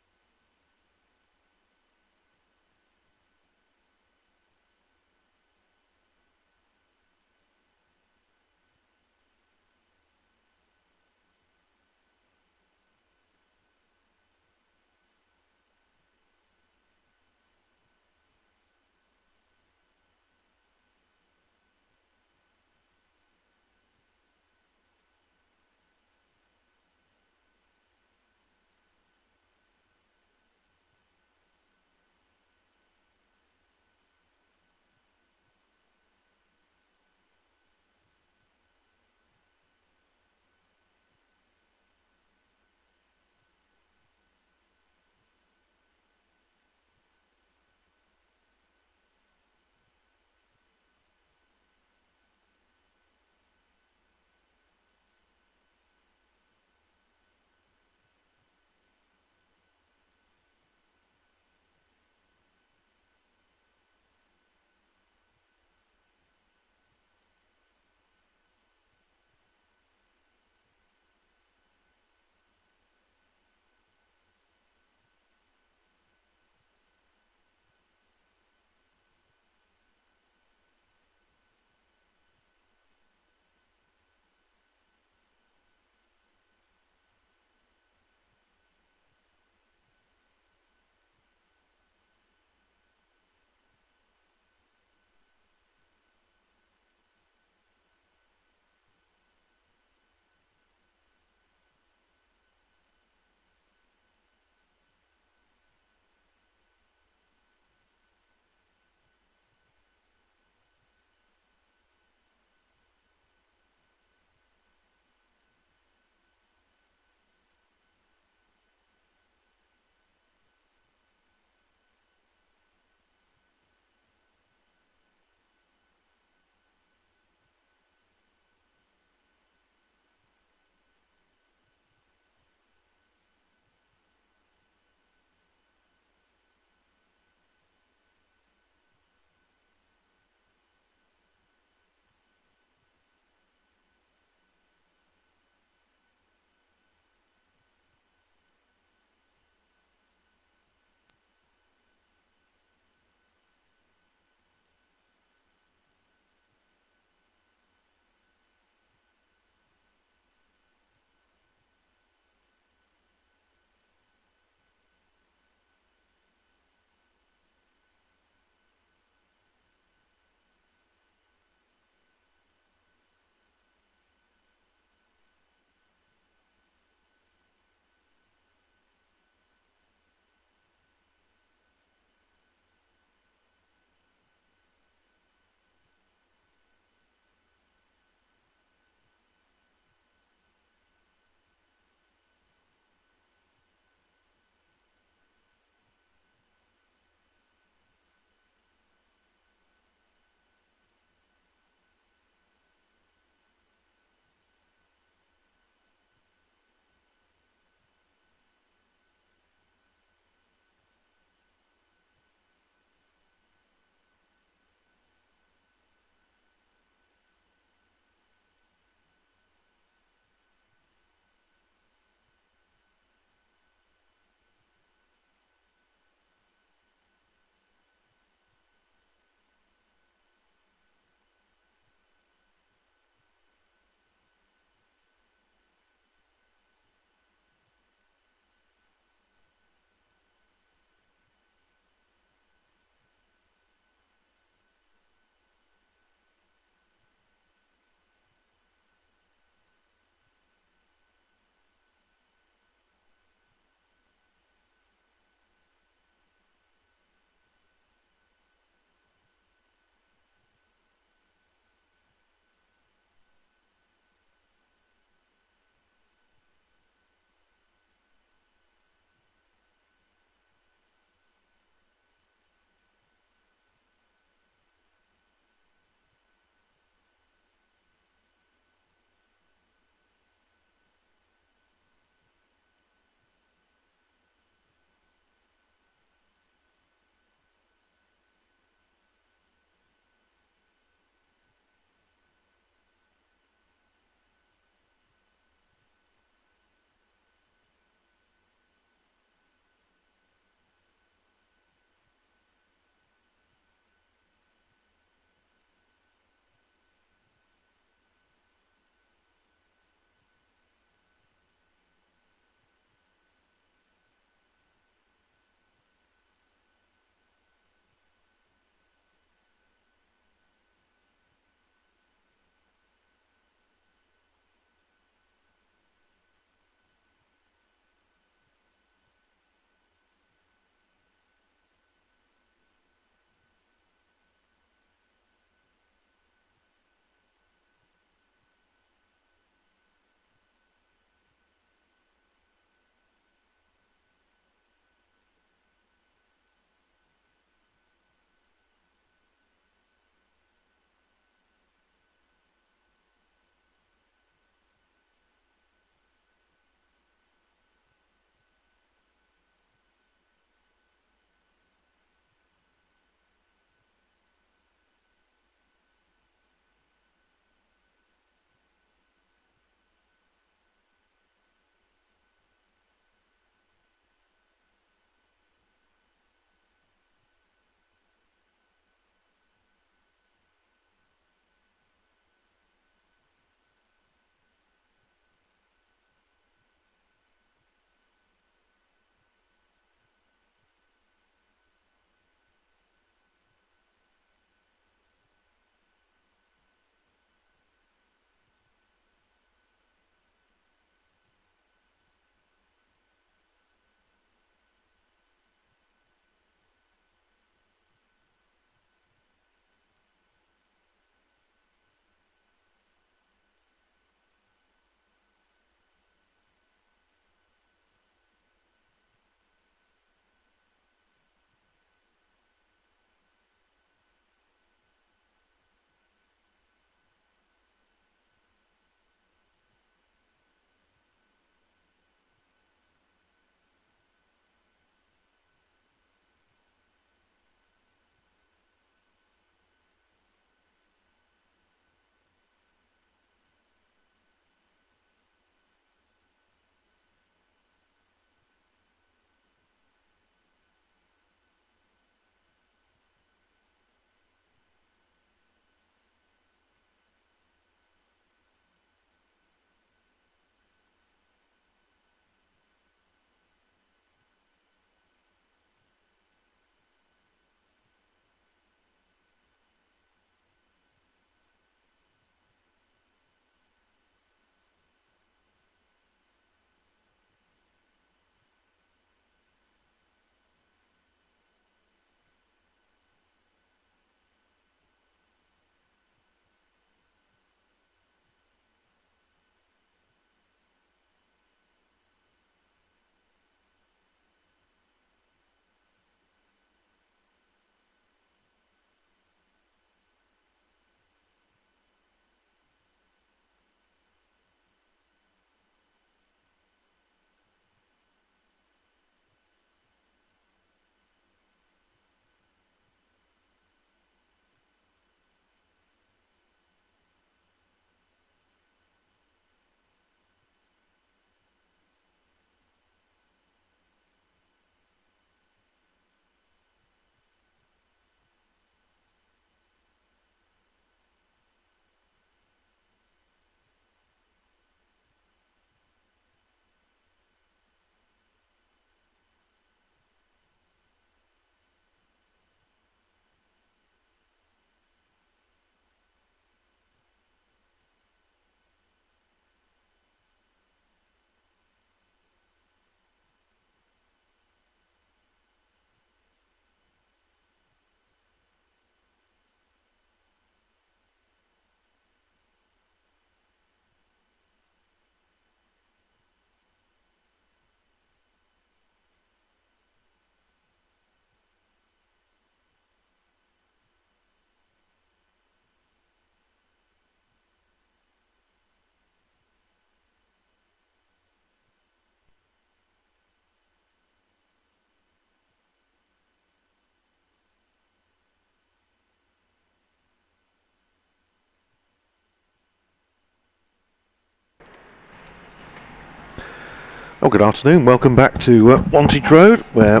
Speaker 3: Oh, good afternoon. Welcome back to Wantage Road, where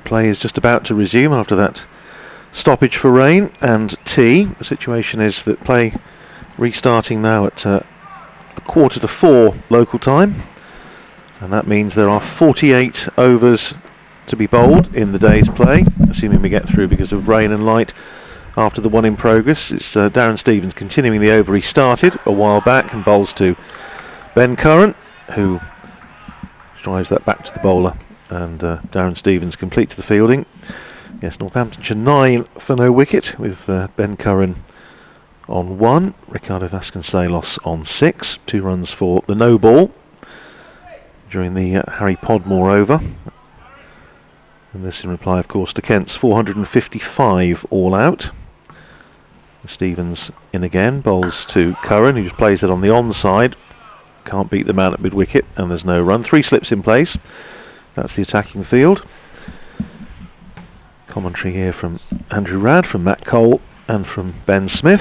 Speaker 3: play is just about to resume after that stoppage for rain and tea. The situation is that play restarting now at 3:45 local time, and that means there are 48 overs to be bowled in the day's play, assuming we get through because of rain and light after the one in progress. It's Darren Stevens continuing the over he started a while back and bowls to Ben Curran, who drives that back to the bowler, and Darren Stevens completes the fielding. Yes, Northamptonshire 9 for no wicket, with Ben Curran on 1, Ricardo Vasconcelos on 6, 2 runs for the no ball during the Harry Podmore over. And this in reply, of course, to Kent's 455 all out. Stevens in again, bowls to Curran, who just plays it on the onside. Can't beat the man at mid-wicket, and there's no run. 3 slips in place. That's the attacking field. Commentary here from Andrew Radd, from Matt Cole, and from Ben Smith.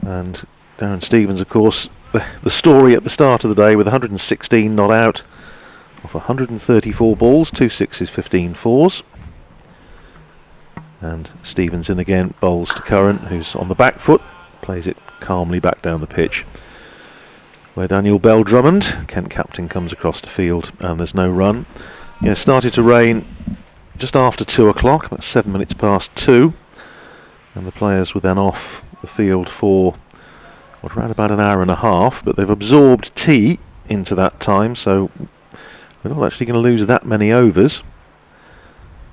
Speaker 3: And Darren Stevens, of course, the story at the start of the day, with 116 not out off 134 balls, 2 sixes, 15 fours. And Stevens in again, bowls to Curran, who's on the back foot, plays it calmly back down the pitch, where Daniel Bell-Drummond, Kent captain, comes across the field, and there's no run. Yeah, it started to rain just after 2 o'clock, about 7 minutes past 2, and the players were then off the field for around about an hour and a half, but they've absorbed tea into that time, so we're not actually going to lose that many overs.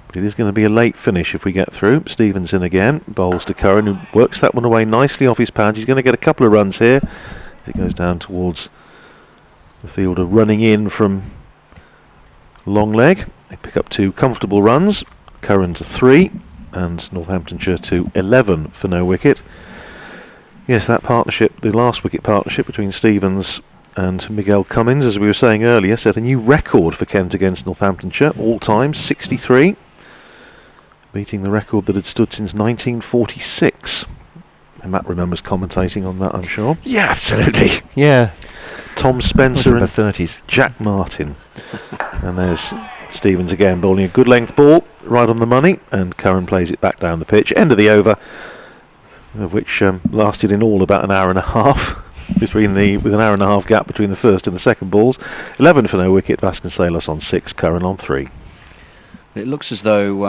Speaker 3: But it is going to be a late finish if we get through. Stevens in again, bowls to Curran, who works that one away nicely off his pad. He's going to get a couple of runs here. It goes down towards the fielder running in from long leg. They pick up 2 comfortable runs. Curran to 3 and Northamptonshire to 11 for no wicket. Yes, that partnership, the last wicket partnership between Stevens and Miguel Cummins, as we were saying earlier, set a new record for Kent against Northamptonshire, all time 63, beating the record that had stood since 1946. And Matt remembers commentating on that, I'm sure.
Speaker 2: Yeah, absolutely. Yeah.
Speaker 3: Tom Spencer
Speaker 2: in
Speaker 3: and
Speaker 2: the 30s.
Speaker 3: Jack Martin. And there's Stevens again, bowling a good length ball right on the money, and Curran plays it back down the pitch. End of the over, of which lasted in all about an hour and a half, with an hour and a half gap between the first and the second balls. 11 for no wicket, Vasconcelos on 6, Curran on 3.
Speaker 1: It looks as though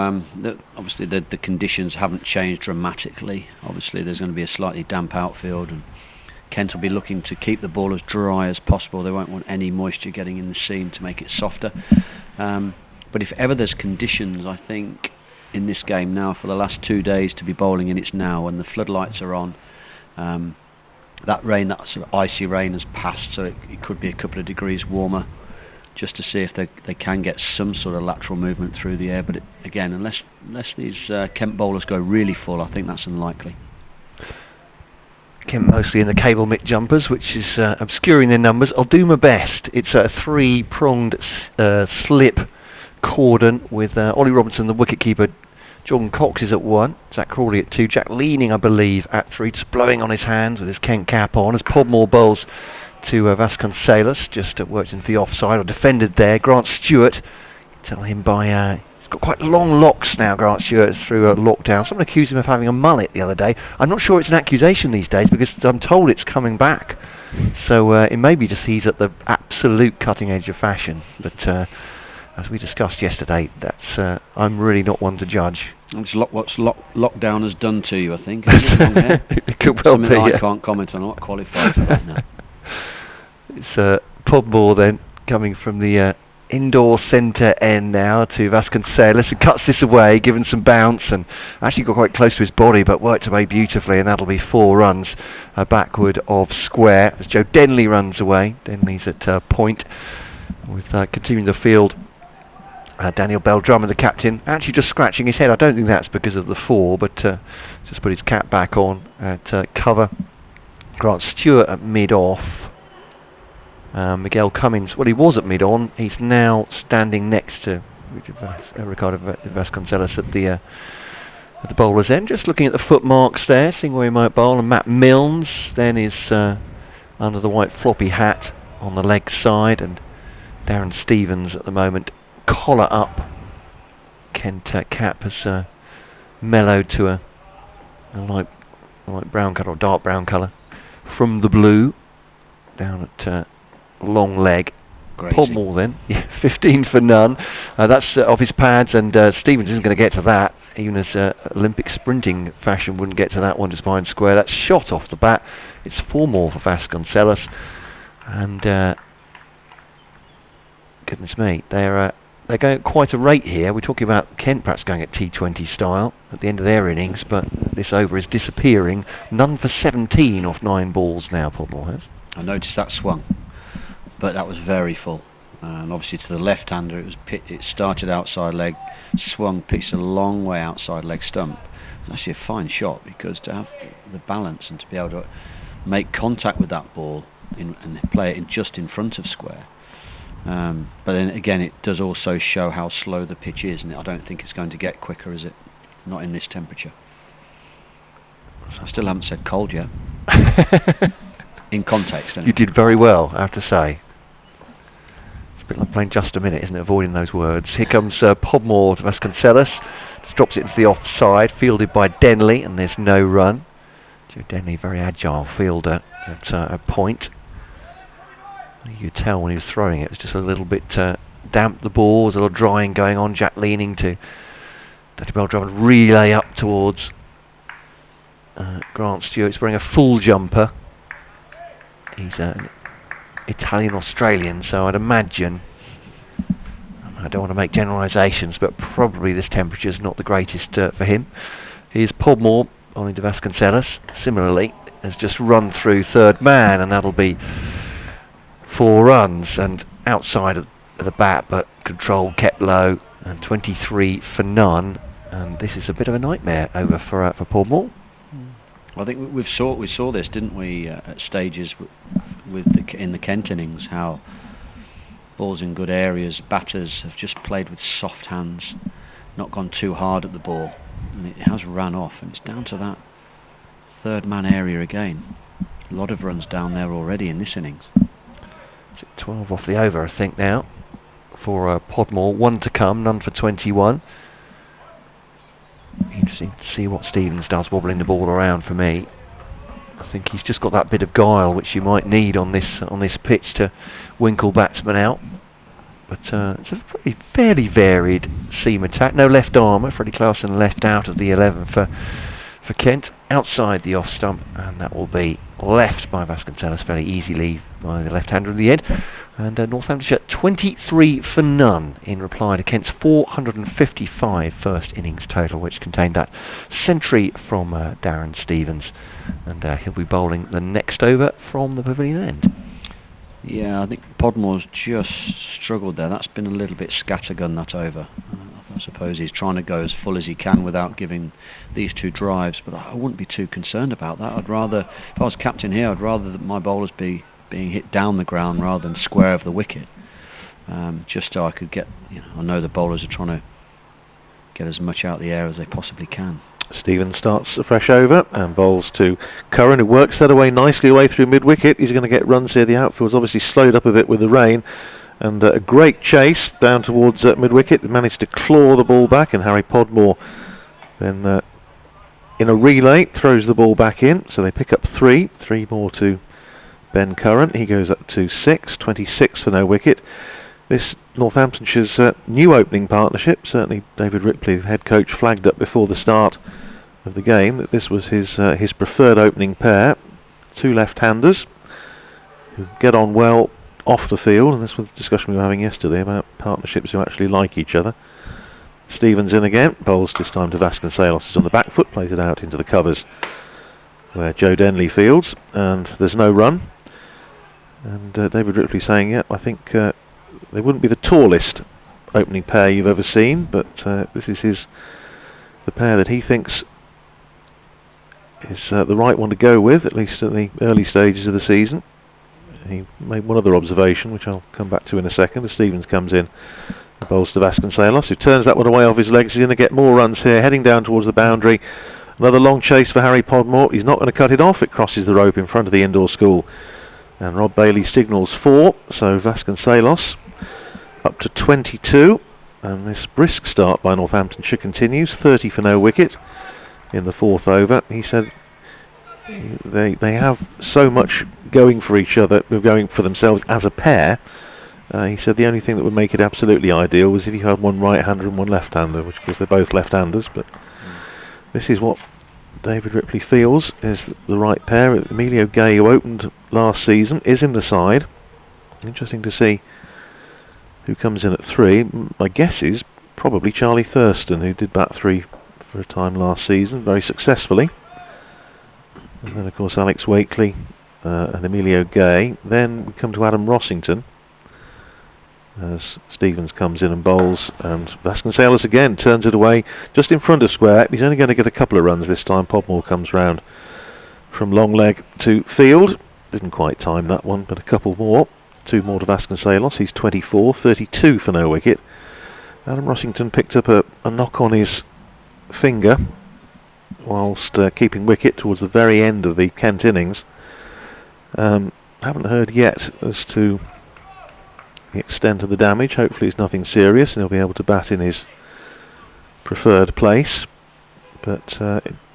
Speaker 1: obviously the conditions haven't changed dramatically. Obviously there's going to be a slightly damp outfield, and Kent will be looking to keep the ball as dry as possible. They won't want any moisture getting in the seam to make it softer. But if ever there's conditions, I think, in this game now for the last 2 days to be bowling in, it's now, when the floodlights are on. That rain, that sort of icy rain, has passed, so it could be a couple of degrees warmer, just to see if they can get some sort of lateral movement through the air. But again, unless these Kent bowlers go really full, I think that's unlikely.
Speaker 2: Kent mostly in the cable mitt jumpers, which is obscuring their numbers. I'll do my best. It's a 3-pronged slip cordon with Ollie Robinson, the wicketkeeper. Jordan Cox is at 1, Zach Crawley at 2, Jack Leaning, I believe, at 3, just blowing on his hands with his Kent cap on, as Podmore bowls to Vasconcelos, just worked into the offside, or defended there. Grant Stewart, tell him by, he's got quite long locks now, Grant Stewart, through a lockdown. Someone accused him of having a mullet the other day. I'm not sure it's an accusation these days, because I'm told it's coming back. So it may be just he's at the absolute cutting edge of fashion, but as we discussed yesterday, that's I'm really not one to judge.
Speaker 1: It's what's lockdown has done to you, I think. It
Speaker 2: could well be.
Speaker 1: I can't comment on. I'm not qualified for that now.
Speaker 2: It's Podmore then coming from the indoor centre end now to Vasconcelos, and cuts this away, given some bounce, and actually got quite close to his body, but worked away beautifully, and that'll be 4 runs backward of square as Joe Denley runs away. Denley's at point with continuing the field. Daniel Bell-Drummond, the captain, actually just scratching his head. I don't think that's because of the 4, but just put his cap back on at cover. Grant Stewart at mid-off. Miguel Cummins, well, he was at mid-on. He's now standing next to Ricardo Vasconcelos at the bowler's end, just looking at the footmarks there, seeing where he might bowl. And Matt Milnes then is under the white floppy hat on the leg side, and Darren Stevens at the moment, collar up. Kent cap has mellowed to a light brown colour or dark brown colour from the blue down at long leg. Podmore then, yeah, 15 for none. That's off his pads, and Stevens isn't going to get to that, even as Olympic sprinting fashion wouldn't get to that one just behind square. That's shot off the bat. It's 4 more for Vasconcelos, and goodness me, they're going at quite a rate here. We're talking about Kent perhaps going at T20 style at the end of their innings, but this over is disappearing. None for 17 off 9 balls now, Podmore has.
Speaker 1: I noticed that swung, but that was very full, and obviously to the left-hander it started outside leg, swung, pitched a long way outside leg stump. It's actually a fine shot, because to have the balance and to be able to make contact with that ball and play it just in front of square. But then again, it does also show how slow the pitch is, and I don't think it's going to get quicker, is it? Not in this temperature. I still haven't said cold yet. In context, anyway.
Speaker 2: You did very well, I have to say. It's a bit like playing Just a Minute, isn't it? Avoiding those words. Here comes Podmore to Vasconcelos. Just drops it into the offside, fielded by Denley, and there's no run. Joe Denley, very agile fielder at a point. You could tell when he was throwing it was just a little bit damp, the ball, was a little drying going on. Jack leaning to Beltran, relay up towards Grant Stewart's wearing a full jumper. He's an Italian-Australian, so I'd imagine, I don't want to make generalisations, but probably this temperature's not the greatest for him. Here's Podmore on into Vasconcelos. Similarly, has just run through third man, and that'll be 4 runs, and outside of the bat, but control kept low, and 23 for none. And this is a bit of a nightmare over for Podmore.
Speaker 1: I think we saw this, didn't we, at stages in the Kent innings, how balls in good areas, batters have just played with soft hands, not gone too hard at the ball, and it has ran off, and it's down to that third man area again. A lot of runs down there already in this innings.
Speaker 2: 12 off the over, I think, now for Podmore. 1 to come, none for 21. Interesting to see what Stevens does, wobbling the ball around for me. I think he's just got that bit of guile which you might need on this pitch to winkle batsmen out. But it's a fairly varied seam attack. No left armour. Freddie Clarkson left out of the 11 for Kent, outside the off stump, and that will be left by Vasconcelos fairly easily by the left-hander in the end. And Northamptonshire 23 for none in reply to Kent's 455 first innings total, which contained that century from Darren Stevens, and he'll be bowling the next over from the pavilion end. Yeah,
Speaker 1: I think Podmore's just struggled there. That's been a little bit scattergun, that over. I suppose he's trying to go as full as he can without giving these 2 drives, but I wouldn't be too concerned about that. I'd rather, if I was captain here, I'd rather that my bowlers be being hit down the ground rather than square of the wicket, just so I could get, I know the bowlers are trying to get as much out of the air as they possibly can.
Speaker 3: Stevens starts a fresh over and bowls to Curran, who works that away nicely away through mid-wicket. He's going to get runs here. The outfield's obviously slowed up a bit with the rain, and a great chase down towards mid-wicket. Managed to claw the ball back, and Harry Podmore then in a relay throws the ball back in, so they pick up 3 more to Ben Curran. He goes up to 6, 26 for no wicket. This Northamptonshire's new opening partnership, certainly David Ripley, the head coach, flagged up before the start of the game that this was his preferred opening pair. 2 left-handers who get on well off the field, and this was the discussion we were having yesterday about partnerships who actually like each other. Stevens in again, bowls this time to Vasconcelos, is on the back foot, plays it out into the covers where Joe Denley fields, and there's no run. And David Ripley saying, I think they wouldn't be the tallest opening pair you've ever seen, but this is the pair that he thinks is the right one to go with, at least in the early stages of the season. He made one other observation, which I'll come back to in a second, as Stevens comes in and bowls to Vasconcelos, who turns that one away off his legs. He's going to get more runs here, heading down towards the boundary. Another long chase for Harry Podmore. He's not going to cut it off. It crosses the rope in front of the indoor school, and Rob Bailey signals 4, so Vasconcelos up to 22, and this brisk start by Northamptonshire continues. 30 for no wicket in the 4th over. He said they have so much going for each other, going for themselves as a pair. He said the only thing that would make it absolutely ideal was if you had one right-hander and one left-hander, which of course they're both left-handers, but this is what David Ripley feels is the right pair. Emilio Gay, who opened last season, is in the side. Interesting to see who comes in at 3. My guess is probably Charlie Thurston, who did bat 3 for a time last season, very successfully. And then of course Alex Wakely and Emilio Gay. Then we come to Adam Rossington as Stevens comes in and bowls, and Vasconcelos again turns it away just in front of square. He's only going to get a couple of runs this time. Podmore comes round from long leg to field. Didn't quite time that one, but a couple more. 2 more to Vasconcelos. He's 24, 32 for no wicket. Adam Rossington picked up a knock on his finger whilst keeping wicket towards the very end of the Kent innings. Haven't heard yet as to the extent of the damage. Hopefully it's nothing serious and he'll be able to bat in his preferred place, but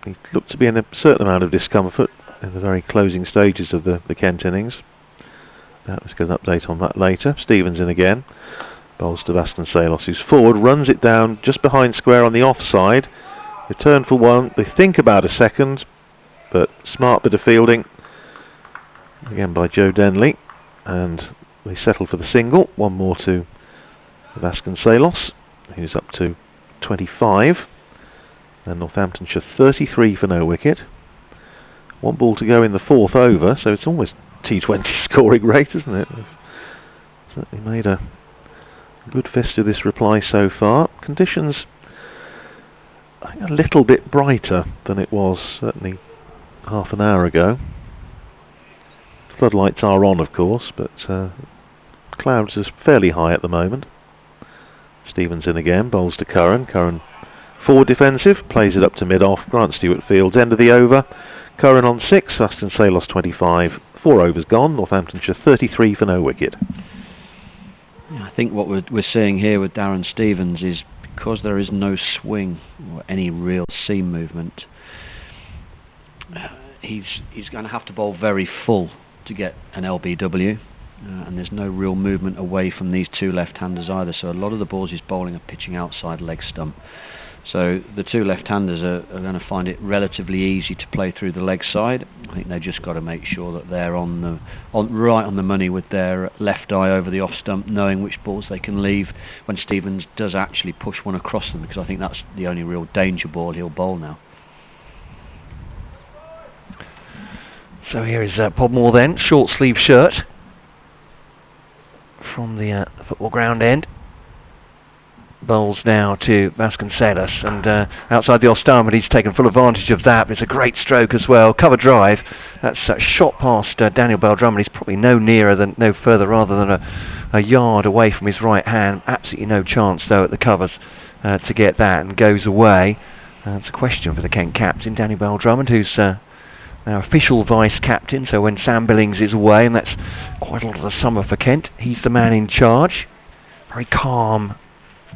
Speaker 3: he looked to be in a certain amount of discomfort in the very closing stages of the Kent innings. Let's get an update on that later. Stevens in again, bowls to Vasconcelos, who's forward, runs it down just behind square on the offside. They turn for one, they think about a second, but smart bit of fielding again by Joe Denley, and they settle for the single. One more to Vasconcelos, who's up to 25, and Northamptonshire 33 for no wicket. 1 ball to go in the 4th over, so it's almost T20 scoring rate, isn't it? They've certainly made a good fist of this reply so far. Conditions, I think, a little bit brighter than it was certainly half an hour ago. Floodlights are on, of course, but clouds are fairly high at the moment. Stevens in again, bowls to Curran. Curran forward defensive, plays it up to mid-off. Grant Stewart fields, end of the over. Curran on 6, Vasconcelos 25. 4 overs gone. Northamptonshire 33 for no wicket.
Speaker 1: I think what we're seeing here with Darren Stevens is because there is no swing or any real seam movement, he's going to have to bowl very full to get an LBW, and there's no real movement away from these 2 left-handers either, so a lot of the balls he's bowling are pitching outside leg stump. So the 2 left-handers are going to find it relatively easy to play through the leg side. I think they've just got to make sure that they're right on the money with their left eye over the off stump, knowing which balls they can leave when Stevens does actually push one across them, because I think that's the only real danger ball he'll bowl now.
Speaker 2: So here is Podmore then, short sleeve shirt from the football ground end. Bowls now to Vasconcelos, and outside the off-stump, he's taken full advantage of that. It's a great stroke as well. Cover drive. That's shot past Daniel Bell-Drummond. He's probably no further than a yard away from his right hand. Absolutely no chance though at the covers to get that, and goes away. It's a question for the Kent captain, Daniel Bell-Drummond, who's now official vice captain. So when Sam Billings is away, and that's quite a lot of the summer for Kent, he's the man in charge. Very calm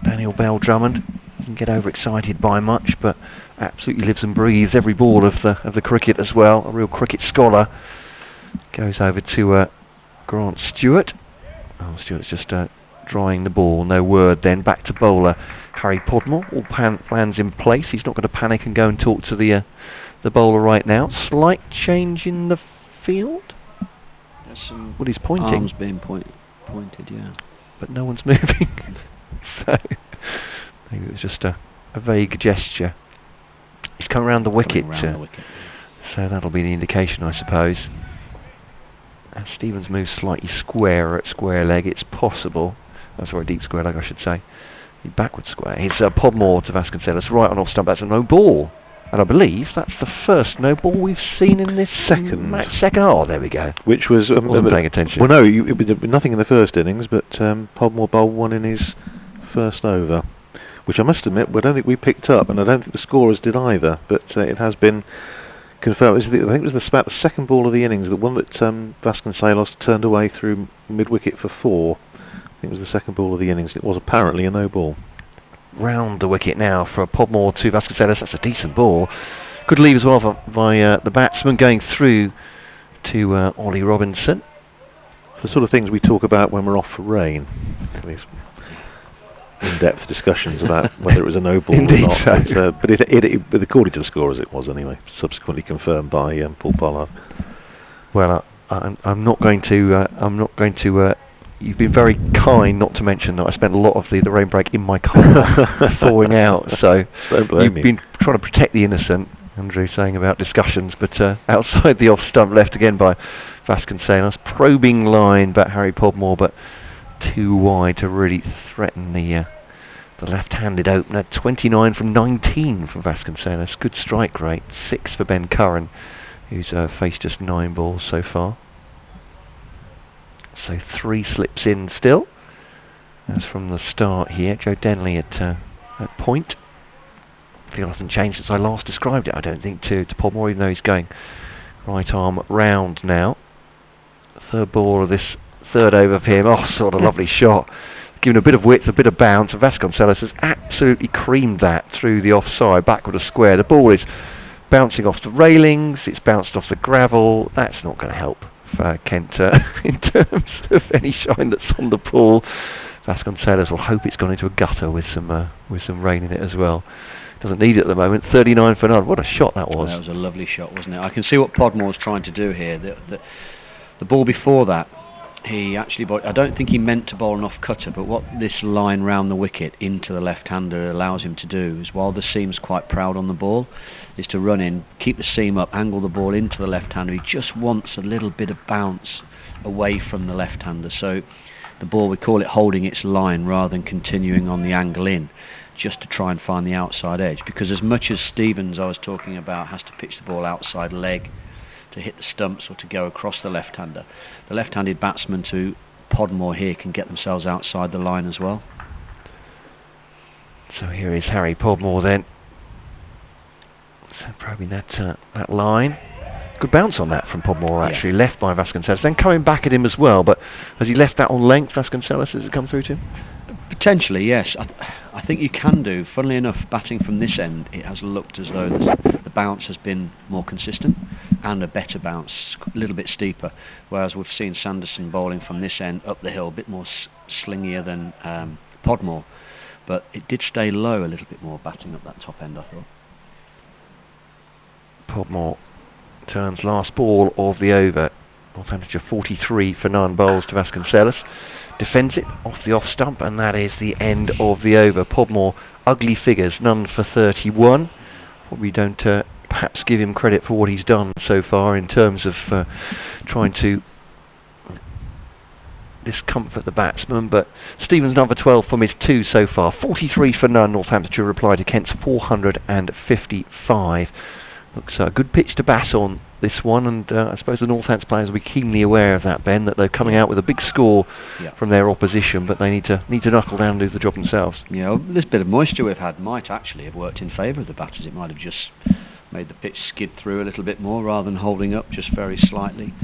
Speaker 2: Daniel Bell-Drummond. Doesn't get overexcited by much, but absolutely lives and breathes every ball of the cricket as well. A real cricket scholar. Goes over to Grant Stewart. Oh, Stewart's just drying the ball. No word then. Back to bowler Harry Podmore. All plans in place. He's not going to panic and go and talk to the bowler right now. Slight change in the field.
Speaker 1: There's some
Speaker 2: he's pointing.
Speaker 1: Arms being pointed, yeah.
Speaker 2: But no one's moving. So maybe it was just a vague gesture. He's come around the wicket, so that'll be the indication, I suppose. As Stevens moves slightly square at square leg, it's possible. Oh, sorry, deep square leg, I should say. Backward square. Here's Podmore to Vasconcelos, right on off stump. That's a no ball, and I believe that's the first no ball we've seen in this second. Oh, there we go.
Speaker 3: Which was
Speaker 2: wasn't paying attention.
Speaker 3: Well, no, it was nothing in the first innings, but Podmore bowled one in his first over, which I must admit I don't think we picked up, and I don't think the scorers did either, but it has been confirmed. I think it was about the second ball of the innings, the one that Vasconcelos turned away through mid-wicket for 4, I think it was the second ball of the innings. It was apparently a no ball.
Speaker 2: Round the wicket now for Podmore to Vasconcelos. That's a decent ball. Good leave as well by the batsman, going through to Ollie Robinson.
Speaker 3: The sort of things we talk about when we're off for rain. These in-depth discussions about whether it was a no ball or not.
Speaker 2: So.
Speaker 3: But according to the scorers, it was anyway. Subsequently confirmed by Paul Pollard.
Speaker 2: Well, I'm not going to. You've been very kind not to mention that I spent a lot of the rain break in my car thawing out. So you've been trying to protect the innocent, Andrew, saying about discussions, but outside the off stump, left again by Vasconcelos. Probing line, but Harry Podmore, but too wide to really threaten the left-handed opener. 29 from 19 from Vasconcelos. Good strike rate. 6 for Ben Curran, who's faced just 9 balls so far. So 3 slips in still. As from the start here. Joe Denley at point. Field hasn't changed since I last described it, I don't think, to Podmore, even though he's going right arm round now. Third ball of this third over for him. Oh, sort of lovely shot. Given a bit of width, a bit of bounce. Vasconcelos has absolutely creamed that through the offside, backward of square. The ball is bouncing off the railings, it's bounced off the gravel. That's not going to help for Kent in terms of any shine that's on the ball. Vasconcelos will hope it's gone into a gutter with some rain in it as well. Doesn't need it at the moment. 39 for none. What a shot that was.
Speaker 1: That was a lovely shot, wasn't it? I can see what Podmore's trying to do here. The ball before that, he actually bowled, I don't think he meant to bowl an off cutter, but what this line round the wicket into the left-hander allows him to do is, while the seam's quite proud on the ball, is to run in, keep the seam up, angle the ball into the left-hander. He just wants a little bit of bounce away from the left-hander, so the ball, we call it holding its line rather than continuing on the angle in, just to try and find the outside edge. Because as much as Stevens, I was talking about, has to pitch the ball outside leg to hit the stumps or to go across the left-hander, the left-handed batsman to Podmore here can get themselves outside the line as well.
Speaker 2: So here is Harry Podmore then. So probing that line. Good bounce on that from Podmore, actually. Yeah. Left by Vasconcelos, then coming back at him as well, but has he left that on length, Vasconcelos? Has it come through to him?
Speaker 1: Potentially, yes. I think you can do. Funnily enough, batting from this end, it has looked as though the bounce has been more consistent and a better bounce, a little bit steeper, whereas we've seen Sanderson bowling from this end up the hill, a bit more slingier than Podmore, but it did stay low a little bit more batting up that top end, I thought.
Speaker 2: Podmore turns last ball of the over. Northamptonshire 43 for 9 bowls to Vasconcelos. Defends it off the off stump, and that is the end of the over. Podmore, ugly figures, none for 31. Probably don't perhaps give him credit for what he's done so far in terms of trying to discomfort the batsman, but Stevens number 12 from his 2 so far. 43 for none, Northamptonshire reply to Kent's 455. Looks a good pitch to bat on this one, and I suppose the Northants players will be keenly aware of that, Ben, that they're coming out with a big score from their opposition, but they need to knuckle down and do the job themselves.
Speaker 1: Yeah, this bit of moisture we've had might actually have worked in favour of the batters. It might have just made the pitch skid through a little bit more rather than holding up just very slightly.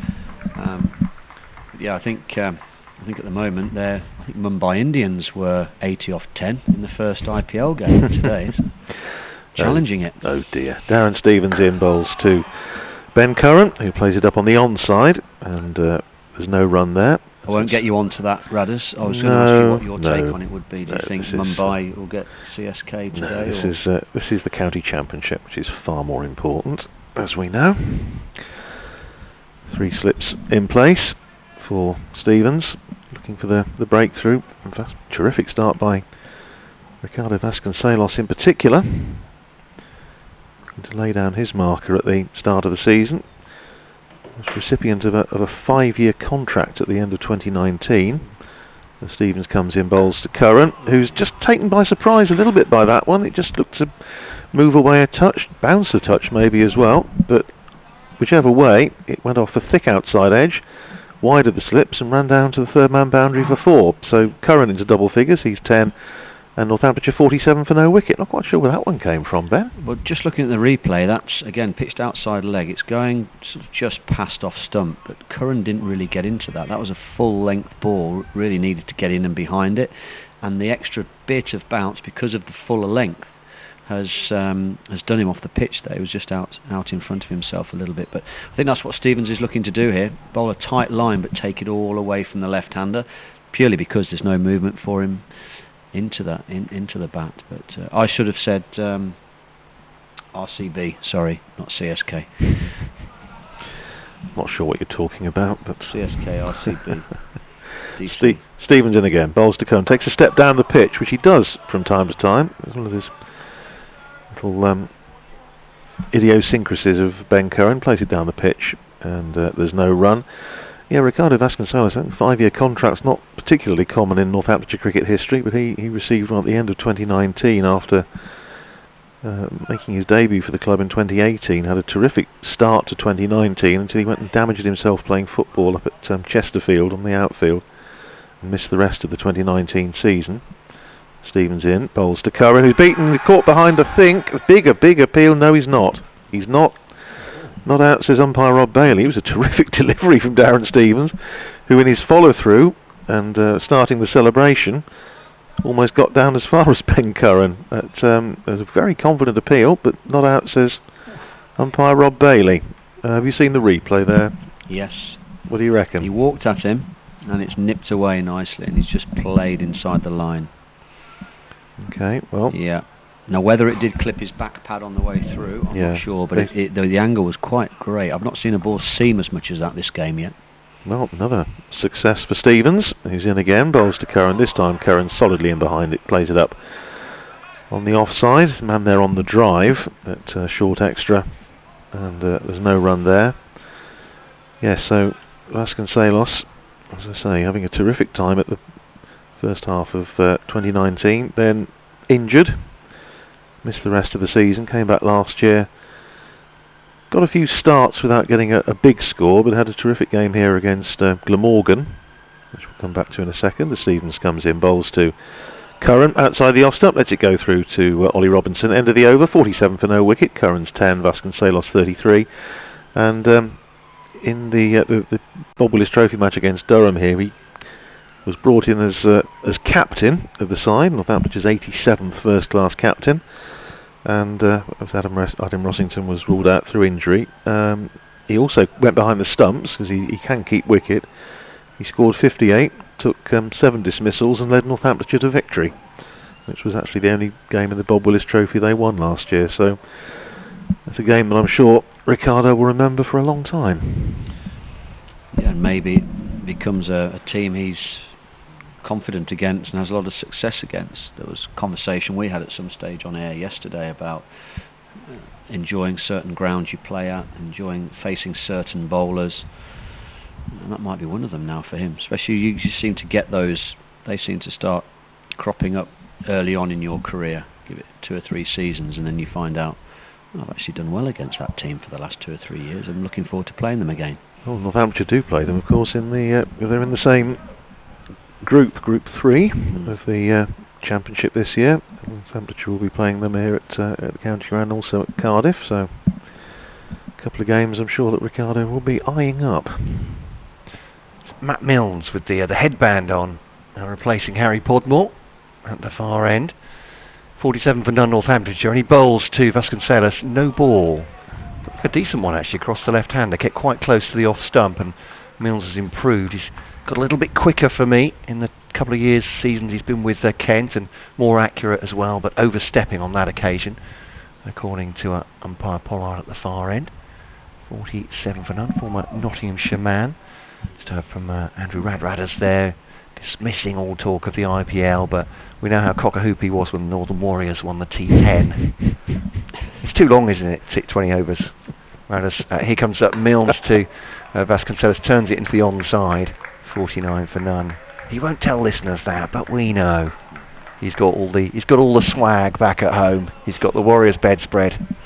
Speaker 1: Yeah, I think at the moment I think Mumbai Indians were 80 off 10 in the first IPL game today. Challenging it.
Speaker 3: Oh dear. Darren Stevens in bowls to Ben Curran, who plays it up on the onside, and there's no run there.
Speaker 1: I won't get you onto that, Radders. I was going to ask you what your take on it would be. Do you think Mumbai will get CSK today?
Speaker 3: This is the county championship, which is far more important, as we know. 3 slips in place for Stevens, looking for the breakthrough. In fact, terrific start by Ricardo Vasconcelos in particular, to lay down his marker at the start of the season. Was recipient of a 5-year contract at the end of 2019. And Stevens comes in, bowls to Curran, who's just taken by surprise a little bit by that one. It just looked to move away a touch, bounce a touch maybe as well, but whichever way, it went off the thick outside edge, wide of the slips, and ran down to the third man boundary for 4. So Curran into double figures, he's 10, And Northamptonshire 47 for no wicket. Not quite sure where that one came from, Ben.
Speaker 1: Well, just looking at the replay, that's again pitched outside leg. It's going sort of just past off stump, but Curran didn't really get into that. That was a full length ball, really needed to get in and behind it, and the extra bit of bounce because of the fuller length has done him off the pitch there. He was just out in front of himself a little bit, but I think that's what Stevens is looking to do here: bowl a tight line but take it all away from the left-hander, purely because there's no movement for him into the bat. But I should have said RCB, sorry, not CSK.
Speaker 3: Not sure what you're talking about, but
Speaker 1: CSK, RCB.
Speaker 3: Stevens in again, bowls to Curran, takes a step down the pitch, which he does from time to time. It's one of his little idiosyncrasies of Ben Curran. Plays it down the pitch, and there's no run. Yeah, Ricardo Vasconcelos, I think 5-year contract's not particularly common in Northamptonshire cricket history, but he received one at the end of 2019 after making his debut for the club in 2018. Had a terrific start to 2019 until he went and damaged himself playing football up at Chesterfield on the outfield and missed the rest of the 2019 season. Stevens in, bowls to Curran, who's beaten, caught behind, I think. A big appeal. No, he's not. He's not. Not out, says umpire Rob Bailey. It was a terrific delivery from Darren Stevens, who in his follow-through and starting the celebration almost got down as far as Ben Curran. It was a very confident appeal, but not out, says umpire Rob Bailey. Have you seen the replay there?
Speaker 1: Yes.
Speaker 3: What do you reckon?
Speaker 1: He walked at him, and it's nipped away nicely, and he's just played inside the line.
Speaker 3: Okay, well...
Speaker 1: Yeah. Now, whether it did clip his back pad on the way through, I'm not sure, but the angle was quite great. I've not seen a ball seam as much as that this game yet.
Speaker 3: Well, another success for Stevens. He's in again, bowls to Curran. This time Curran solidly in behind it, plays it up on the offside. Man there on the drive, at short extra, and there's no run there. Yes, so Vasconcelos, as I say, having a terrific time at the first half of 2019, then injured. Missed the rest of the season, came back last year, got a few starts without getting a big score, but had a terrific game here against Glamorgan, which we'll come back to in a second. The Stevens comes in, bowls to Curran outside the off stump, lets it go through to Ollie Robinson. End of the over, 47 for no wicket. Curran's 10, Vasconcelos 33, and in the Bob Willis Trophy match against Durham here, he was brought in as captain of the side, Northampton's 87th first-class captain, and as Adam Rossington was ruled out through injury. He also went behind the stumps because he can keep wicket. He scored 58, took 7 dismissals and led Northamptonshire to victory, which was actually the only game in the Bob Willis Trophy they won last year. So that's a game that I'm sure Ricardo will remember for a long time.
Speaker 1: Yeah, and maybe it becomes a team he's confident against and has a lot of success against. There was a conversation we had at some stage on air yesterday about enjoying certain grounds you play at, enjoying facing certain bowlers, and that might be one of them now for him. Especially you seem to get those, they seem to start cropping up early on in your career. Give it 2 or 3 seasons and then you find out, I've actually done well against that team for the last 2 or 3 years. I'm looking forward to playing them again.
Speaker 3: Well, Northamptonshire do play them, of course, they're in the same Group 3 of the Championship this year. Northamptonshire will be playing them here at the County Ground, also at Cardiff, so a couple of games I'm sure that Ricardo will be eyeing up.
Speaker 2: It's Matt Milnes with the headband on, replacing Harry Podmore at the far end. 47 for none Northamptonshire, and he bowls to Vasconcelos, no ball. A decent one actually across the left hander, kept quite close to the off stump, and Milnes has improved. He's got a little bit quicker for me in the couple of seasons he's been with Kent, and more accurate as well, but overstepping on that occasion, according to umpire Pollard at the far end. 47 for none, former Nottinghamshire man. Just heard from Andrew Radradders there, dismissing all talk of the IPL, but we know how cock-a-hoop he was when the Northern Warriors won the T10. It's too long, isn't it? 20 overs. Here comes up Milnes to Vasconcelos, turns it into the onside. 49 for none. He won't tell listeners that, but we know. He's got all the swag back at home. He's got the Warriors bedspread.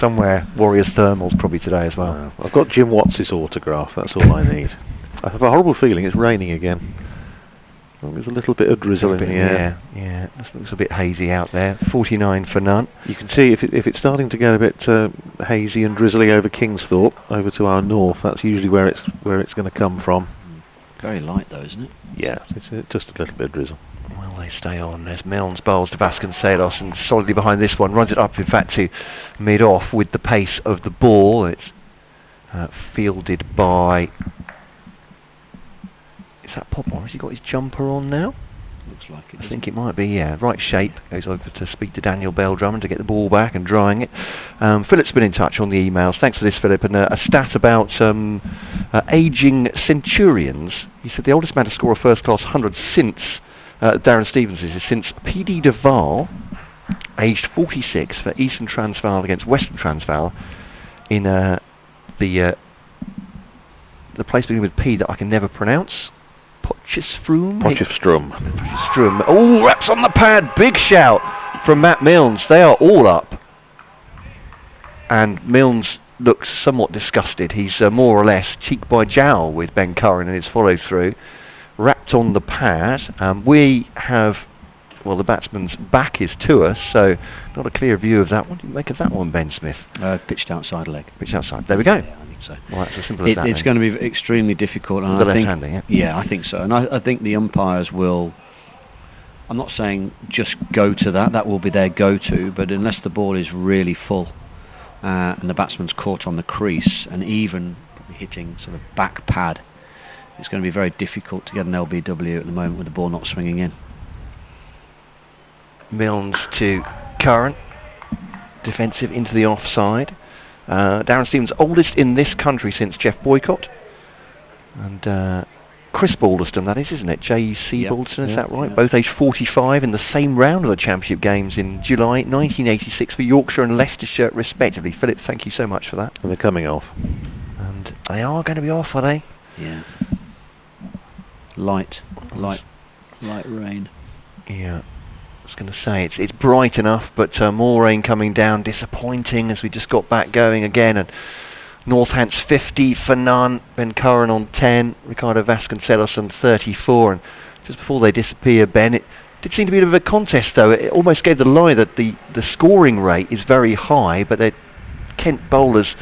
Speaker 2: Somewhere Warriors thermals probably today as well.
Speaker 3: I've got Jim Watts' autograph. That's all I need. I have a horrible feeling it's raining again. There's a little bit of drizzle in the air.
Speaker 2: Yeah, it looks a bit hazy out there. 49 for none.
Speaker 3: You can see if it's starting to get a bit hazy and drizzly over Kingsthorpe, over to our north, that's usually where it's going to come from.
Speaker 1: Very light though, isn't it?
Speaker 3: Yeah, it's just a little bit of drizzle.
Speaker 2: Well, they stay on. There's Milnes, bowls to Vasconcelos, and solidly behind this one, runs it up in fact to mid-off with the pace of the ball. It's fielded by... Is that Poplar? Has he got his jumper on now?
Speaker 1: Looks like it.
Speaker 2: I think it might be, yeah. Right shape. Goes over to speak to Daniel Bell-Drummond to get the ball back and drying it. Philip's been in touch on the emails. Thanks for this, Philip. And a stat about ageing centurions. He said the oldest man to score a first-class 100 since Darren Stevens is since P.D. Duval, aged 46, for Eastern Transvaal against Western Transvaal in the place beginning with P that I can never pronounce.
Speaker 3: Potchefstroom.
Speaker 2: Oh, raps on the pad. Big shout from Matt Milnes. They are all up. And Milnes looks somewhat disgusted. He's more or less cheek by jowl with Ben Curran and his follow through. Wrapped on the pad. We have, well, the batsman's back is to us, so not a clear view of that. What do you make of that one, Ben Smith?
Speaker 1: Pitched outside leg.
Speaker 2: Pitched outside. There we go.
Speaker 1: Yeah, I think so.
Speaker 2: Well, that's as simple as that.
Speaker 1: It's going to be extremely difficult. And
Speaker 2: the left-hander, yeah?
Speaker 1: Yeah, I think so. And I think the umpires will... I'm not saying just go to that. That will be their go-to. But unless the ball is really full and the batsman's caught on the crease and even hitting sort of back pad, it's going to be very difficult to get an LBW at the moment with the ball not swinging in.
Speaker 2: Milnes to Curran, defensive into the offside. Darren Stevens, oldest in this country since Jeff Boycott, and Chris Balderston, that is, isn't it? J.C.
Speaker 1: Yep.
Speaker 2: Balderston, is that right? Yep. Both aged 45 in the same round of the Championship Games in July 1986 for Yorkshire and Leicestershire respectively. Philip, thank you so much for that.
Speaker 3: And they're coming off.
Speaker 2: And they are going to be off, are they?
Speaker 1: Yeah. Light rain.
Speaker 2: Yeah. I was going to say it's bright enough, but more rain coming down. Disappointing as we just got back going again. And Northants 50 for none. Ben Curran on 10. Ricardo Vasconcelos on 34. And just before they disappear, Ben, it did seem to be a bit of a contest, though. It almost gave the lie that the scoring rate is very high, but Kent bowlers.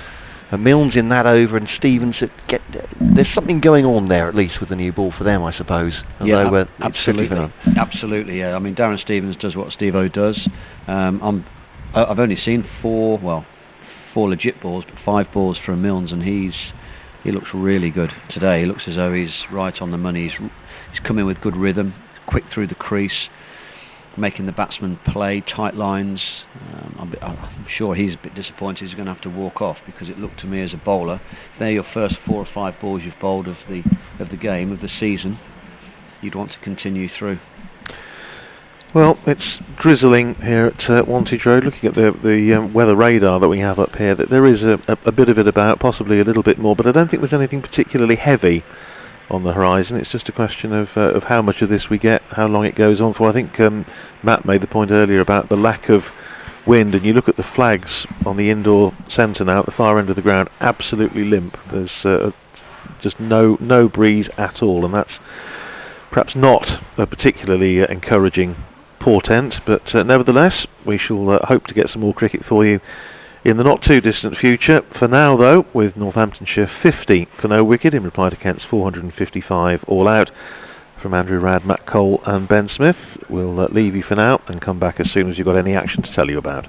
Speaker 2: Milnes in that over and Stevens there's something going on there at least with the new ball for them, I suppose.
Speaker 1: Yeah, absolutely. Yeah. I mean, Darren Stevens does what Steve-O does. I've only seen four legit balls, but 5 balls from Milnes, and he looks really good today. He looks as though he's right on the money. He's coming with good rhythm, quick through the crease, making the batsman play tight lines. I'm sure he's a bit disappointed he's going to have to walk off, because it looked to me as a bowler, if they're your first 4 or 5 balls you've bowled of the game, of the season, you'd want to continue through.
Speaker 3: Well, it's drizzling here at Wantage Road. Looking at the weather radar that we have up here, that there is a bit of it about, possibly a little bit more, but I don't think there's anything particularly heavy on the horizon. It's just a question of how much of this we get, how long it goes on for. I think Matt made the point earlier about the lack of wind, and you look at the flags on the indoor centre now at the far end of the ground, absolutely limp. There's just no breeze at all, and that's perhaps not a particularly encouraging portent, but nevertheless we shall hope to get some more cricket for you in the not too distant future. For now, though, with Northamptonshire 50 for no wicket in reply to Kent's 455 all out, from Andrew Radd, Matt Cole and Ben Smith, we'll leave you for now and come back as soon as you've got any action to tell you about.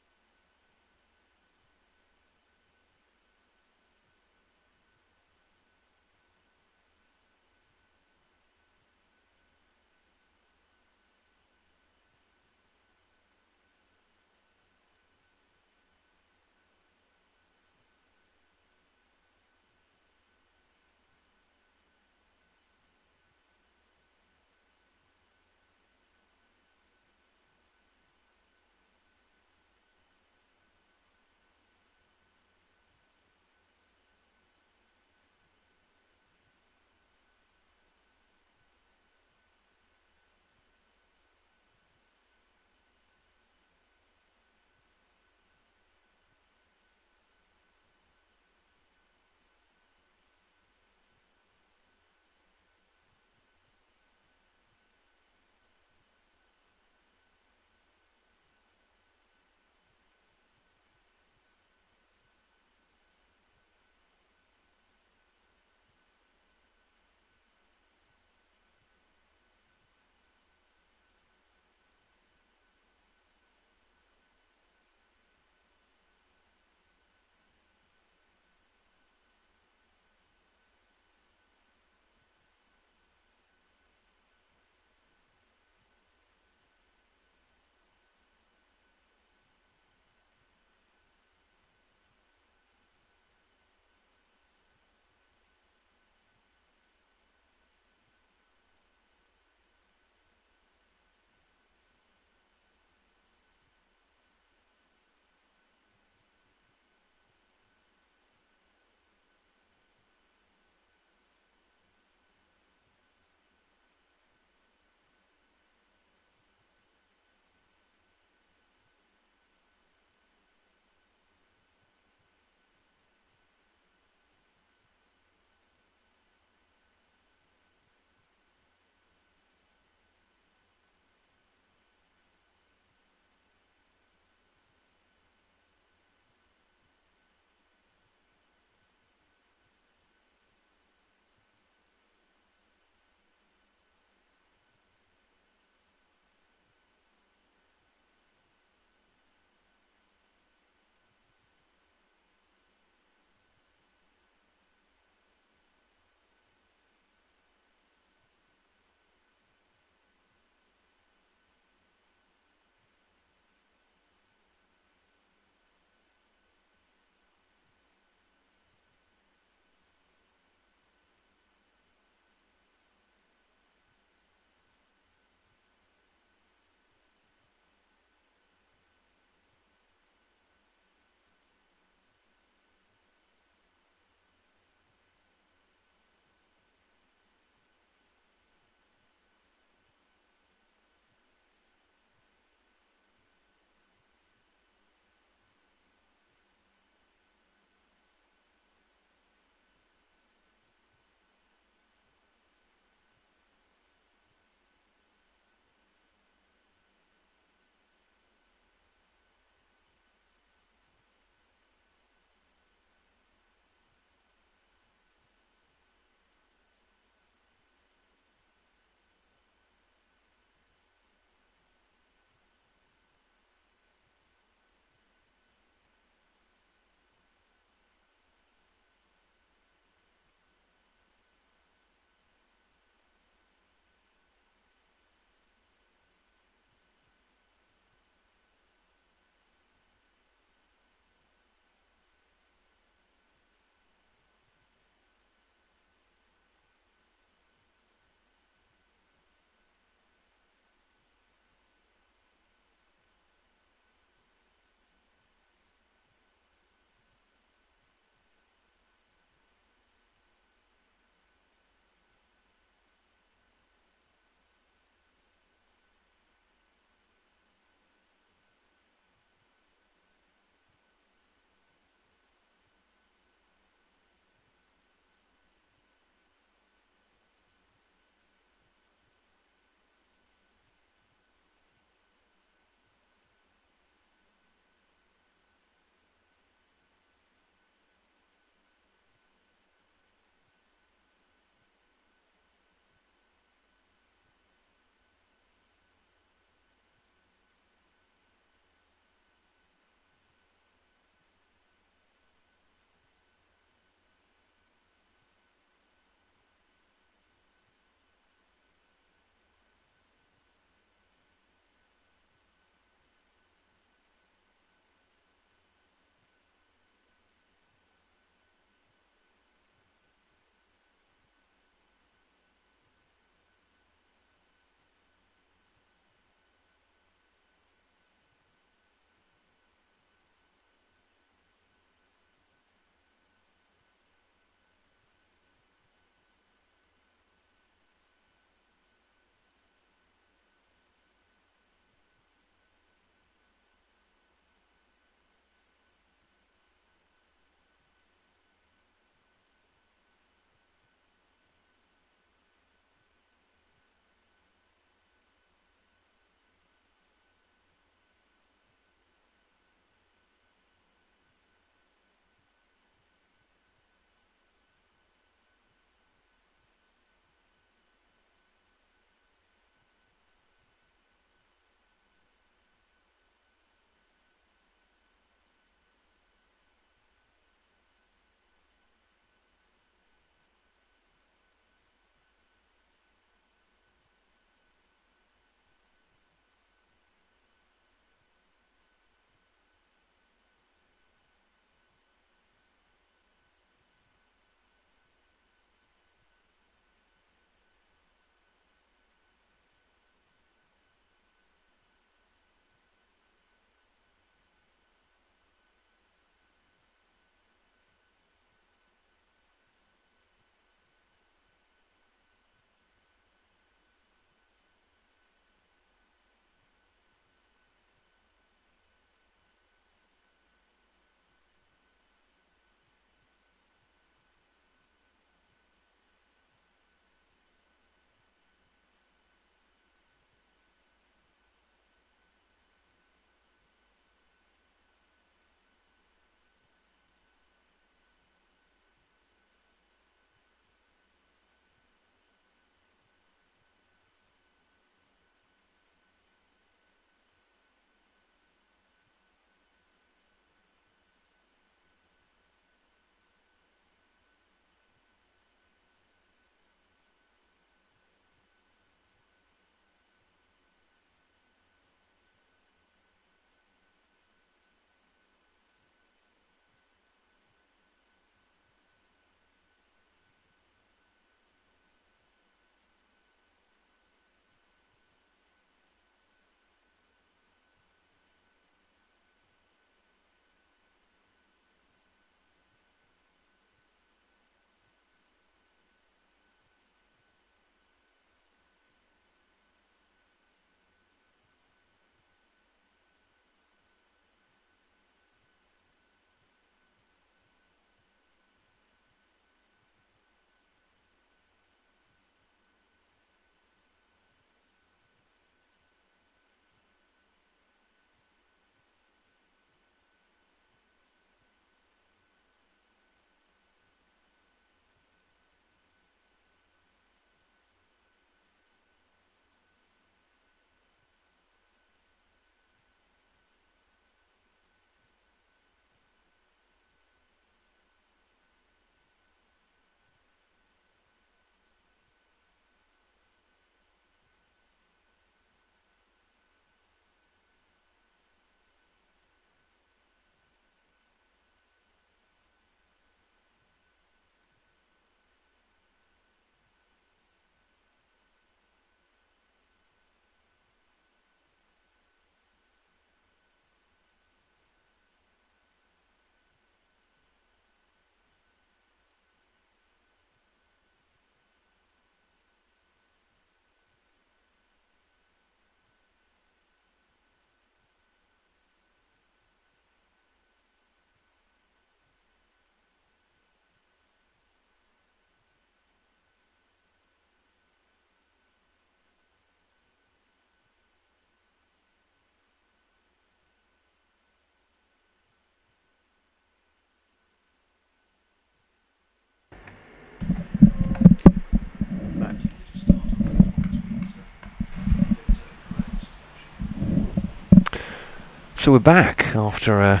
Speaker 2: So we're back after,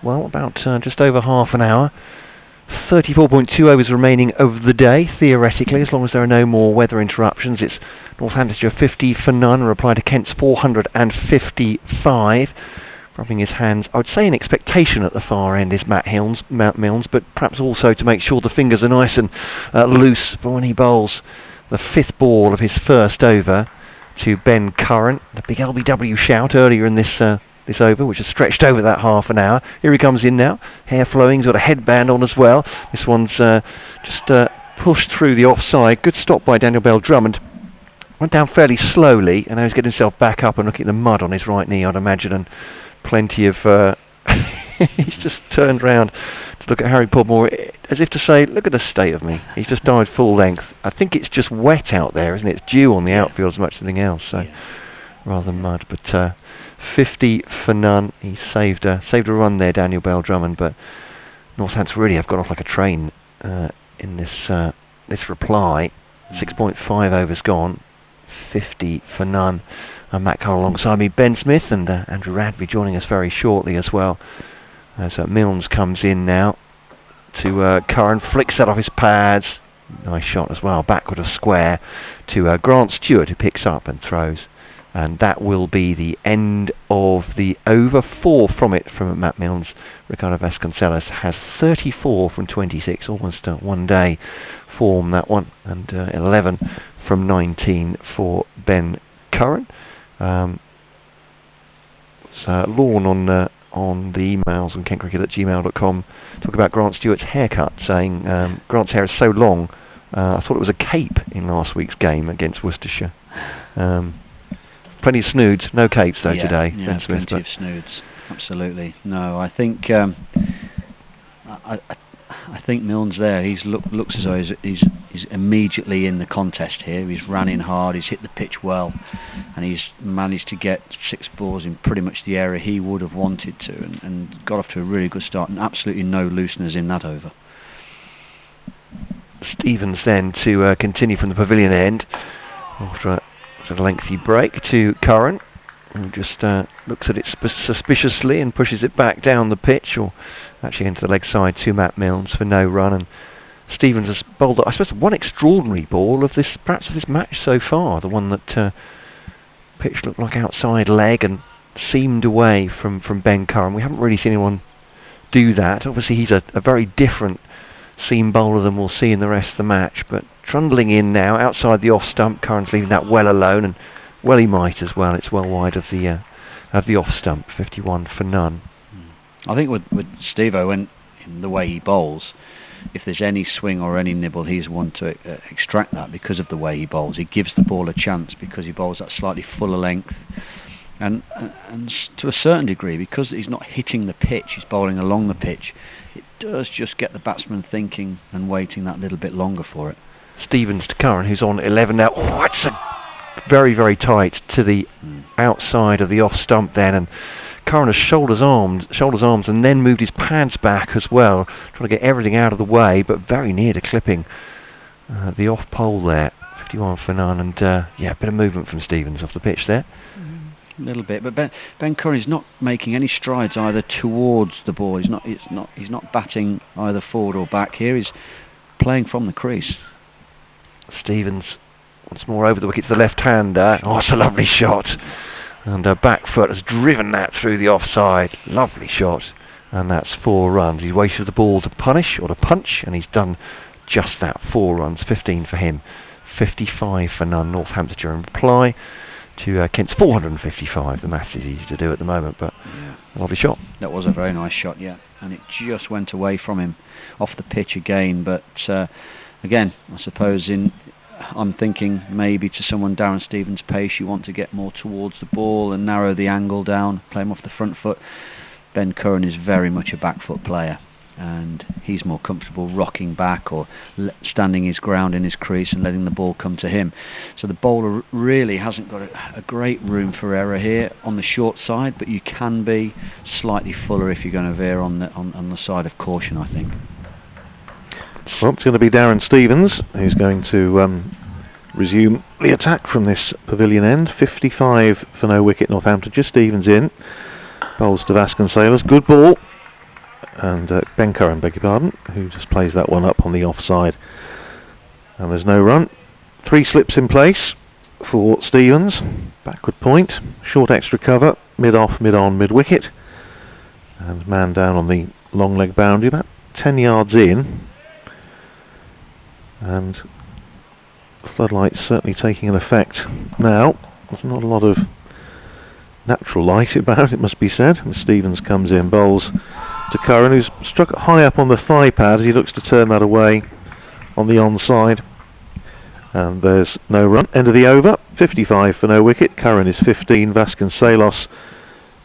Speaker 2: well, about just over half an hour. 34.2 overs remaining over the day, theoretically, as long as there are no more weather interruptions. It's Northamptonshire 50 for none, a reply to Kent's 455. Rubbing his hands, I would say in expectation at the far end is Matt Milnes, but perhaps also to make sure the fingers are nice and loose for when he bowls the 5th ball of his first over to Ben Curran. The big LBW shout earlier in this over, which has stretched over that half an hour. Here he comes in now, hair flowing, he's got a headband on as well. This one's just pushed through the offside. Good stop by Daniel Bell-Drummond. Went down fairly slowly, and now he's getting himself back up and looking at the mud on his right knee, I'd imagine, and plenty of... he's just turned round to look at Harry Podmore as if to say, look at the state of me. He's just dived full length. I think it's just wet out there, isn't it? It's dew on the outfield as much as anything else, so rather than mud. But 50 for none. He saved a run there, Daniel Bell-Drummond, but Northampton really have gone off like a train in this reply. 6.5 overs gone. 50 for none. And Matt Carroll alongside me, Ben Smith and Andrew Radby joining us very shortly as well. As Milnes comes in now to Curran, flicks that off his pads. Nice shot as well, backward of square to Grant Stewart, who picks up and throws. And that will be the end of the over. 4 from it from Matt Milnes. Ricardo Vasconcelos has 34 from 26, almost a one-day form that one, and 11 from 19 for Ben Curran. Lorne on the emails on kentcricket@gmail.com talk about Grant Stewart's haircut, saying Grant's hair is so long, I thought it was a cape in last week's game against Worcestershire. Plenty of snoods, no capes though today.
Speaker 1: Yeah, plenty of snoods, absolutely. No, I think I think Milnes there, looks as though he's immediately in the contest here. He's ran in hard, he's hit the pitch well, and he's managed to get 6 balls in pretty much the area he would have wanted to, and got off to a really good start, and absolutely no looseners in that over.
Speaker 2: Stevens then to continue from the pavilion end after a lengthy break to Curran, who just looks at it suspiciously and pushes it back down the pitch, or actually into the leg side to Matt Milnes for no run. And Stevens has bowled, I suppose, one extraordinary ball of this, perhaps of this match so far. The one that pitch looked like outside leg and seamed away from Ben Curran. We haven't really seen anyone do that. Obviously, he's a very different seam bowler than we'll see in the rest of the match. But trundling in now outside the off stump, Curran's leaving that well alone, and well he might as well. It's well wide of the off stump. 51 for none.
Speaker 1: I think with Steve-O, in the way he bowls, if there's any swing or any nibble, he's one to extract that because of the way he bowls. He gives the ball a chance because he bowls that slightly fuller length, and to a certain degree, because he's not hitting the pitch, he's bowling along the pitch, it does just get the batsman thinking and waiting that little bit longer for it.
Speaker 2: Stevens to Curran, who's on 11 now. Oh, it's a very, very tight to the outside of the off stump then, and Curran has shoulders arms and then moved his pads back as well, trying to get everything out of the way, but very near to clipping the off pole there. 51 for none, and yeah, a bit of movement from Stevens off the pitch there.
Speaker 1: A little bit, but Ben Curran is not making any strides either towards the ball. He's not batting either forward or back here. He's playing from the crease.
Speaker 2: Stevens once more over the wicket to the left-hander. Oh, it's a lovely shot. And back foot has driven that through the offside. Lovely shot. And that's 4 runs. He waited the ball to punish or to punch, and he's done just that. 4 runs, 15 for him. 55 for none. Northamptonshire in reply to Kent's 455. The maths is easy to do at the moment, but a lovely shot.
Speaker 1: That was a very nice shot, yeah. And it just went away from him off the pitch again. But again, I suppose I'm thinking maybe to someone Darren Stevens' pace, you want to get more towards the ball and narrow the angle down, play him off the front foot. Ben Curran is very much a back foot player, and he's more comfortable rocking back or standing his ground in his crease and letting the ball come to him. So the bowler really hasn't got a great room for error here on the short side, but you can be slightly fuller if you're going to veer on the side of caution, I think.
Speaker 3: Well, it's going to be Darren Stevens who's going to resume the attack from this pavilion end. 55 for no wicket, Northamptonshire. Stevens in. Bowls to Vasconcelos, good ball. And Ben Curran, beg your pardon, who just plays that one up on the offside. And there's no run. 3 slips in place for Stevens. Backward point, short extra cover, mid-off, mid-on, mid-wicket. And man down on the long leg boundary, about 10 yards in. And floodlights certainly taking an effect now. There's not a lot of natural light about, it must be said. And Stevens comes in, bowls to Curran, who's struck high up on the thigh pad as he looks to turn that away on the onside. And there's no run. End of the over, 55 for no wicket. Curran is 15, Vasconcelos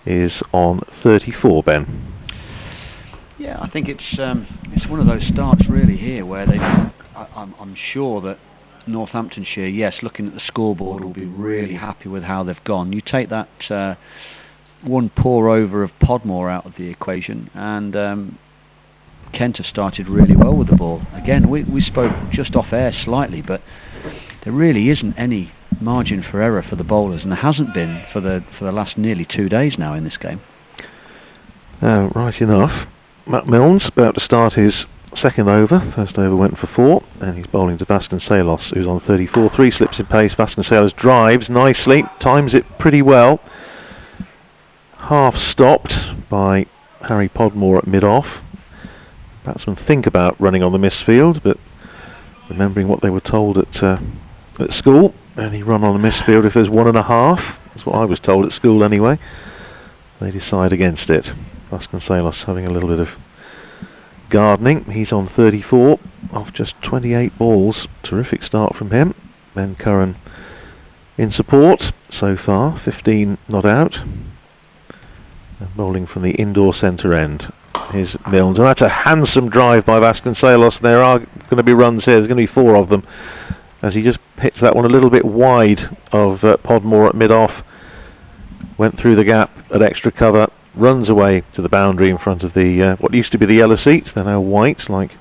Speaker 3: is on 34, Ben.
Speaker 1: Yeah, I think it's one of those starts really here where I'm sure that Northamptonshire, yes, looking at the scoreboard, will be really happy with how they've gone. You take that one poor over of Podmore out of the equation, and Kent have started really well with the ball. Again, we spoke just off air slightly, but there really isn't any margin for error for the bowlers, and there hasn't been for the last nearly 2 days now in this game.
Speaker 3: Right enough. Matt Milnes about to start his second over. First over went for 4, and he's bowling to Vasconcelos, who's on 34. 3 slips in pace. Vasconcelos drives nicely, times it pretty well. Half stopped by Harry Podmore at mid-off. Batsmen think about running on the misfield, but remembering what they were told at school, any run on the misfield if there's 1.5, that's what I was told at school anyway, they decide against it. Vasconcelos having a little bit of gardening. He's on 34 off just 28 balls. Terrific start from him. Ben Curran in support so far, 15 not out. And bowling from the indoor centre end. Here's Milnes, and that's a handsome drive by Vasconcelos. There are going to be runs here, there's going to be 4 of them, as he just hits that one a little bit wide of Podmore at mid-off. Went through the gap at extra cover, runs away to the boundary in front of the what used to be the yellow seats. They're now white, like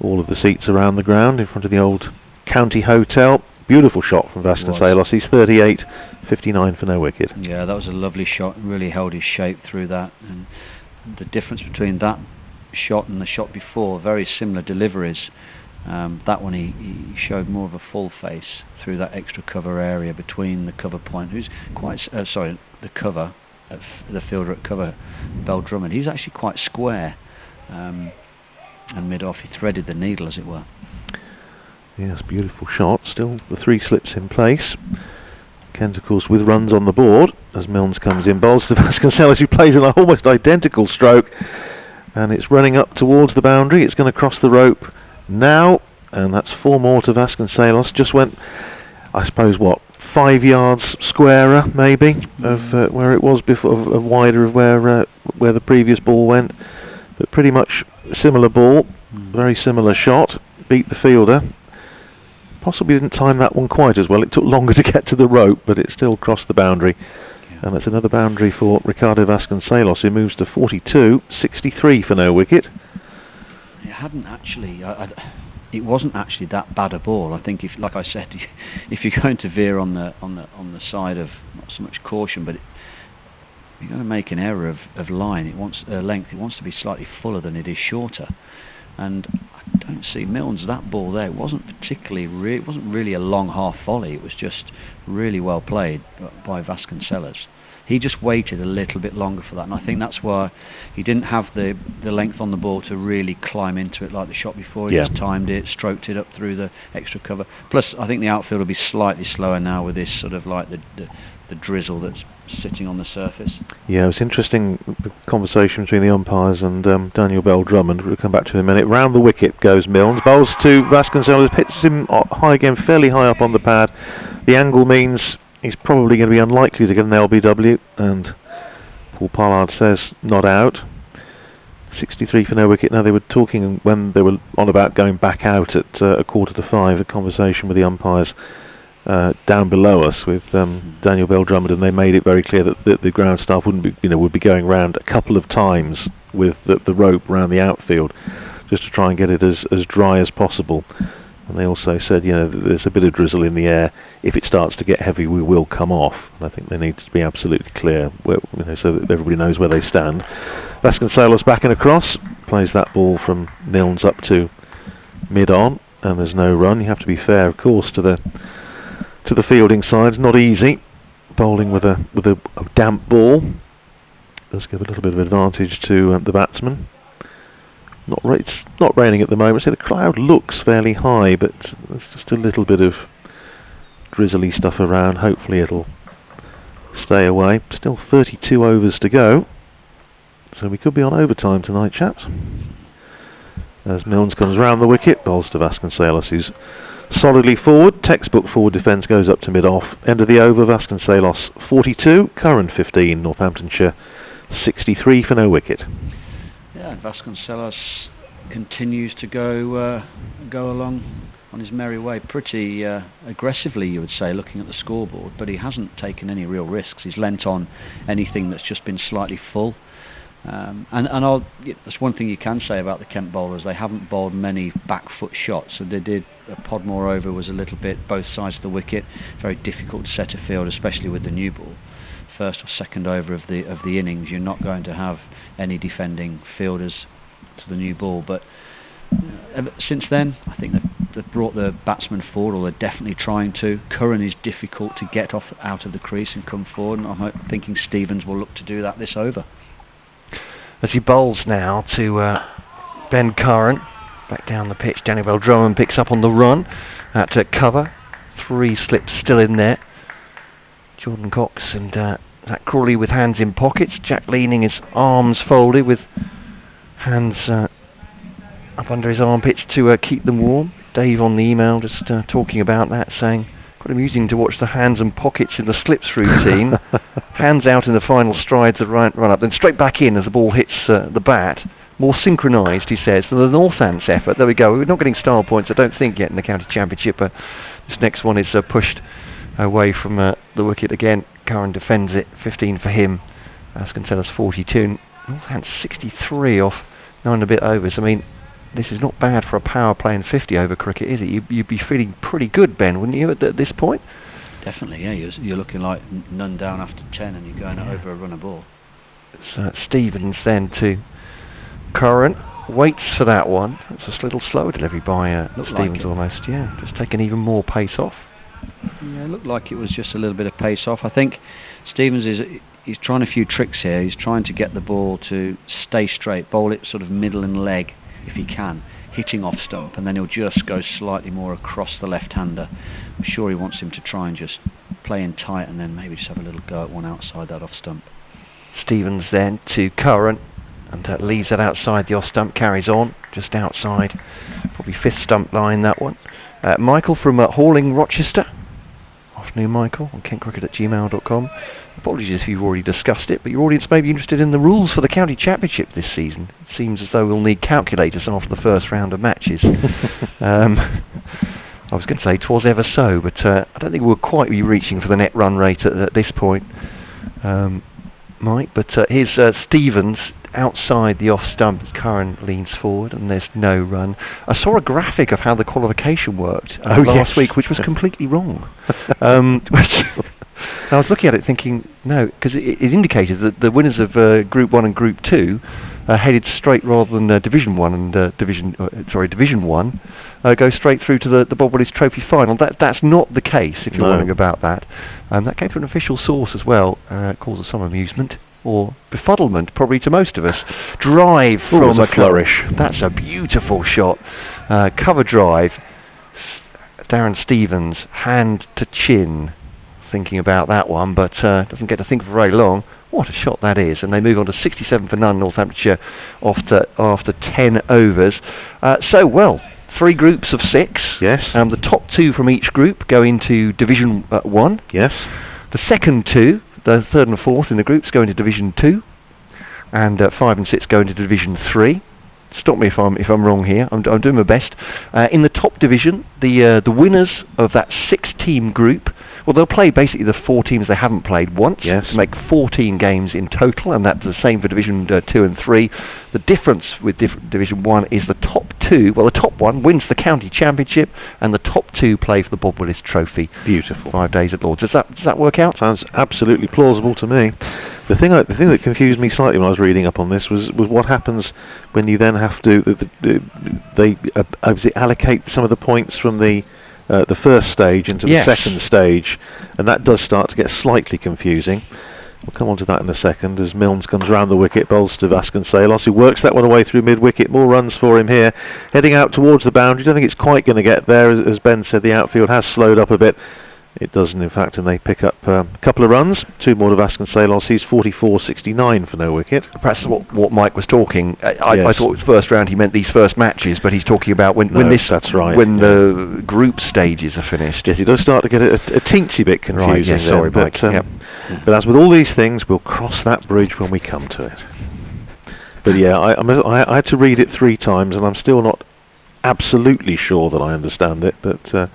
Speaker 3: all of the seats around the ground in front of the old county hotel. Beautiful shot from Vasconcelos. He's 38, 59 for no wicket.
Speaker 1: Yeah, that was a lovely shot. Really held his shape through that, and the difference between that shot and the shot before, very similar deliveries. That one he showed more of a full face through that extra cover area between the cover point, who's quite the cover, the fielder at cover, Bell Drummond. He's actually quite square, and mid-off he threaded the needle, as it were.
Speaker 3: Yes, beautiful shot. Still the 3 slips in place. Kent, of course, with runs on the board as Milnes comes in, bowls to Vasconcelos, who plays an almost identical stroke, and it's running up towards the boundary. It's going to cross the rope now, and that's 4 more to Vasconcelos. Just went, I suppose, what, 5 yards squarer maybe of where it was before, of wider of where the previous ball went, but pretty much similar ball, very similar shot. Beat the fielder. Possibly didn't time that one quite as well. It took longer to get to the rope, but it still crossed the boundary. Yeah. And it's another boundary for Ricardo Vasconcelos, who moves to 42, 63 for no wicket.
Speaker 1: It hadn't actually. It wasn't actually that bad a ball. I think, if, like I said, if you're going to veer on the side of not so much caution, but you're going to make an error of line. It wants length. It wants to be slightly fuller than it is shorter. And I don't see Milnes, that ball there, it wasn't really a long half volley. It was just really well played by Vasconcelos. He just waited a little bit longer for that, and I think that's why he didn't have the length on the ball to really climb into it like the shot before. He just timed it, stroked it up through the extra cover. Plus, I think the outfield will be slightly slower now with this sort of like the drizzle that's sitting on the surface. Yeah,
Speaker 3: it was interesting, the conversation between the umpires and Daniel Bell Drummond. We'll come back to in a minute. Round the wicket goes Milnes, bowls to Vasconcelos, hits him high again, fairly high up on the pad. The angle means he's probably going to be unlikely to get an LBW, and Paul Pollard says not out. 63 for no wicket. Now, they were talking when they were on about going back out at 4:45, a conversation with the umpires down below us with Daniel Bell Drummond, and they made it very clear that the ground staff would be going round a couple of times with the rope around the outfield just to try and get it as dry as possible. And they also said, there's a bit of drizzle in the air. If it starts to get heavy, we will come off. And I think they need to be absolutely clear, so that everybody knows where they stand. Vasconcelos backing across, plays that ball from Milnes up to mid-on, and there's no run. You have to be fair, of course, to the fielding side. It's not easy bowling with a damp ball. Does give a little bit of advantage to the batsman. It's not raining at the moment, so the cloud looks fairly high, but there's just a little bit of drizzly stuff around. Hopefully it'll stay away. Still 32 overs to go, so we could be on overtime tonight, chaps. As Milnes comes round the wicket, bowls to Vasconcelos, who's solidly forward. Textbook forward defence goes up to mid-off. End of the over, Vasconcelos 42, Curran 15, Northamptonshire 63 for no wicket.
Speaker 1: Yeah, Vasconcelos continues to go along on his merry way pretty aggressively, you would say, looking at the scoreboard, but he hasn't taken any real risks. He's lent on anything that's just been slightly full. That's one thing you can say about the Kent bowlers. They haven't bowled many back foot shots. So they did. Podmore over was a little bit both sides of the wicket. Very difficult to set a field, especially with the new ball. First or second over of the innings, you're not going to have any defending fielders to the new ball. But since then, I think they've brought the batsmen forward, or they're definitely trying to. Curran is difficult to get out of the crease and come forward, and I'm thinking Stevens will look to do that this over.
Speaker 2: As he bowls now to Ben Curran, back down the pitch. Daniel Drummond picks up on the run at cover. 3 slips still in there. Jordan Cox and Zach Crawley with hands in pockets. Jack leaning, his arms folded with hands up under his armpits to keep them warm. Dave on the email just talking about that, saying quite amusing to watch the hands and pockets in the slips routine. Hands out in the final strides of run up, then straight back in as the ball hits the bat. More synchronised, he says, than the Northants effort. There we go. We're not getting style points, I don't think, yet in the county championship. This next one is pushed away from the wicket again. Curran defends it. 15 for him. Vasconcelos 42. Northants 63 off 9 and a bit overs. I mean, this is not bad for a power play in 50 over cricket, is it? You'd be feeling pretty good, Ben, wouldn't you, at this point?
Speaker 1: Definitely, yeah. You're looking like none down after 10 and you're going over a run of ball.
Speaker 2: It's Stevens then to Curran. Waits for that one. It's a little slower delivery by Stevens like almost, yeah. Just taking even more pace off.
Speaker 1: Yeah, it looked like it was just a little bit of pace off. I think Stevens he's trying a few tricks here. He's trying to get the ball to stay straight, bowl it sort of middle and leg if he can, hitting off stump, and then he'll just go slightly more across the left-hander. I'm sure he wants him to try and just play in tight and then maybe just have a little go at one outside that off stump. Stevens
Speaker 2: then to Curran, and leaves that outside the off stump, carries on just outside, probably 5th stump line that one. Michael from Horling, Rochester. Afternoon, Michael, on kentcricket@gmail.com. Apologies if you've already discussed it, but your audience may be interested in the rules for the county championship this season. It seems as though we'll need calculators after the first round of matches. I was going to say 'twas ever so, but I don't think we'll quite be reaching for the net run rate at this point, Mike. But here's Stevens outside the off stump. Curran leans forward and there's no run. I saw a graphic of how the qualification worked last week, which was completely wrong. I was looking at it thinking, no, because it indicated that the winners of Group 1 and Group 2 headed straight, rather than Division 1 and Division 1, go straight through to the Bob Willis Trophy final. That's not the case, if you're wondering about that. That came from an official source as well. Causes some amusement, or befuddlement, probably to most of us. Drive from
Speaker 3: a flourish.
Speaker 2: That's a beautiful shot. Cover drive. Darren Stevens, hand to chin. Thinking about that one, but doesn't get to think for very long. What a shot that is. And they move on to 67 for none, Northamptonshire, after 10 overs. 3 groups of 6.
Speaker 3: Yes.
Speaker 2: The top 2 from each group go into Division 1.
Speaker 3: Yes.
Speaker 2: The second 2, the 3rd and 4th in the groups, go into Division 2. And 5 and 6 go into Division 3. Stop me if I'm wrong here. I'm doing my best. In the top division, the winners of that 6-team group Well, they'll play basically the 4 teams they haven't played once,
Speaker 3: yes,
Speaker 2: to make 14 games in total, and that's the same for Division 2 and 3. The difference with Division 1 is the top 2, well, the top one wins the county championship, and the top 2 play for the Bob Willis Trophy.
Speaker 3: Beautiful.
Speaker 2: 5 days at Lords. Does that work out?
Speaker 3: Sounds absolutely plausible to me. The thing that confused me slightly when I was reading up on this was what happens when you then have to they allocate some of the points from the first stage into the second stage, and that does start to get slightly confusing. We'll come on to that in a second as Milnes comes round the wicket, bowls to Vasconcelos, who works that one away through mid-wicket. More runs for him here, heading out towards the boundary. Don't think it's quite going to get there. As Ben said, the outfield has slowed up a bit. It doesn't, in fact, and they pick up a couple of runs. 2 more to Vasconcelos. He's 44-69 for no wicket.
Speaker 2: Perhaps what Mike was talking. I thought it was first round. He meant these first matches, but he's talking about when
Speaker 3: that's right.
Speaker 2: When the group stages are finished.
Speaker 3: Yes, it does start to get a teensy bit confusing.
Speaker 2: Right, yes, sorry, Mike.
Speaker 3: But as with all these things, we'll cross that bridge when we come to it. But yeah, I had to read it 3 times, and I'm still not absolutely sure that I understand it. But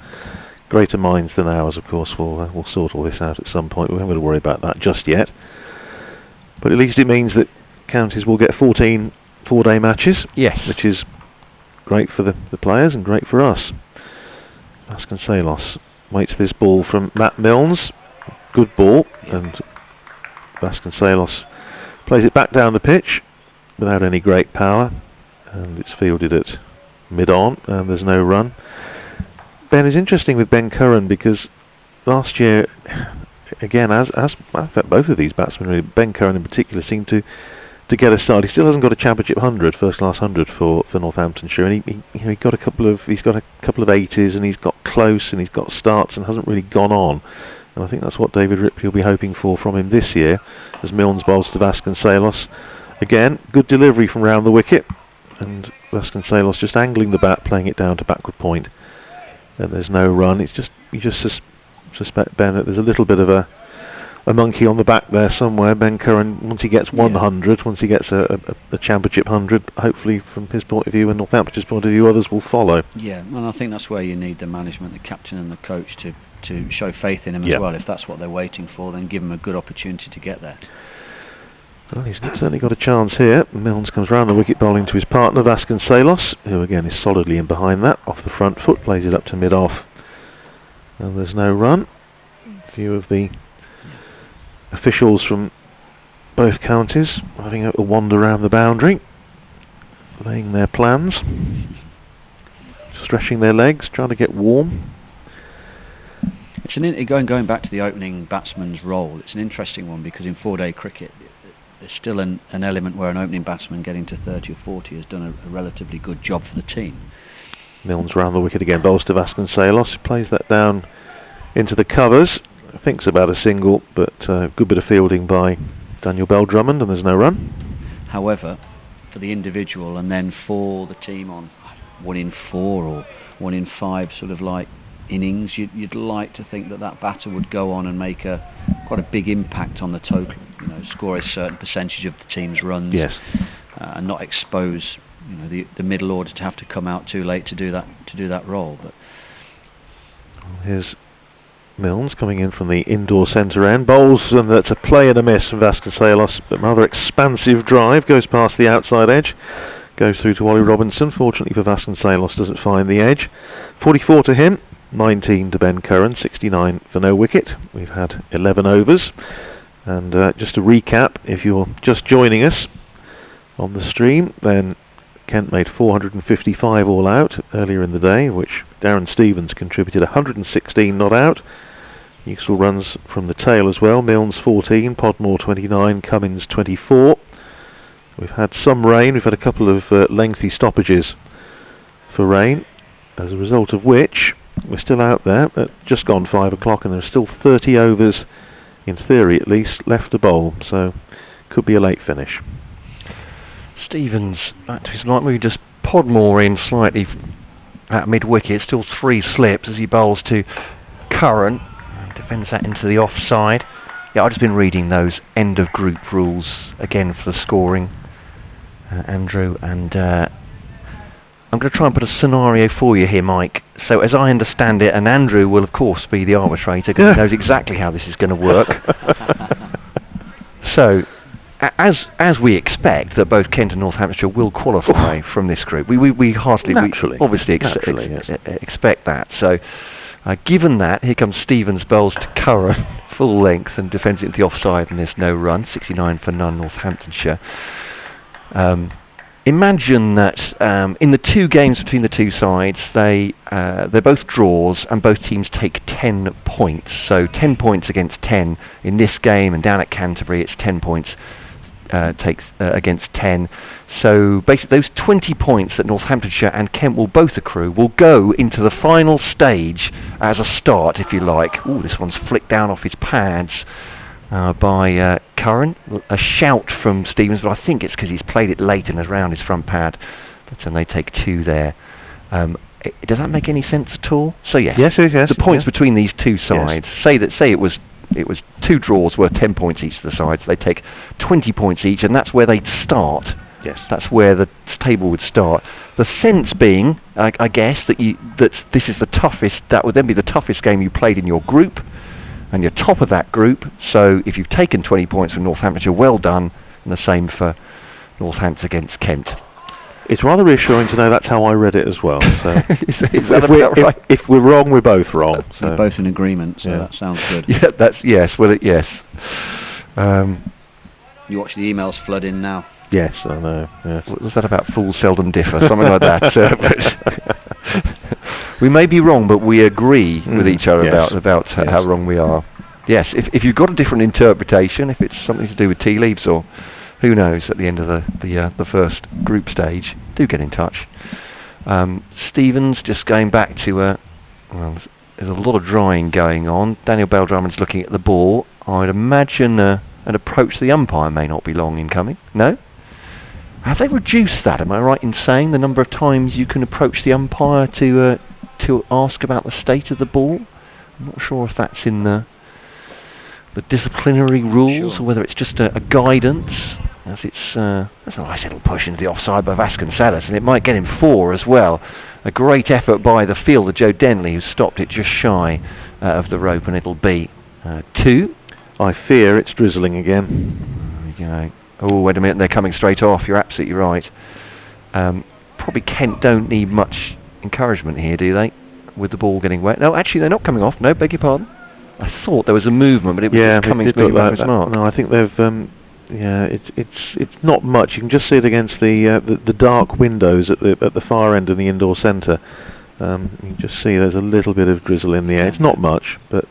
Speaker 3: greater minds than ours, of course, will sort all this out at some point. We haven't got to worry about that just yet. But at least it means that counties will get 14 4-day matches.
Speaker 2: Yes.
Speaker 3: Which is great for the players and great for us. Vasconcelos waits for this ball from Matt Milnes. Good ball, and Vasconcelos plays it back down the pitch without any great power, and it's fielded at mid-on, and there's no run. Ben, is interesting with Ben Curran because last year, again, as in fact both of these batsmen, really, Ben Curran in particular, seemed to get a start. He still hasn't got a championship 100, first class 100 for Northamptonshire, and he's got a couple of 80s, and he's got close, and he's got starts, and hasn't really gone on. And I think that's what David Ripley will be hoping for from him this year, as Milnes bowls to Vasconcelos. Again, good delivery from round the wicket, and Vasconcelos just angling the bat, playing it down to backward point. And there's no run. It's just you just suspect, Ben, that there's a little bit of a monkey on the back there somewhere. Ben Curran, once he gets 100, once he gets a championship 100, hopefully from his point of view and Northampton's point of view, others will follow.
Speaker 1: Yeah, and I think that's where you need the management, the captain and the coach to show faith in him as well. If that's what they're waiting for, then give him a good opportunity to get there.
Speaker 3: Well, he's certainly got a chance here. Milnes comes round the wicket, bowling to his partner Vasconcelos, who again is solidly in behind that, off the front foot, plays it up to mid-off, and there's no run. A few of the officials from both counties having a wander around the boundary, laying their plans, stretching their legs, trying to get warm.
Speaker 1: It's going back to the opening batsman's role. It's an interesting one because in 4-day cricket, there's still an element where an opening batsman getting to 30 or 40 has done a relatively good job for the team.
Speaker 3: Milnes round the wicket again, bowls to Vasconcelos, plays that down into the covers. Thinks about a single, but good bit of fielding by Daniel Bell-Drummond, and there's no run.
Speaker 1: However, for the individual and then for the team on 1 in 4 or 1 in 5 sort of like innings, you'd like to think that batter would go on and make quite a big impact on the total. Score a certain percentage of the team's runs.
Speaker 3: Yes.
Speaker 1: And not expose the middle order to have to come out too late to do that role. But
Speaker 3: here's Milnes coming in from the indoor centre end, bowls, and that's a play and a miss from Vasconcelos, but rather expansive drive, goes past the outside edge, goes through to Ollie Robinson. Fortunately for Vasconcelos, doesn't find the edge. 44 to him, 19 to Ben Curran, 69 for no wicket. We've had 11 overs, and just to recap, if you're just joining us on the stream, then Kent made 455 all out earlier in the day, which Darren Stevens contributed 116 not out. Useful runs from the tail as well. Milnes 14, Podmore 29, Cummins 24. We've had some rain. We've had a couple of lengthy stoppages for rain, as a result of which we're still out there at just gone 5 o'clock, and there are still 30 overs, in theory at least, left to bowl, so could be a late finish.
Speaker 2: Stevens back to his line. We just Podmore in slightly at mid-wicket, still 3 slips as he bowls to Curran, defends that into the offside. Yeah, I've just been reading those end of group rules again for the scoring, Andrew, and I'm going to try and put a scenario for you here, Mike. So as I understand it, and Andrew will of course be the arbitrator because he knows exactly how this is going to work. So, as we expect that both Kent and Northamptonshire will qualify from this group, we obviously expect that. So, given that, here comes Stevens bowls to Curran, full length, and defends it into the offside, and there's no run. 69 for none, Northamptonshire. Imagine that in the 2 games between the 2 sides, they're both draws, and both teams take 10 points. So 10 points against 10 in this game, and down at Canterbury it's 10 points against 10. So basically those 20 points that Northamptonshire and Kent will both accrue will go into the final stage as a start, if you like. Ooh, this one's flicked down off his pads by Curran. A shout from Stevens, but I think it's because he's played it late and is around his front pad. But then they take 2 there. Does that make any sense at all? So yes, the points between these 2 sides. Say it was 2 draws worth 10 points each to the sides. They take 20 points each, and that's where they'd start. Yes, that's where the table would start. The sense being, I guess, that this is the toughest. That would then be the toughest game you played in your group, and you're top of that group. So if you've taken 20 points from Northamptonshire, well done, and the same for Northampton against Kent.
Speaker 3: It's rather reassuring to know that's how I read it as well. So
Speaker 2: if
Speaker 3: we're wrong, we're both wrong. So.
Speaker 1: We're both in agreement, so that sounds good.
Speaker 2: Yeah, that's yes. Well, yes.
Speaker 1: You watch the emails flood in now.
Speaker 3: Yes, I know. Yes.
Speaker 2: Was that about fools seldom differ? Something like that. But we may be wrong, but we agree with each other about how wrong we are. Yes, if you've got a different interpretation, if it's something to do with tea leaves or who knows at the end of the first group stage, do get in touch. Stevens just going back to well, there's a lot of drying going on. Daniel Bell-Drummond's looking at the ball. I'd imagine an approach to the umpire may not be long in coming. No? Have they reduced that? Am I right in saying the number of times you can approach the umpire to ask about the state of the ball? I'm not sure if that's in the disciplinary rules, or whether it's just a guidance. As that's a nice little push into the offside by Vasconcelos, and it might get him 4 as well. A great effort by the fielder Joe Denley, who stopped it just shy of the rope, and it'll be 2.
Speaker 3: I fear it's drizzling again.
Speaker 2: Oh, wait a minute, they're coming straight off. You're absolutely right. Probably Kent don't need much encouragement here, do they? With the ball getting wet. No, actually they're not coming off. No, beg your pardon. I thought there was a movement, but it was just coming to his mark.
Speaker 3: No, I think they've. It's not much. You can just see it against the dark windows at the far end of the indoor centre. You can just see there's a little bit of drizzle in the air. It's not much, but.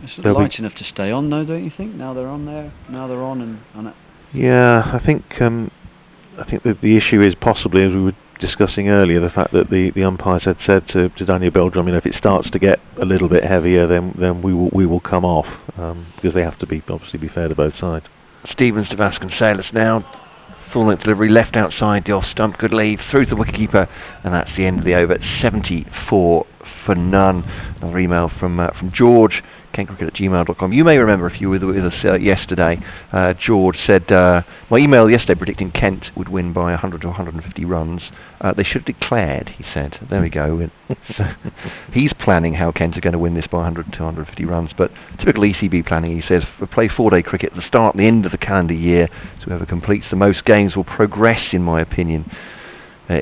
Speaker 1: It's light enough to stay on, though, don't you think? Now they're on there. Now they're on and it.
Speaker 3: Yeah, I think that the issue is possibly, as we were discussing earlier, the fact that the umpires had said to Daniel Bell-Drummond, if it starts to get a little bit heavier, then we will come off, because they have to obviously be fair to both sides.
Speaker 2: Stevens to Vasconcelos now. Full length delivery left outside the off stump. Good lead through to the wicketkeeper, and that's the end of the over. 74 for none. Another email from George. KentCricket@gmail.com. You may remember, if you were with us yesterday, George said, my email yesterday predicting Kent would win by 100 to 150 runs. They should have declared, he said. There we go. He's planning how Kent are going to win this by 100 to 150 runs, but typical ECB planning, he says, play 4-day cricket at the start and the end of the calendar year, so whoever completes the most games will progress, in my opinion.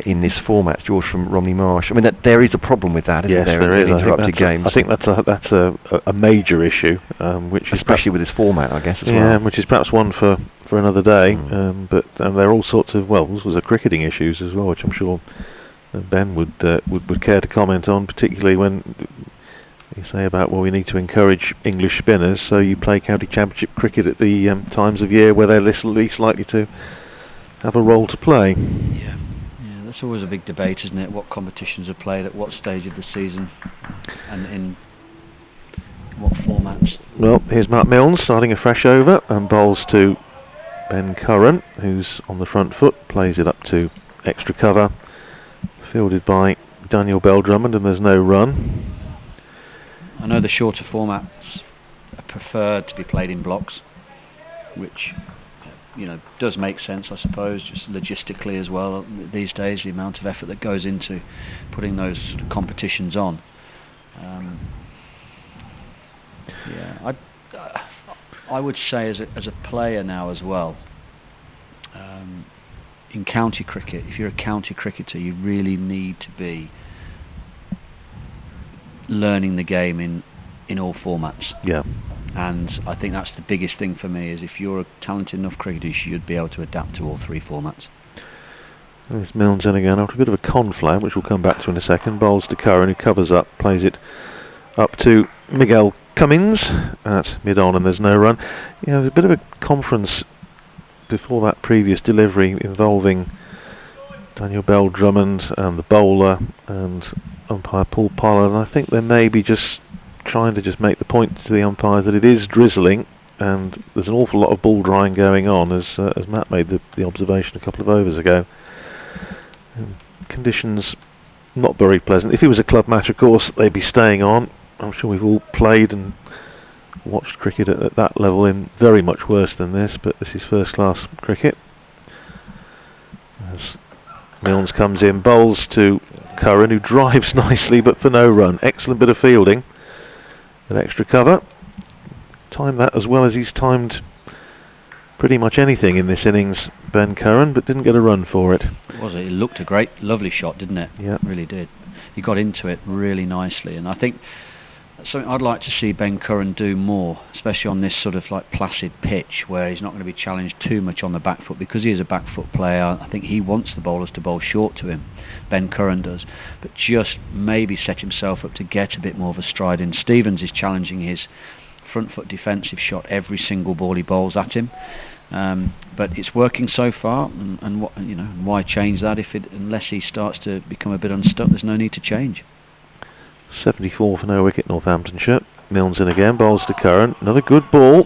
Speaker 2: In this format, George from Romney Marsh. I mean, there is a problem with that, isn't there?
Speaker 3: There is.
Speaker 2: Interrupted games.
Speaker 3: I think that's a major issue, which
Speaker 2: especially with this format, I guess, as well.
Speaker 3: Yeah, which is perhaps one for another day. But there are all sorts of this was cricketing issues as well, which I'm sure Ben would care to comment on, particularly when you say about we need to encourage English spinners, so you play county championship cricket at the times of year where they're least likely to have a role to play.
Speaker 1: Yeah. That's always a big debate, isn't it? What competitions are played at what stage of the season and in what formats.
Speaker 3: Well, here's Mark Milnes starting a fresh over and bowls to Ben Curran, who's on the front foot, plays it up to extra cover, fielded by Daniel Bell-Drummond, and there's no run.
Speaker 1: I know the shorter formats are preferred to be played in blocks, which does make sense, I suppose, just logistically as well these days, the amount of effort that goes into putting those competitions on. I would say as a player now as well, in county cricket, if you're a county cricketer, you really need to be learning the game in all formats.
Speaker 3: Yeah.
Speaker 1: And I think that's the biggest thing for me, is if you're a talented enough cricketer, you should be able to adapt to all three formats.
Speaker 3: There's Milnes in again after a bit of a conflag, which we'll come back to in a second. Bowls to Curran, who covers up, plays it up to Miguel Cummins at mid-on, and there's no run. There's a bit of a conference before that previous delivery involving Daniel Bell-Drummond and the bowler and umpire Paul Pollard, and I think they may be just trying to make the point to the umpires that it is drizzling and there's an awful lot of ball drying going on, as Matt made the observation a couple of overs ago. Conditions not very pleasant. If it was a club match, of course, they'd be staying on. I'm sure we've all played and watched cricket at that level in very much worse than this, but this is first class cricket. As Milnes comes in, bowls to Curran, who drives nicely but for no run. Excellent bit of fielding with extra cover. Timed that as well as he's timed pretty much anything in this innings, Ben Curran, but didn't get a run for it.
Speaker 1: It looked a great, lovely shot, didn't it?
Speaker 3: Yeah,
Speaker 1: it really did. He got into it really nicely, and I think that's something I'd like to see Ben Curran do more, especially on this sort of like placid pitch where he's not going to be challenged too much on the back foot, because he is a back foot player. I think he wants the bowlers to bowl short to him, Ben Curran does, but just maybe set himself up to get a bit more of a stride in. Stevens is challenging his front foot defensive shot every single ball he bowls at him, but it's working so far, and what, why change that unless he starts to become a bit unstuck? There's no need to change.
Speaker 3: 74 for no wicket, Northamptonshire. Milnes in again, bowls to Curran. Another good ball,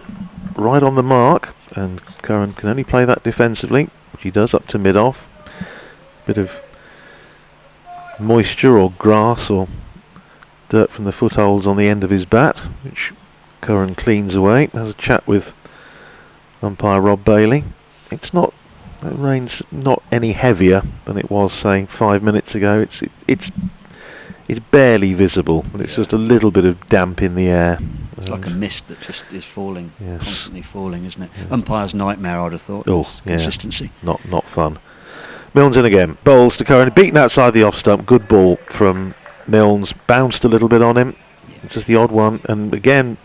Speaker 3: right on the mark, and Curran can only play that defensively, which he does up to mid-off. Bit of moisture or grass or dirt from the footholds on the end of his bat, which Curran cleans away. Has a chat with umpire Rob Bailey. The rain's not any heavier than it was, say, 5 minutes ago. It's barely visible, but it's just a little bit of damp in the air.
Speaker 1: It's like a mist that just is falling,
Speaker 3: yes,
Speaker 1: constantly falling, isn't it? Yeah. Umpire's nightmare, I'd have thought. Consistency.
Speaker 3: Not fun. Milnes in again, bowls to Curran, beaten outside the off stump. Good ball from Milnes, bounced a little bit on him. Yeah. Just the odd one, and again,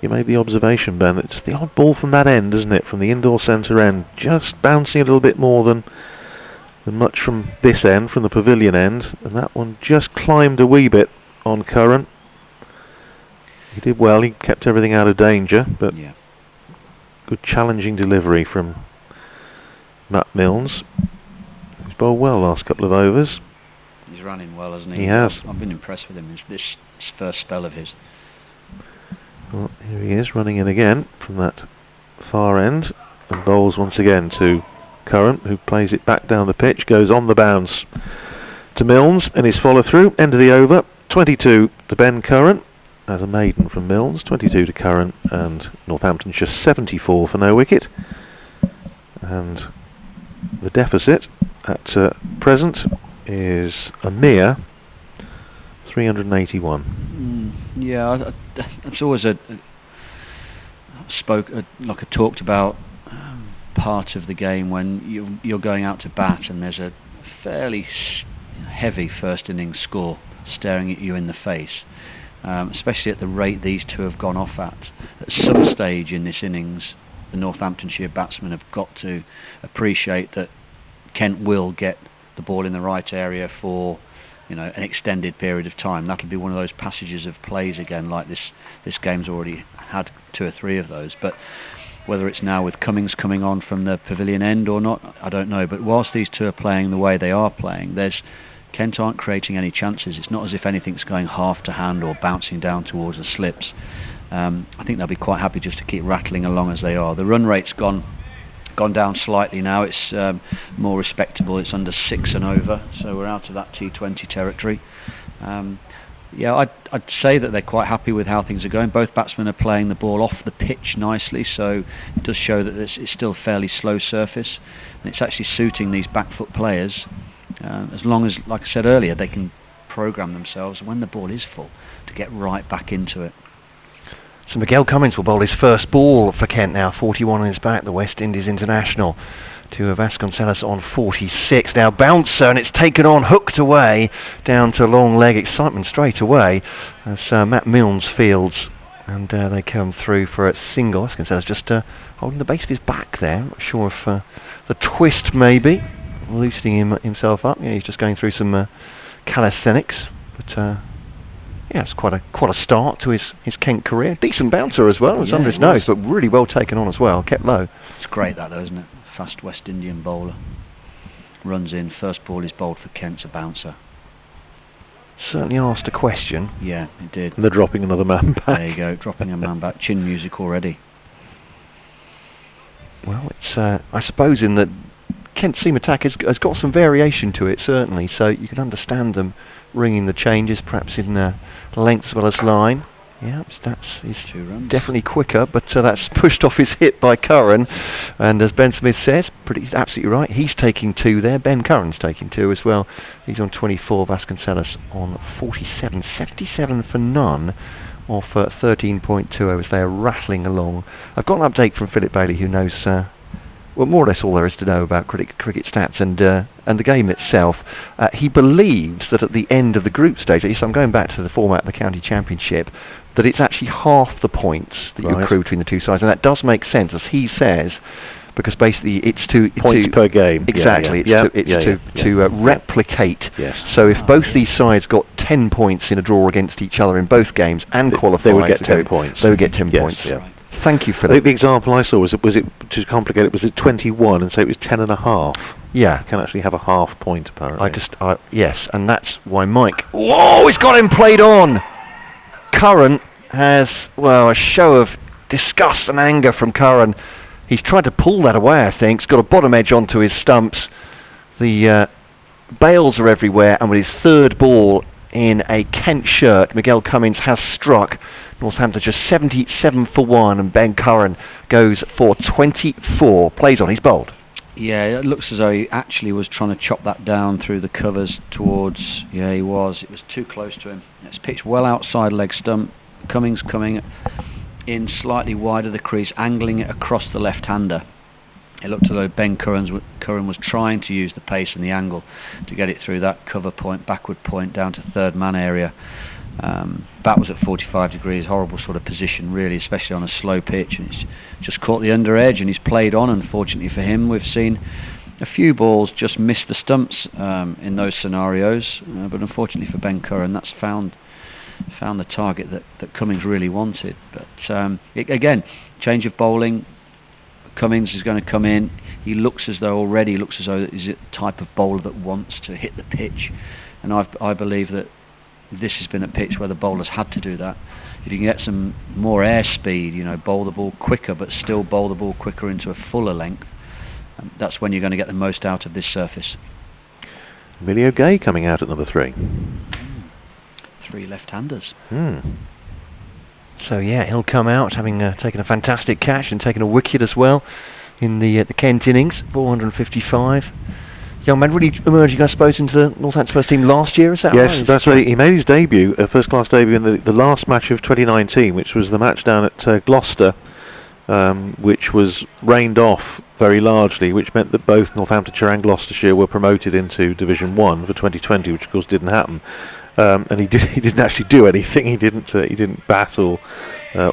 Speaker 3: you made the observation, Ben, it's the odd ball from that end, isn't it? From the indoor centre end, just bouncing a little bit more than much from this end, from the pavilion end, and that one just climbed a wee bit on Curran. He did well, he kept everything out of danger, but good challenging delivery from Matt Milnes. He's bowled well last couple of overs.
Speaker 1: He's running well, hasn't he?
Speaker 3: He has.
Speaker 1: I've been impressed with him this first spell of his.
Speaker 3: Well, here he is running in again from that far end, and bowls once again to Curran, who plays it back down the pitch, goes on the bounce to Milnes, and his follow through. End of the over, 22 to Ben Curran as a maiden from Milnes, 22 to Curran, and Northamptonshire 74 for no wicket. And the deficit at present is a mere 381.
Speaker 1: It's always talked about part of the game when you're going out to bat and there's a fairly heavy first innings score staring at you in the face, especially at the rate these two have gone off at. At some stage in this innings, the Northamptonshire batsmen have got to appreciate that Kent will get the ball in the right area for an extended period of time. That'll be one of those passages of plays again, like this game's already had 2 or 3 of those. But whether it's now with Cummings coming on from the pavilion end or not, I don't know. But whilst these two are playing the way they are playing, Kent aren't creating any chances. It's not as if anything's going half to hand or bouncing down towards the slips. I think they'll be quite happy just to keep rattling along as they are. The run rate's gone down slightly now. It's more respectable. It's under 6 and over, so we're out of that T20 territory. Yeah, I'd say that they're quite happy with how things are going. Both batsmen are playing the ball off the pitch nicely, so it does show that it's still a fairly slow surface, and it's actually suiting these back foot players, as long as, like I said earlier, they can program themselves when the ball is full to get right back into it.
Speaker 2: So Miguel Cummins will bowl his first ball for Kent now, 41 on his back, the West Indies international, to Vasconcelos on 46. Now bouncer, and it's taken on, hooked away, down to long leg. Excitement straight away as Matt Milnes fields, and they come through for a single. Vasconcelos just holding the base of his back there. Not sure if the twist maybe loosening himself up. Yeah, he's just going through some calisthenics, but yeah, it's quite a start to his Kent career. Decent bouncer as well. It's under his nose, but really well taken on as well. Kept low.
Speaker 1: It's great that though, isn't it? Fast West Indian bowler. Runs in, first ball is bowled for Kent's a bouncer.
Speaker 2: Certainly asked a question.
Speaker 1: Yeah, it did.
Speaker 3: And they're dropping another man back.
Speaker 1: There you go, dropping a man back. Chin music already.
Speaker 2: Well, it's I suppose in that Kent's seam attack has got some variation to it, certainly, so you can understand them ringing the changes, perhaps in length as well as line. Yeah, Stats is
Speaker 1: 2 runs.
Speaker 2: Definitely quicker, but that's pushed off his hit by Curran, and as Ben Smith says, absolutely right, he's taking 2 there. Ben Curran's taking 2 as well. He's on 24, Vasconcelos on 47, 77 for none off 13.2 overs. They are rattling along. I've got an update from Philip Bailey, who knows well, more or less all there is to know about cricket stats and the game itself. He believes that at the end of the group stage, so I'm going back to the format of the county championship, that it's actually half the points that you accrue between the two sides, and that does make sense, as he says, because basically it's
Speaker 3: points per game.
Speaker 2: Exactly, to replicate.
Speaker 3: Yes.
Speaker 2: So if both these sides got 10 points in a draw against each other in both games and qualified,
Speaker 3: they would get 10 points.
Speaker 2: They would get 10 points.
Speaker 3: Yeah.
Speaker 2: Thank you for
Speaker 3: I think
Speaker 2: that.
Speaker 3: the example I saw was it to complicate it, was it 21 and say it was 10 and a half.
Speaker 2: Yeah.
Speaker 3: You can actually have a half point apparently.
Speaker 2: Yes, and that's why Mike. Whoa, he's got him played on. Curran has, well, a show of disgust and anger from Curran. He's tried to pull that away, I think. He's got a bottom edge onto his stumps. The bails are everywhere, and with his third ball in a Kent shirt, Miguel Cummins has struck. Northamptonshire 77 for 1, and Ben Curran goes for 24. Plays on, he's bowled.
Speaker 1: Yeah, it looks as though he actually was trying to chop that down through the covers towards. Yeah, he was. It was too close to him. It's pitched well outside leg stump. Cummins coming in slightly wide of the crease, angling it across the left-hander. It looked as though Ben Curran was trying to use the pace and the angle to get it through that cover point, backward point, down to third man area. Bat was at 45 degrees, horrible sort of position really, especially on a slow pitch, and it's just caught the under edge and he's played on. Unfortunately for him, we've seen a few balls just miss the stumps in those scenarios, but unfortunately for Ben Curran, that's found the target that Cummins really wanted. But again, change of bowling. Cummins is going to come in. He looks as though he's a type of bowler that wants to hit the pitch, and I believe that this has been a pitch where the bowler's had to do that. If you can get some more air speed, bowl the ball quicker, but still bowl the ball quicker into a fuller length, that's when you're going to get the most out of this surface.
Speaker 3: Emilio Gay coming out at number 3.
Speaker 1: 3 left-handers.
Speaker 2: So yeah, he'll come out having taken a fantastic catch and taken a wicket as well in the Kent innings. 455. Young man really emerging, I suppose, into the Northampton first team last year, is that right?
Speaker 3: Yes, that's right. He made his debut, first-class debut in the last match of 2019, which was the match down at Gloucester, which was rained off very largely, which meant that both Northamptonshire and Gloucestershire were promoted into Division 1 for 2020, which of course didn't happen. And he didn't actually do anything. He didn't bat or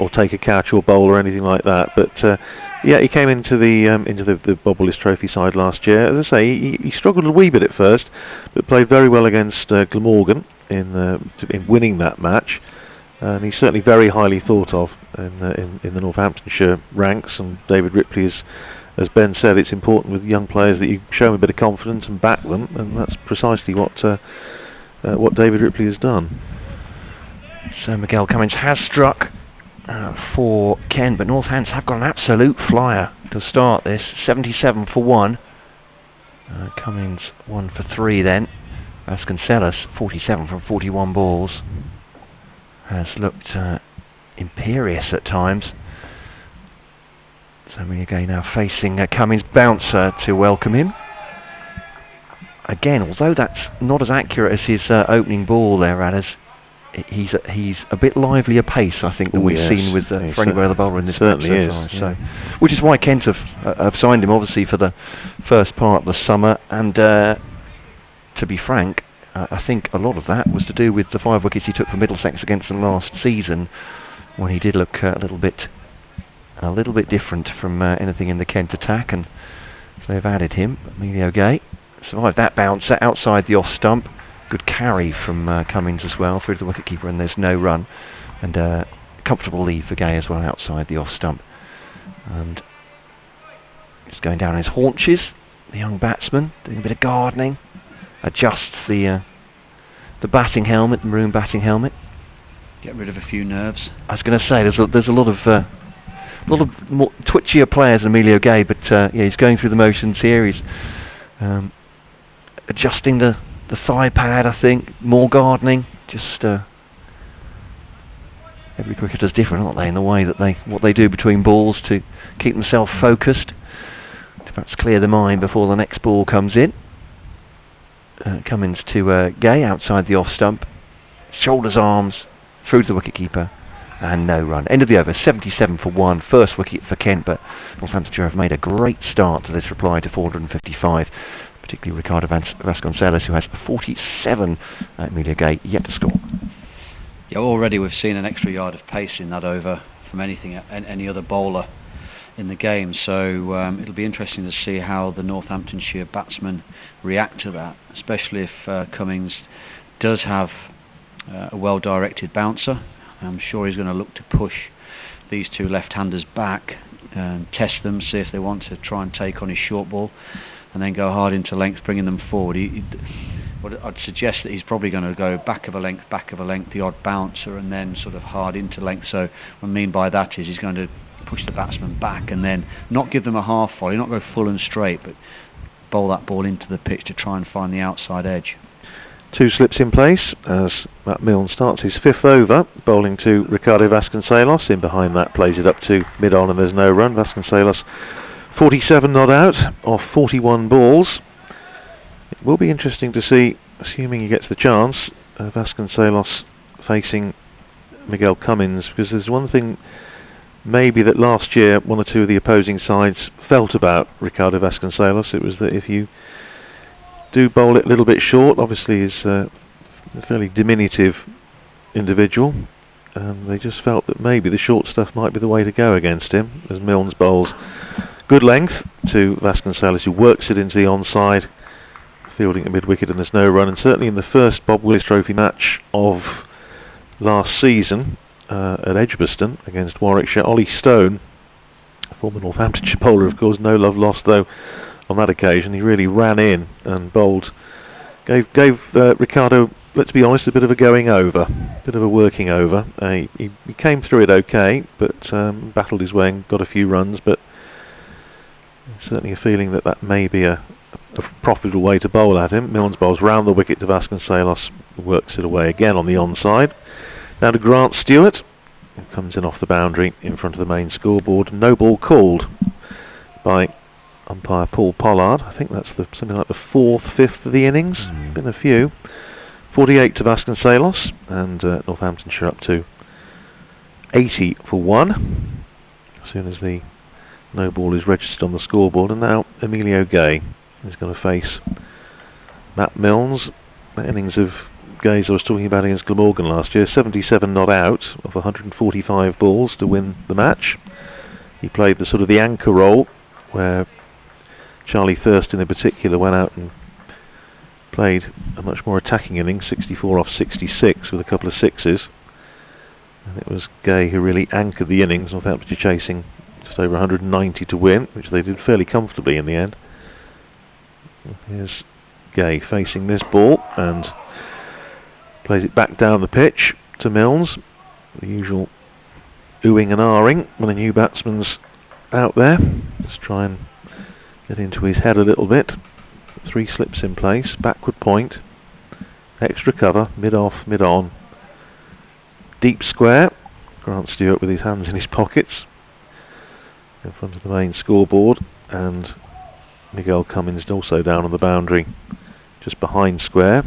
Speaker 3: take a catch or bowl or anything like that. But yeah, he came into the Bob Willis Trophy side last year. As I say, he struggled a wee bit at first, but played very well against Glamorgan in winning that match. And he's certainly very highly thought of in the Northamptonshire ranks. And David Ripley as Ben said, it's important with young players that you show them a bit of confidence and back them, and that's precisely what David Ripley has done.
Speaker 2: So Miguel Cummins has struck for Ken, but Northampton have got an absolute flyer to start this. 77 for 1. Cummins 1 for 3 then. Vasconcelos 47 from 41 balls. has looked imperious at times. So Amelia Gay now facing Cummins' bouncer to welcome him. Again, although that's not as accurate as his opening ball there, Adders, he's a bit livelier pace, I think, than we've seen with for any other bowler in this match so far. So, which is why Kent have signed him, obviously, for the first part of the summer. And to be frank, I think a lot of that was to do with the 5 wickets he took for Middlesex against them last season, when he did look a little bit different from anything in the Kent attack, and so they've added him. Emilio Gay survived that bouncer outside the off stump. Good carry from Cummins as well through to the wicketkeeper, and there's no run, and comfortable lead for Gay as well outside the off stump. And he's going down on his haunches, the young batsman, doing a bit of gardening, adjusts the batting helmet, the maroon batting helmet.
Speaker 1: Get rid of a few nerves.
Speaker 2: I was going to say there's a lot of more twitchier players than Emilio Gay, but yeah, he's going through the motions here. He's adjusting the thigh pad, I think, more gardening. Just every cricketer's different, aren't they, in the way that what they do between balls to keep themselves focused, to perhaps clear the mind before the next ball comes in. Cummins to Gay outside the off stump, shoulders, arms, through to the wicketkeeper, and no run. End of the over, 77 for 1, first wicket for Kent, but Northamptonshire have made a great start to this reply to 455, particularly Ricardo Vasconcelos, who has 47. Emilio Gay yet to score.
Speaker 1: Yeah, already we've seen an extra yard of pace in that over from any other bowler in the game, so it'll be interesting to see how the Northamptonshire batsmen react to that, especially if Cummins does have a well-directed bouncer. I'm sure he's going to look to push these two left-handers back and test them, see if they want to try and take on his short ball, and then go hard into length, bringing them forward. What I'd suggest that he's probably going to go back of a length, the odd bouncer, and then sort of hard into length. So what I mean by that is he's going to push the batsman back and then not give them a half volley, not go full and straight, but bowl that ball into the pitch to try and find the outside edge.
Speaker 3: 2 slips in place as Matt Milne starts his 5th over, bowling to Ricardo Vasconcelos. In behind that, plays it up to mid-on, and there's no run. Vasconcelos 47 not out off 41 balls. It will be interesting to see, assuming he gets the chance, Vasconcelos facing Miguel Cummins, because there's one thing maybe that last year one or two of the opposing sides felt about Ricardo Vasconcelos. It was that if you do bowl it a little bit short, obviously he's a fairly diminutive individual, and they just felt that maybe the short stuff might be the way to go against him, as Milnes bowls good length to Vasconcelos, who works it into the onside, fielding at mid-wicket, and there's no run. And certainly in the first Bob Willis Trophy match of last season at Edgbaston against Warwickshire, Ollie Stone, former Northamptonshire bowler, of course, no love lost though on that occasion. He really ran in and bowled, gave Ricardo, let's be honest, a bit of a going over, a bit of a working over. He came through it okay, but battled his way and got a few runs, but certainly a feeling that may be a profitable way to bowl at him. Milnes bowls round the wicket to Vasconcelos, works it away again on the onside. Now to Grant Stewart, who comes in off the boundary in front of the main scoreboard. No ball called by umpire Paul Pollard. I think that's something like the 4th, 5th of the innings. Been a few. 48 to Vasconcelos, and Northamptonshire up to 80 for 1 as soon as the no ball is registered on the scoreboard. And now Emilio Gay is going to face Matt Milnes. The innings of Gay's I was talking about against Glamorgan last year, 77 not out of 145 balls to win the match. He played the anchor role, where Charlie Thurston in particular went out and played a much more attacking innings, 64 off 66 with a couple of sixes, and it was Gay who really anchored the innings. Northamptonshire chasing just over 190 to win, which they did fairly comfortably in the end. Here's Gay facing this ball and plays it back down the pitch to Milnes. The usual oohing and ahhing when a new batsman's out there. Just try and get into his head a little bit. 3 slips in place, backward point, extra cover, mid-off, mid-on. deep square. Grant Stewart with his hands in his pockets in front of the main scoreboard, and Miguel Cummins also down on the boundary just behind square.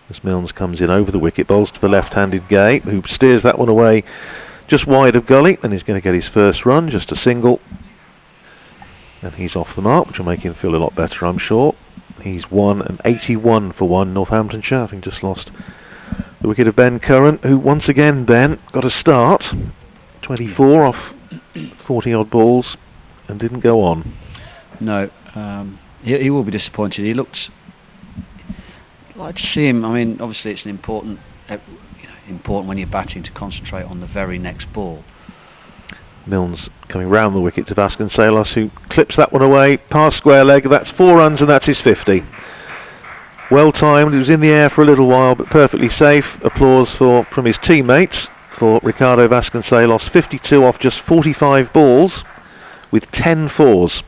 Speaker 3: As Milnes comes in over the wicket, bowls to the left-handed Gay, who steers that one away just wide of gully, and he's going to get his first run, just a single. And he's off the mark, which will make him feel a lot better, I'm sure. He's won an 81 for 1, Northamptonshire, having just lost the wicket of Ben Curran, who once again, Ben, got a start. 24 off 40 odd balls and didn't go on.
Speaker 1: No, he will be disappointed. He looked, I'd like to see him. I mean, obviously it's an important when you're batting to concentrate on the very next ball.
Speaker 3: Milnes coming round the wicket to Vasconcelos, who clips that one away past square leg. That's 4 runs and that's his 50. Well timed. It was in the air for a little while, but perfectly safe. Applause from his teammates for Ricardo Vasconcelos. 52 off just 45 balls with 10 fours.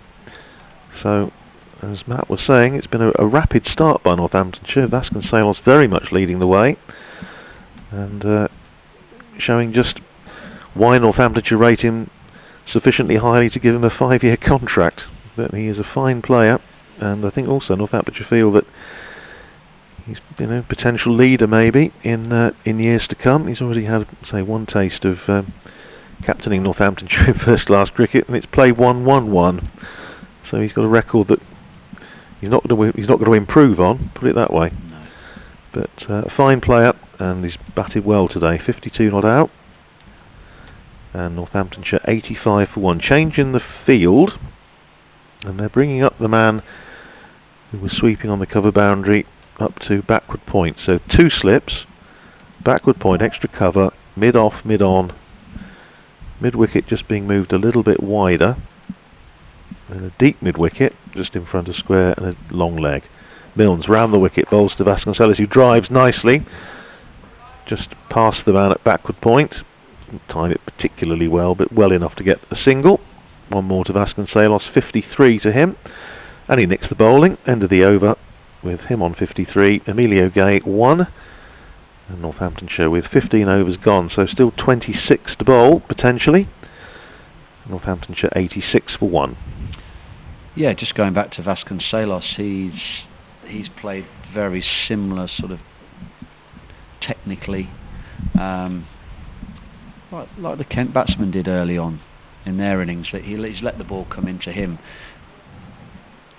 Speaker 3: So, as Matt was saying, it's been a rapid start by Northamptonshire. Vasconcelos very much leading the way, and showing just why Northamptonshire rate him sufficiently highly to give him a 5-year contract. But he is a fine player, and I think also Northamptonshire feel that he's potential leader maybe in years to come. He's already had, say, one taste of captaining Northamptonshire in first-class cricket, and it's played 1-1-1. So he's got a record that he's not going to improve on. Put it that way.
Speaker 1: No.
Speaker 3: But a fine player, and he's batted well today. 52 not out, and Northamptonshire 85 for 1. Change in the field, and they're bringing up the man who was sweeping on the cover boundary up to backward point. So 2 slips, backward point, extra cover, mid off, mid on, mid wicket just being moved a little bit wider, and a deep mid wicket just in front of square, and a long leg. Milnes round the wicket, bowls to Vasconcelos, who drives nicely just past the man at backward point. Didn't time it particularly well, but well enough to get a single. One more to Vasconcelos, 53 to him, and he nicks the bowling. End of the over with him on 53. Emilio Gay 1, and Northamptonshire with 15 overs gone, so still 26 to bowl potentially. Northamptonshire 86 for 1.
Speaker 1: Yeah, just going back to Vasconcelos, he's played very similar sort of technically, like the Kent batsmen did early on in their innings. That he's let the ball come into him.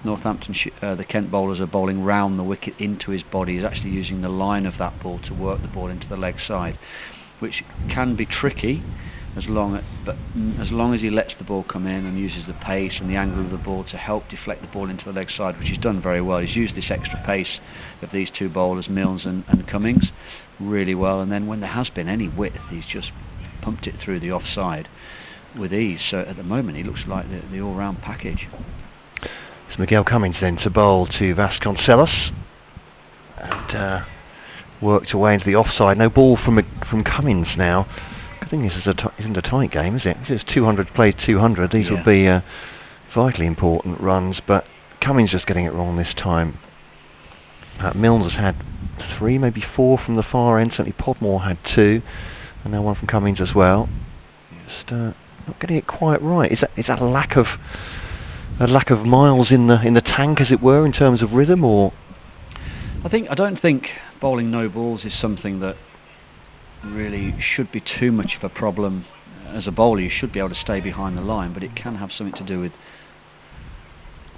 Speaker 1: Northamptonshire, the Kent bowlers are bowling round the wicket into his body. He's actually using the line of that ball to work the ball into the leg side, which can be tricky as long as he lets the ball come in and uses the pace and the angle of the ball to help deflect the ball into the leg side, which he's done very well. He's used this extra pace of these two bowlers, Milnes and Cummins, really well, and then when there has been any width, he's just pumped it through the offside with ease. So at the moment he looks like the all-round package.
Speaker 2: It's Miguel Cummins then to bowl to Vasconcelos, and worked away into the offside. No ball from Cummins now. I think this isn't a tight game, is it? This is 200 played 200. These would be vitally important runs, but Cummins just getting it wrong this time. Milnes has had 3, maybe 4 from the far end. Certainly Podmore had 2, and now one from Cummins as well. Just not getting it quite right. Is that a lack of miles in the tank, as it were, in terms of rhythm, or?
Speaker 1: I don't think bowling no balls is something that really should be too much of a problem. As a bowler, you should be able to stay behind the line, but it can have something to do with.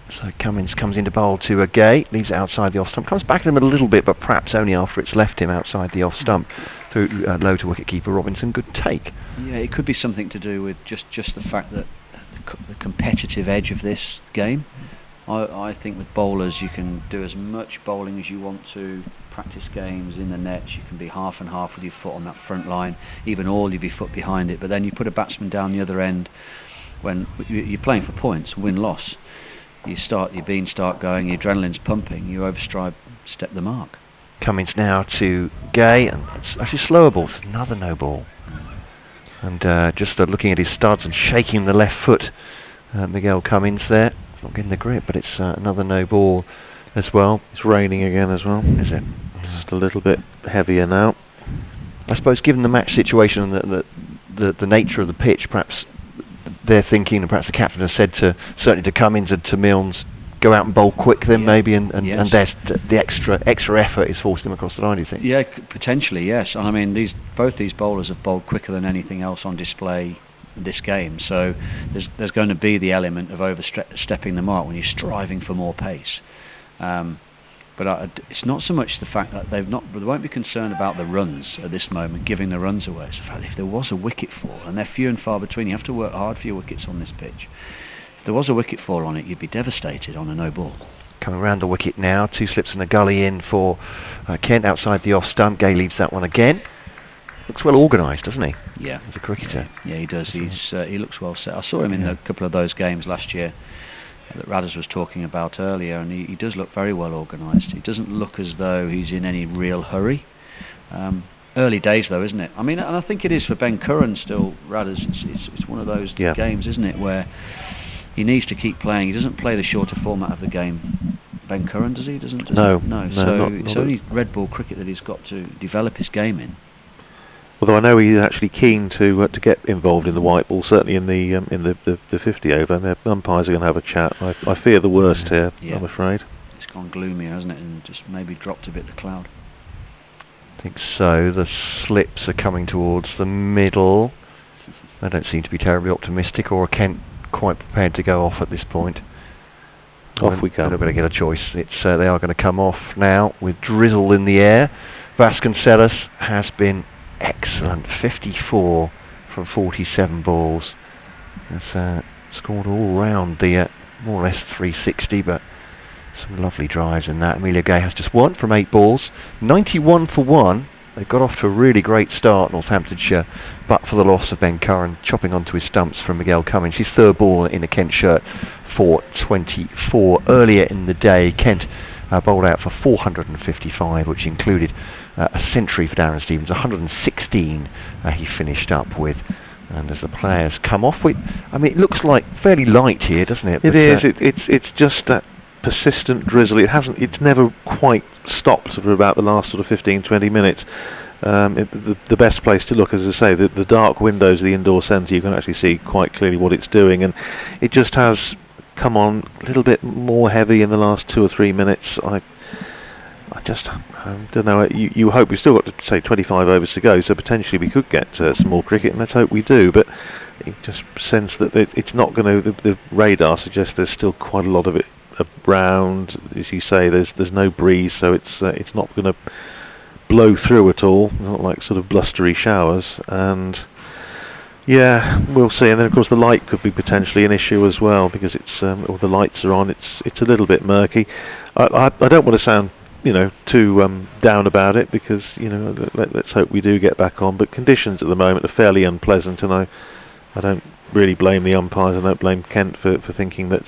Speaker 2: So Cummins comes into bowl to a Gay, leaves it outside the off stump, comes back at him a little bit, but perhaps only after it's left him outside the off stump through low to wicketkeeper Robinson. Good take. Yeah,
Speaker 1: it could be something to do with just the fact that the competitive edge of this game. I think with bowlers you can do as much bowling as you want to, practice games in the nets, you can be half and half with your foot on that front line, even all your foot behind it, but then you put a batsman down the other end when you're playing for points, win-loss. Your beans start going, your adrenaline's pumping, you overstep the mark.
Speaker 2: Cummins now to Gay, and it's actually slower ball, another no ball. And just looking at his studs and shaking the left foot, Miguel Cummins there. Not getting the grip, but it's another no ball as well.
Speaker 3: It's raining again as well.
Speaker 2: Is it?
Speaker 3: Just a little bit heavier now.
Speaker 2: I suppose given the match situation and the nature of the pitch, perhaps they're thinking, and perhaps the captain has said certainly to Cummins and to Milnes, go out and bowl quick then, maybe, and the extra effort is forcing them across the line, do you think?
Speaker 1: Yeah, potentially, yes. And I mean, both these bowlers have bowled quicker than anything else on display this game, so there's going to be the element of overstepping the mark when you're striving for more pace. But it's not so much the fact that they won't be concerned about the runs at this moment, giving the runs away. It's the fact that if there was a wicket fall, and they're few and far between, you have to work hard for your wickets on this pitch. If there was a wicket fall on it, you'd be devastated on a no ball.
Speaker 2: Coming round the wicket now, 2 slips and a gully in for Kent outside the off stump. Gay leaves that one again. Looks well organised, doesn't he?
Speaker 1: Yeah.
Speaker 2: As a cricketer.
Speaker 1: Yeah, he does. He looks well set. I saw him in a couple of those games last year that Radders was talking about earlier, and he does look very well organised. He doesn't look as though he's in any real hurry. Early days though, isn't it? I mean, and I think it is for Ben Curran still, Radders. It's one of those games, isn't it, where he needs to keep playing. He doesn't play the shorter format of the game. Ben Curran, does he? No. So it's only red ball cricket that he's got to develop his game in.
Speaker 3: Although I know he's actually keen to get involved in the white ball, certainly in the 50 over, and the umpires are going to have a chat. I fear the worst here, I'm afraid.
Speaker 1: It's gone gloomier, hasn't it, and just maybe dropped a bit the cloud.
Speaker 2: I think so. The slips are coming towards the middle. They don't seem to be terribly optimistic, or Kent quite prepared to go off at this point.
Speaker 3: Off we go.
Speaker 2: They're not going to get a choice. They are going to come off now with drizzle in the air. Vasconcelos has been excellent, 54 from 47 balls. Has scored all round the more or less 360, but some lovely drives in that. Emilio Gay has just 1 from 8 balls, 91 for 1. They've got off to a really great start, Northamptonshire, but for the loss of Ben Curran chopping onto his stumps from Miguel Cummins. His 3rd ball in a Kent shirt for 24. Earlier in the day, Kent bowled out for 455, which included a century for Darren Stevens, 116 he finished up with. And as the players come off, I mean, it looks like fairly light here, doesn't it?
Speaker 3: It is. It's just that persistent drizzle. It's never quite stopped for about the last sort of 15-20 minutes. The best place to look, as I say, the dark windows of the indoor centre, you can actually see quite clearly what it's doing, and it just has come on a little bit more heavy in the last 2 or 3 minutes. I don't know. You hope. We've still got to say 25 overs to go, so potentially we could get some more cricket, and let's hope we do. But you just sense that it's not going to. The radar suggests there's still quite a lot of it around. As you say, there's no breeze, so it's not going to blow through at all. Not like sort of blustery showers. And yeah, we'll see. And then of course the light could be potentially an issue as well, because all the lights are on. It's a little bit murky. I don't want to sound too down about it, because let's hope we do get back on. But conditions at the moment are fairly unpleasant, and I don't really blame the umpires. I don't blame Kent for thinking that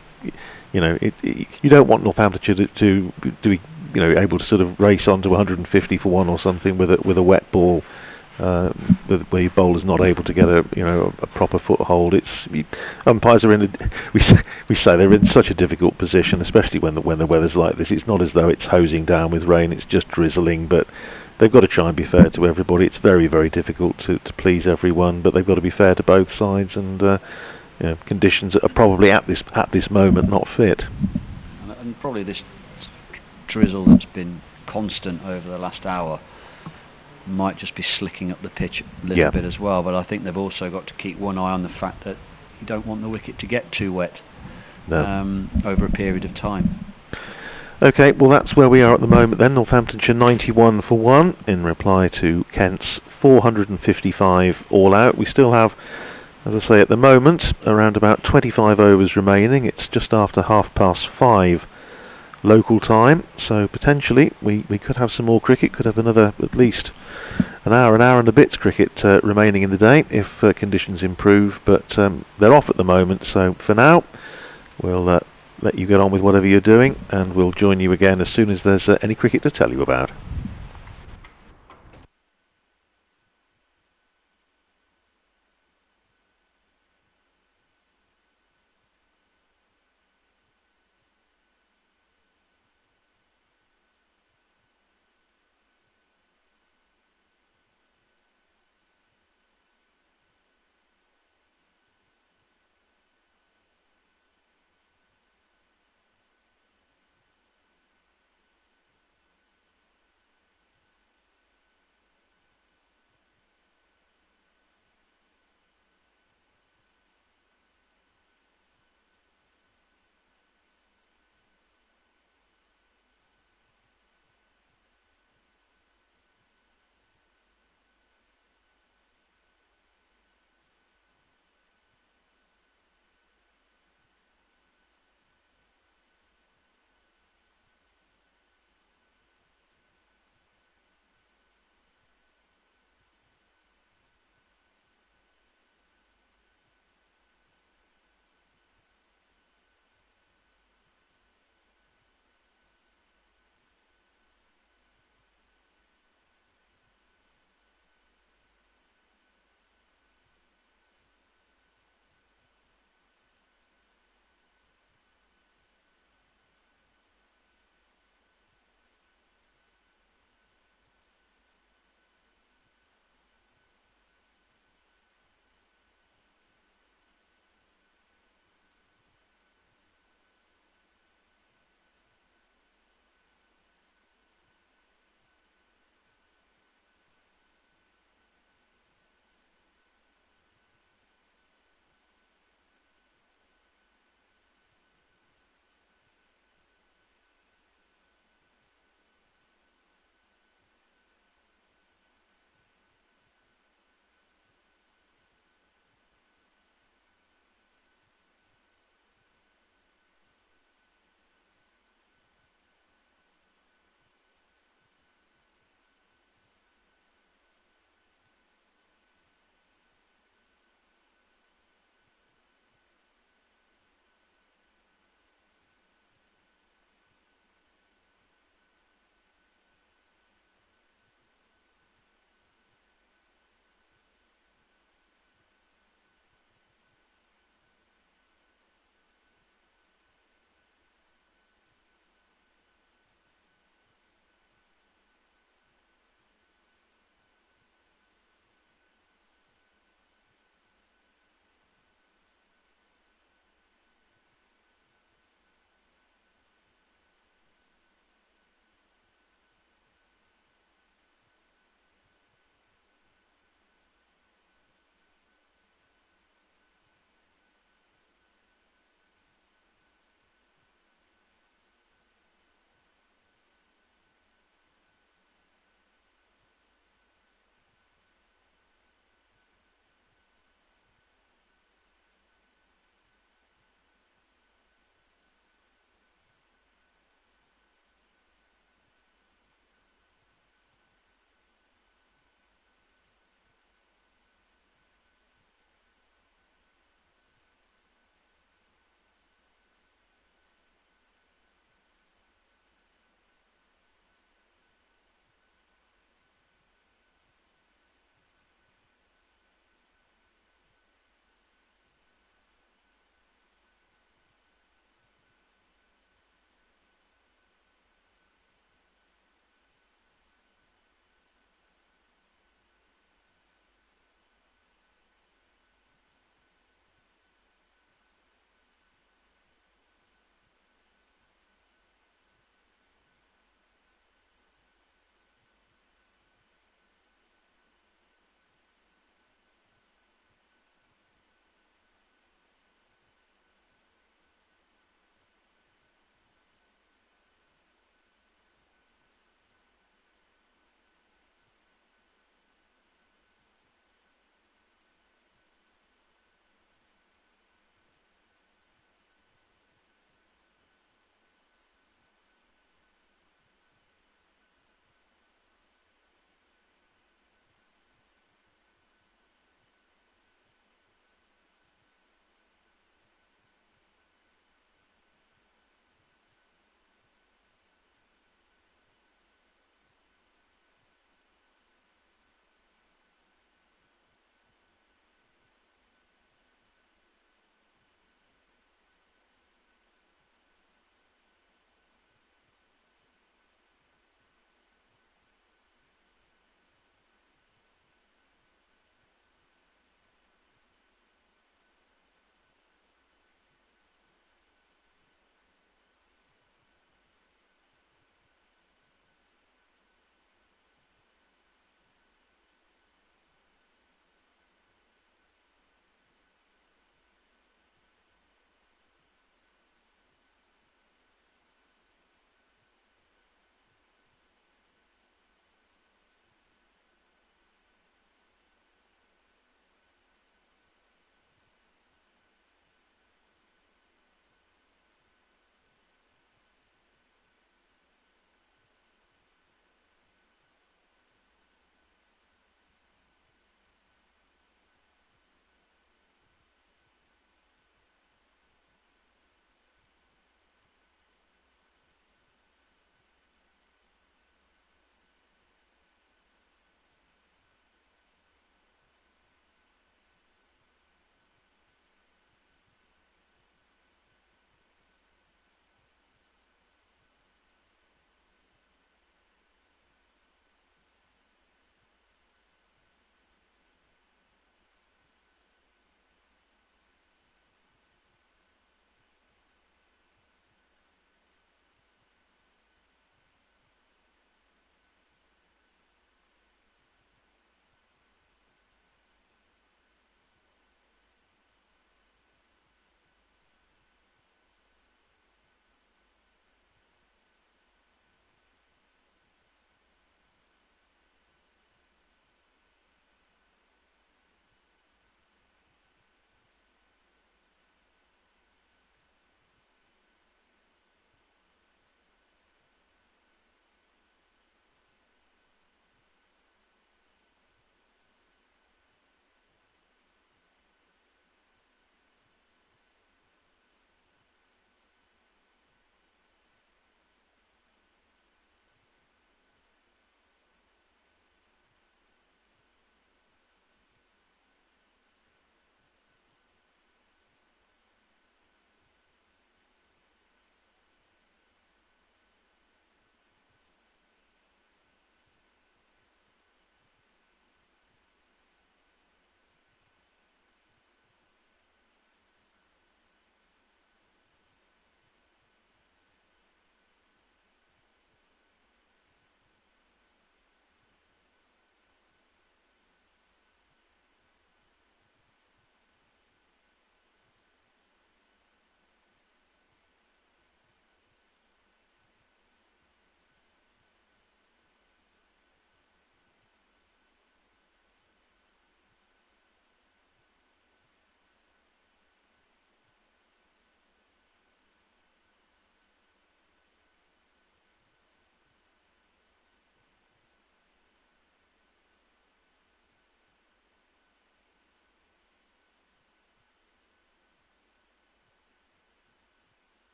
Speaker 3: you don't want Northamptonshire to be able to sort of race on to 150 for 1 or something with a wet ball. Where your bowler's not able to get a proper foothold. Umpires are we say they're in such a difficult position, especially when the weather's like this. It's not as though it's hosing down with rain; it's just drizzling. But they've got to try and be fair to everybody. It's very, very difficult to please everyone, but they've got to be fair to both sides. And conditions are probably at this moment not fit.
Speaker 1: And probably this drizzle that's been constant over the last hour might just be slicking up the pitch a little bit as well, but I think they've also got to keep one eye on the fact that you don't want the wicket to get too wet over a period of time.
Speaker 3: Okay, well that's where we are at the moment then. Northamptonshire 91 for 1 in reply to Kent's 455 all out. We still have, as I say, at the moment around about 25 overs remaining. It's just after 5:30 local time, so potentially we could have some more cricket, could have another at least an hour and a bit's cricket remaining in the day if conditions improve, but they're off at the moment, so for now we'll let you get on with whatever you're doing, and we'll join you again as soon as there's any cricket to tell you about.